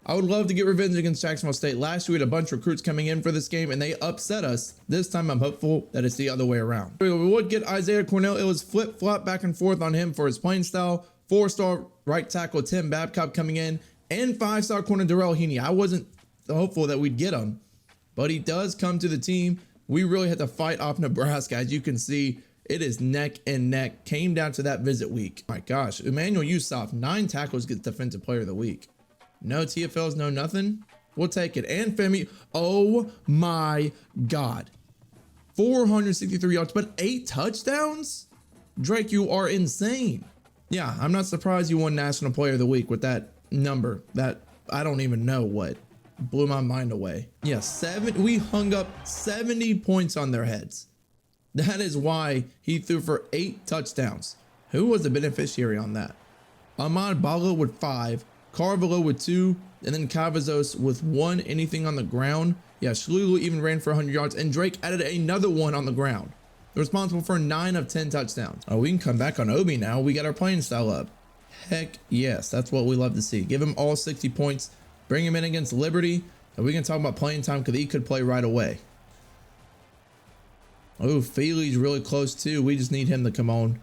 I would love to get revenge against Jacksonville State. Last year, we had a bunch of recruits coming in for this game, and they upset us. This time, I'm hopeful that it's the other way around. We would get Isaiah Cornell. It was flip-flop back and forth on him for his playing style. 4-star right tackle Tim Babcock coming in, and 5-star corner Darrell Heaney. I wasn't hopeful that we'd get him, but he does come to the team. We really had to fight off Nebraska. As you can see, it is neck and neck. Came down to that visit week. My gosh, Emmanuel Yusuf, 9 tackles, gets Defensive Player of the Week. No TFLs, no nothing. We'll take it. And Femi, oh my God. 463 yards, but 8 touchdowns? Drake, you are insane. Yeah, I'm not surprised you won National Player of the Week with that number, that I don't even know what. Blew my mind away. Yeah, we hung up 70 points on their heads. That is why he threw for 8 touchdowns. Who was the beneficiary on that? Ahmad Bala with 5, Carvalho with 2, and then Cavazos with 1. Anything on the ground? Yeah, Schlegel even ran for 100 yards, and Drake added another 1 on the ground. They're responsible for 9 of 10 touchdowns. Oh, we can come back on Obi now. We got our playing style up. Heck yes, that's what we love to see. Give him all 60 points. Bring him in against Liberty, and we can talk about playing time because he could play right away. Oh, Feely's really close too. We just need him to come on.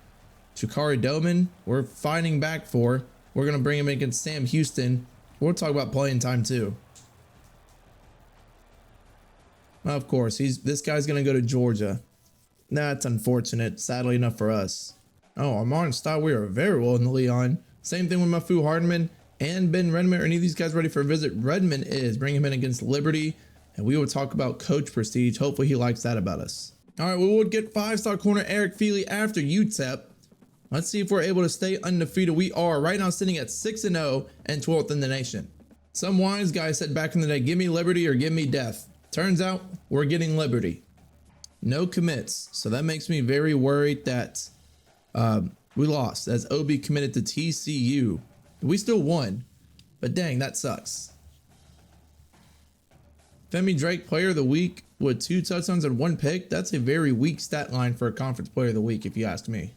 Shakari Doman, we're fighting back for. We're going to bring him in against Sam Houston. We'll talk about playing time too. Of course, this guy's going to go to Georgia. That's unfortunate, sadly enough for us. Oh, Amar and Stott, we are very well in the Leon. Same thing with Mafu Hardman and Ben Redmond. Are any of these guys ready for a visit? Redmond is. Bring him in against Liberty, and we will talk about coach prestige. Hopefully he likes that about us. All right, we would get 5-star corner Eric Feely after UTEP. Let's see if we're able to stay undefeated. We are right now sitting at 6-0 and 12th in the nation. Some wise guy said back in the day, give me Liberty or give me death. Turns out we're getting Liberty. No commits. So that makes me very worried that we lost as OB committed to TCU. We still won, but dang, that sucks. Femi Drake, player of the week with 2 touchdowns and 1 pick. That's a very weak stat line for a conference player of the week, if you ask me.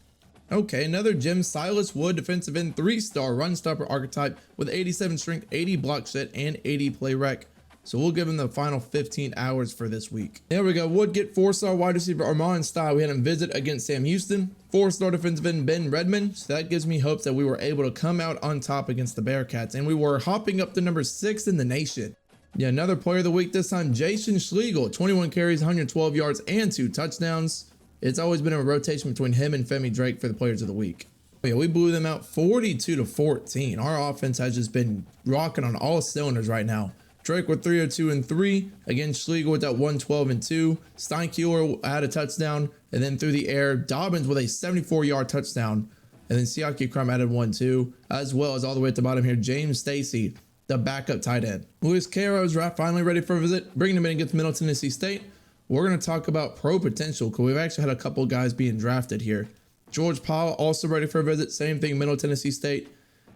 Okay, another Jim Silas Wood, defensive end, 3-star run stopper archetype with 87 strength, 80 block set, and 80 play rec. So we'll give him the final 15 hours for this week. There we go. Would get 4-star wide receiver Armand Style. We had him visit against Sam Houston. 4-star defensive end Ben Redmond. So that gives me hopes that we were able to come out on top against the Bearcats. And we were hopping up to number 6 in the nation. Yeah, another player of the week this time, Jason Schlegel. 21 carries, 112 yards, and 2 touchdowns. It's always been a rotation between him and Femi Drake for the players of the week. Yeah, we blew them out 42-14. Our offense has just been rocking on all cylinders right now. Drake with 302-3. Again, Schlegel with that 112-2. Steinkeeler had a touchdown, and then through the air, Dobbins with a 74-yard touchdown. And then Siaki Crum added 1-2, as well as all the way at the bottom here, James Stacy, the backup tight end. Luis Caro's finally ready for a visit, bringing him in against Middle Tennessee State. We're going to talk about pro potential because we've actually had a couple guys being drafted here. George Powell also ready for a visit. Same thing, Middle Tennessee State.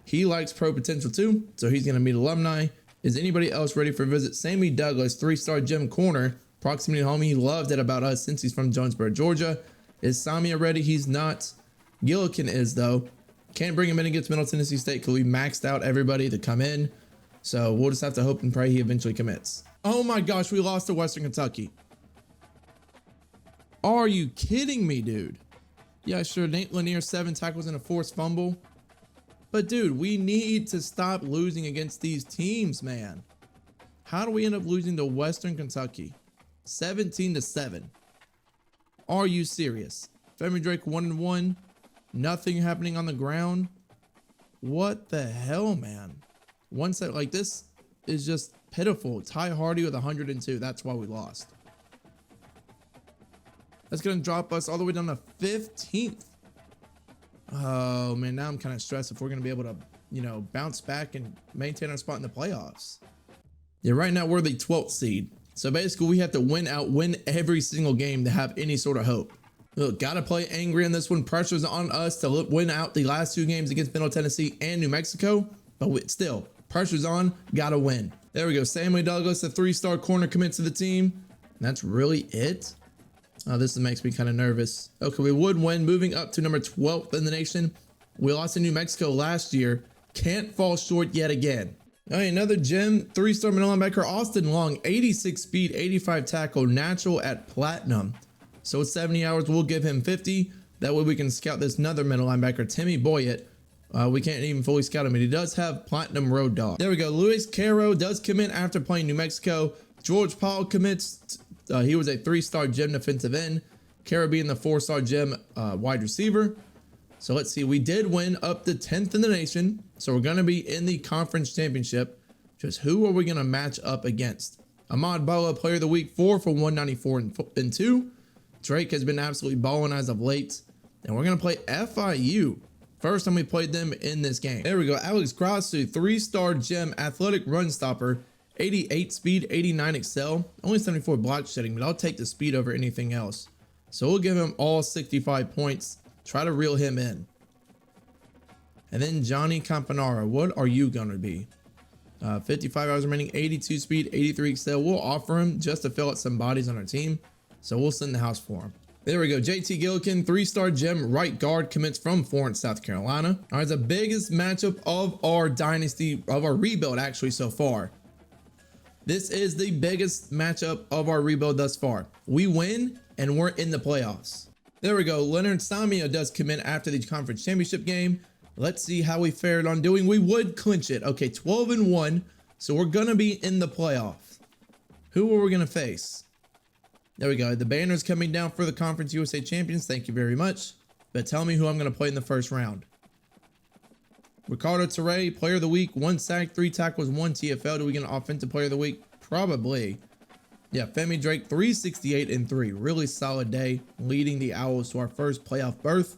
He likes pro potential too, so he's going to meet alumni. Is anybody else ready for a visit? Sammy Douglas, 3-star gym corner. Proximity homie. He loved it about us since he's from Jonesboro, Georgia. Is Samia ready? He's not. Gillikin is, though. Can't bring him in against Middle Tennessee State because we maxed out everybody to come in. So we'll just have to hope and pray he eventually commits. Oh my gosh, we lost to Western Kentucky. Are you kidding me, dude? Yeah, sure, Nate Lanier, 7 tackles and a forced fumble. But dude, we need to stop losing against these teams, man. How do we end up losing to Western Kentucky? 17-7. Are you serious? Femi Drake 1-1. Nothing happening on the ground. What the hell, man? One set like this is just pitiful. Ty Hardy with 102. That's why we lost. That's going to drop us all the way down to 15th. Oh, man, now I'm kind of stressed if we're going to be able to, bounce back and maintain our spot in the playoffs. Yeah, right now we're the 12th seed. So basically we have to win every single game to have any sort of hope. Look, got to play angry in this one. Pressure's on us to win out the last 2 games against Middle Tennessee and New Mexico. But still, pressure's on, got to win. There we go. Samuel Douglas, a 3-star corner, commits to the team. And that's really it. Oh, this makes me kind of nervous. Okay, we would win, moving up to number 12th in the nation. We lost to New Mexico last year. Can't fall short yet again. All right, another gem, 3-star middle linebacker, Austin Long, 86 speed, 85 tackle, natural at platinum. So it's 70 hours, we'll give him 50. That way we can scout this another middle linebacker, Timmy Boyett. We can't even fully scout him, but he does have platinum road dog. There we go. Luis Caro does commit after playing New Mexico. George Powell commits. He was a 3-star gem defensive end. Caro being the 4-star gem wide receiver. So let's see. We did win up to 10th in the nation. So we're going to be in the conference championship. Just who are we going to match up against? Ahmad Bala, player of the week, 4 for 194-2. Drake has been absolutely balling as of late. And we're going to play FIU. First time we played them in this game. There we go. Alex Grassu, 3-star gem, athletic run stopper, 88 speed, 89 excel, only 74 block shedding, but I'll take the speed over anything else. So we'll give him all 65 points. Try to reel him in. And then Johnny Campanara, what are you going to be? 55 hours remaining, 82 speed, 83 excel. We'll offer him just to fill out some bodies on our team. So we'll send the house for him. There we go. JT Gillikin, 3-star gem, right guard, commits from Florence, South Carolina. All right, the biggest matchup of our dynasty, of our rebuild actually so far. This is the biggest matchup of our rebuild thus far. We win and we're in the playoffs. There we go. Leonard Samia does commit after the conference championship game. Let's see how we fared on doing. We would clinch it. Okay, 12-1. So we're going to be in the playoffs. Who are we going to face? There we go. The banner's coming down for the Conference USA Champions. Thank you very much. But tell me who I'm going to play in the first round. Ricardo Torre, player of the week, 1 sack, 3 tackles, 1 TFL. Do we get an offensive player of the week? Probably. Yeah, Femi Drake, 368 and 3. Really solid day, leading the Owls to our first playoff berth.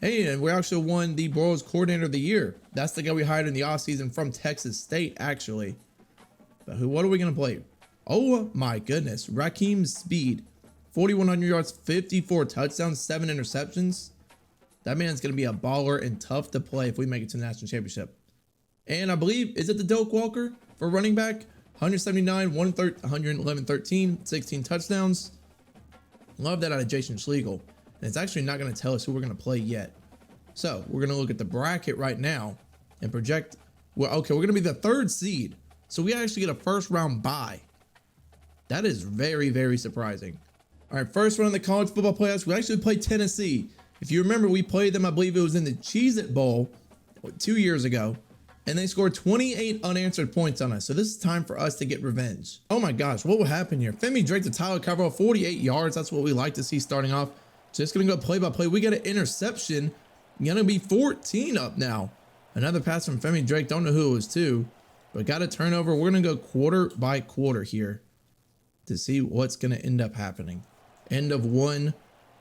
Hey, and we actually won the Broyles Coordinator of the Year. That's the guy we hired in the offseason from Texas State, actually. But what are we going to play? Oh my goodness. Raheem Speed, 4,100 yards, 54 touchdowns, 7 interceptions. That man's going to be a baller and tough to play if we make it to the national championship. And I believe, is it the Doak Walker for running back? 179, 111, 13, 16 touchdowns. Love that out of Jason Schlegel. And it's actually not going to tell us who we're going to play yet. So we're going to look at the bracket right now and project. Well, okay, we're going to be the 3rd seed. So we actually get a first round bye. That is very, very surprising. All right, first round of the college football playoffs. We actually played Tennessee. If you remember, we played them, I believe it was in the Cheez-It Bowl 2 years ago. And they scored 28 unanswered points on us. So this is time for us to get revenge. Oh my gosh, what will happen here? Femi Drake to Tyler Coverall, 48 yards. That's what we like to see starting off. Just going to go play by play. We got an interception. Going to be 14 up now. Another pass from Femi Drake. Don't know who it was to, but got a turnover. We're going to go quarter by quarter here to see what's going to end up happening. End of 1.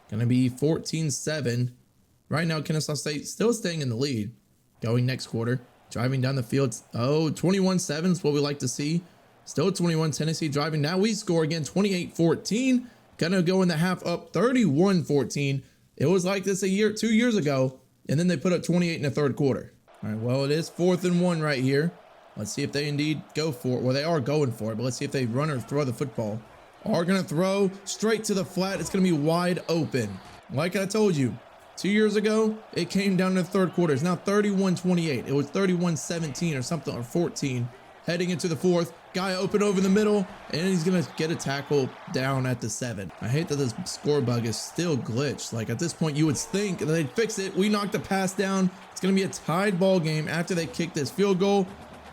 Going to be 14-7. Right now, Kennesaw State still staying in the lead. Going next quarter. Driving down the field. Oh, 21-7 is what we like to see. Still 21. Tennessee driving. Now we score again. 28-14. Gonna go in the half up 31-14. It was like this 2 years ago. And then they put up 28 in the 3rd quarter. All right, well, it is 4th and 1 right here. Let's see if they indeed go for it. Well, they are going for it, but let's see if they run or throw the football. Are gonna throw straight to the flat. It's gonna be wide open. Like I told you, 2 years ago, it came down to the 3rd quarter. It's now 31-28. It was 31-17 or something, or 14. Heading into the 4th. Guy open over the middle, and he's going to get a tackle down at the 7. I hate that this score bug is still glitched. Like, at this point, you would think that they'd fix it. We knocked the pass down. It's going to be a tied ball game after they kick this field goal.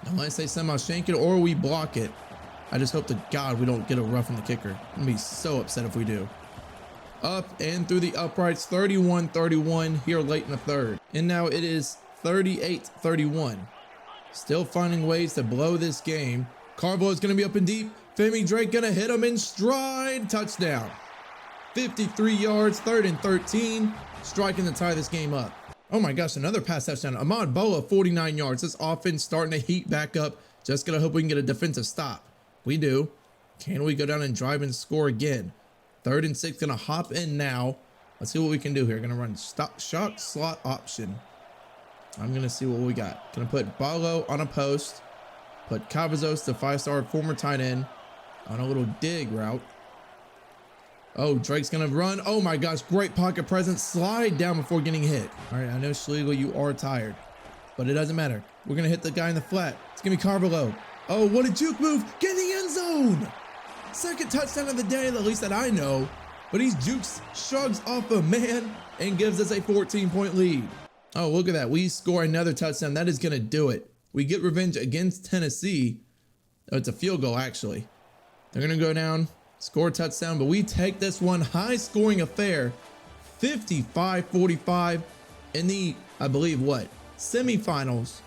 Unless they somehow shank it or we block it. I just hope to God we don't get a rough on the kicker. I'm going to be so upset if we do. Up and through the uprights, 31-31 here late in the 3rd. And now it is 38-31. Still finding ways to blow this game. Carvo is going to be up and deep. Femi Drake going to hit him in stride. Touchdown. 53 yards, 3rd and 13. Striking to tie this game up. Oh my gosh, another pass touchdown. Ahmad Boa, 49 yards. This offense starting to heat back up. Just going to hope we can get a defensive stop. We do. Can we go down and drive and score again? 3rd and 6, going to hop in now. Let's see what we can do here. Going to run shot slot option. I'm going to see what we got. Going to put Balo on a post. Put Cavazos, the 5-star former tight end, on a little dig route. Oh, Drake's going to run. Oh my gosh, great pocket presence. Slide down before getting hit. All right, I know Schlegel, you are tired, but it doesn't matter. We're going to hit the guy in the flat. It's going to be Carvalho. Oh, what a juke move. Get in the end zone. 2nd touchdown of the day, at least that I know. But he shrugs off a man and gives us a 14-point lead. Oh, look at that. We score another touchdown. That is going to do it. We get revenge against Tennessee. Oh, it's a field goal, actually. They're going to go down, score a touchdown, but we take this one. High-scoring affair. 55-45 in the, I believe, what? Semifinals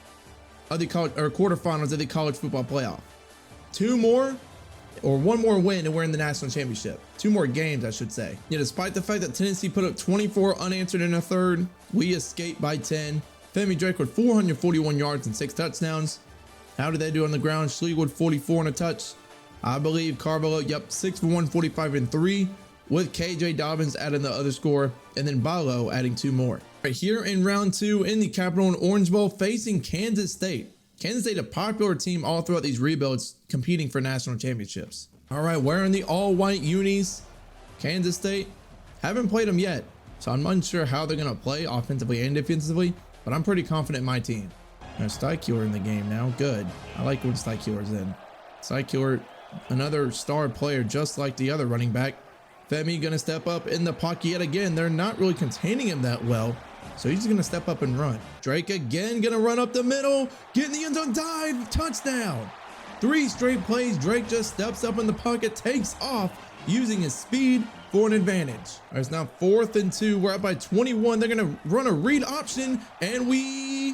of the college, or quarterfinals of the college football playoff. 2 more, or one more win and we're in the national championship. 2 more games, I should say. Yeah, despite the fact that Tennessee put up 24 unanswered in a third, we escaped by 10. Femi Drake with 441 yards and 6 touchdowns. How did they do on the ground? Schlegel with 44 and a touch. I believe Carvalho, 6 for 145 and 3, with KJ Dobbins adding the other score, and then Balo adding 2 more. Right here in round 2 in the Capital and Orange Bowl, facing Kansas State. Kansas State, a popular team all throughout these rebuilds, competing for national championships. All right, wearing the all-white unis. Kansas State, haven't played them yet, so I'm unsure how they're going to play offensively and defensively, but I'm pretty confident in my team. There's Steichler in the game now. Good. I like when Steichler's in. Steichler, another star player just like the other running back. Femi going to step up in the pocket yet again. They're not really containing him that well, so he's going to step up and run. Drake again going to run up the middle, get in the end zone, dive, touchdown. 3 straight plays. Drake just steps up in the pocket, takes off, using his speed for an advantage. All right, it's now 4th and 2. We're up by 21. They're going to run a read option, and we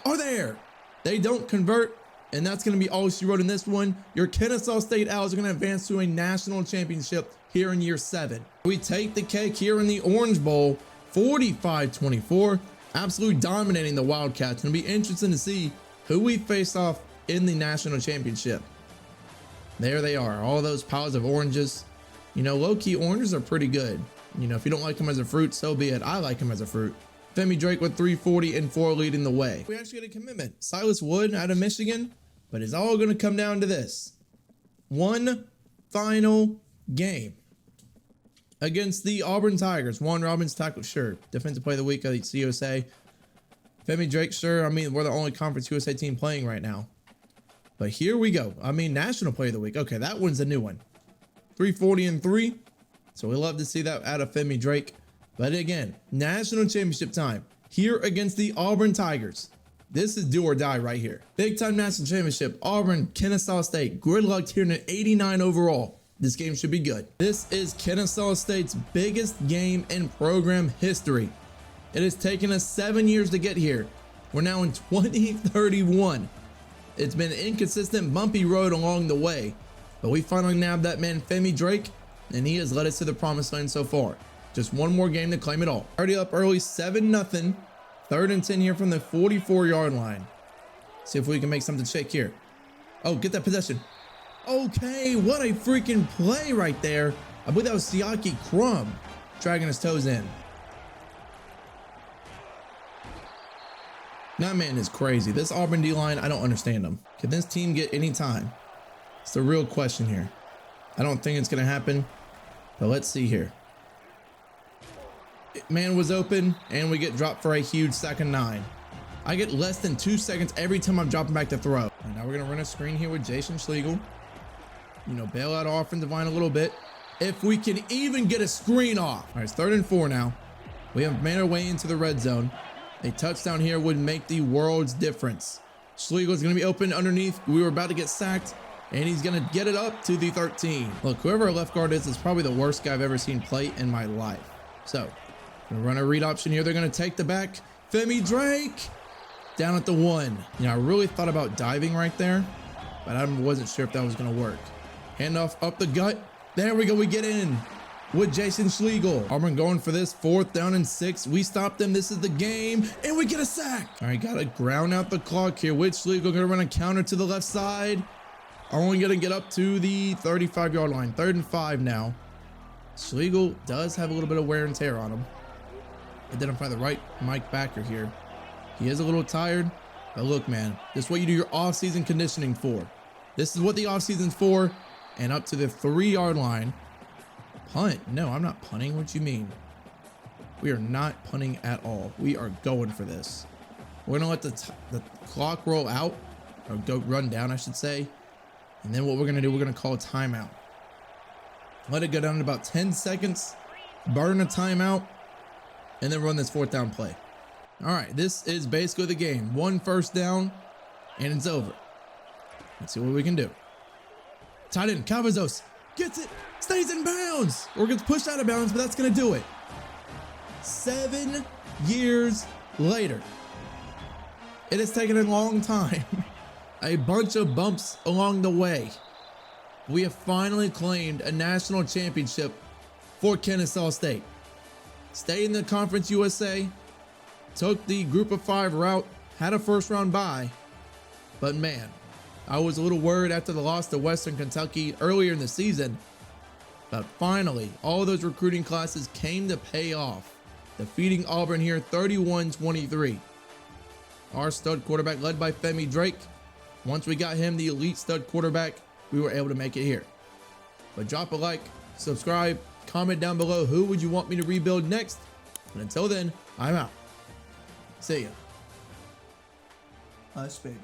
are there. They don't convert, and that's going to be all she wrote in this one. Your Kennesaw State Owls are going to advance to a national championship here in year 7. We take the cake here in the Orange Bowl, 45-24, absolutely dominating the Wildcats. It'll be interesting to see who we face off in the national championship. There they are, all those piles of oranges. You know, low-key oranges are pretty good. You know, if you don't like them as a fruit, so be it. I like them as a fruit. Femi Drake with 340 and 4 leading the way. We actually get a commitment. Silas Wood out of Michigan, but it's all going to come down to this. One final game against the Auburn Tigers. Juan Robbins tackled, sure. Defensive player of the week of the CUSA. Femi Drake, sure. I mean, we're the only Conference USA team playing right now. But here we go. I mean, national player of the week. Okay, that one's a new one. 340 and 3. So we love to see that out of Femi Drake. But again, national championship time here against the Auburn Tigers. This is do or die right here. Big time national championship. Auburn, Kennesaw State. Good luck here in an 89 overall. This game should be good. This is Kennesaw State's biggest game in program history. It has taken us 7 years to get here. We're now in 2031. It's been an inconsistent, bumpy road along the way, but we finally nabbed that man Femi Drake, and he has led us to the promised land so far. Just one more game to claim it all. Already up early, 7-0. 3rd and 10 here from the 44-yard line. See if we can make something shake here. Oh, get that possession. Okay, what a freaking play right there. I believe that was Siaki Crum dragging his toes in. That man is crazy. This Auburn D-line, I don't understand them. Can this team get any time? It's the real question here. I don't think it's going to happen, but let's see here. Man was open, and we get dropped for a huge 2nd and 9. I get less than 2 seconds every time I'm dropping back to throw. And now we're going to run a screen here with Jason Schlegel. You know, bail out our offensive line a little bit. If we can even get a screen off. All right, it's 3rd and 4 now. We have made our way into the red zone. A touchdown here would make the world's difference. Schlegel is going to be open underneath. We were about to get sacked, and he's going to get it up to the 13. Look, whoever our left guard is probably the worst guy I've ever seen play in my life. So, gonna run a read option here. They're going to take the back. Femi Drake down at the 1. You know, I really thought about diving right there, but I wasn't sure if that was going to work. Handoff up the gut. There we go. We get in with Jason Schlegel. Auburn going for this 4th down and 6. We stop them. This is the game, and we get a sack. All right, got to ground out the clock here with Schlegel. Going to run a counter to the left side. Only going to get up to the 35-yard line. 3rd and 5 now. Schlegel does have a little bit of wear and tear on him. Identify the right Mike Backer here. He is a little tired, but look, man, this is what you do your off-season conditioning for. This is what the off-season's for, and up to the 3-yard line. Punt? No, I'm not punting. What you mean? We are not punting at all. We are going for this. We're going to let the clock roll out, or go run down, I should say. And then what we're going to do, we're going to call a timeout. Let it go down to about 10 seconds, burn a timeout, and then run this 4th down play. All right, this is basically the game. 1 first down, and it's over. Let's see what we can do. Tight end, Cavazos gets it, stays in bounds, or gets pushed out of bounds, but that's going to do it. 7 years later. It has taken a long time. A bunch of bumps along the way. we have finally claimed a national championship for Kennesaw State. Stayed in the Conference USA, took the group of 5 route, had a first round bye, but man, I was a little worried after the loss to Western Kentucky earlier in the season. But finally, all those recruiting classes came to pay off, defeating Auburn here 31-23. Our stud quarterback led by Femi Drake. Once we got him the elite stud quarterback, we were able to make it here. But drop a like, subscribe, comment down below who would you want me to rebuild next. And until then, I'm out. See ya. Us, baby.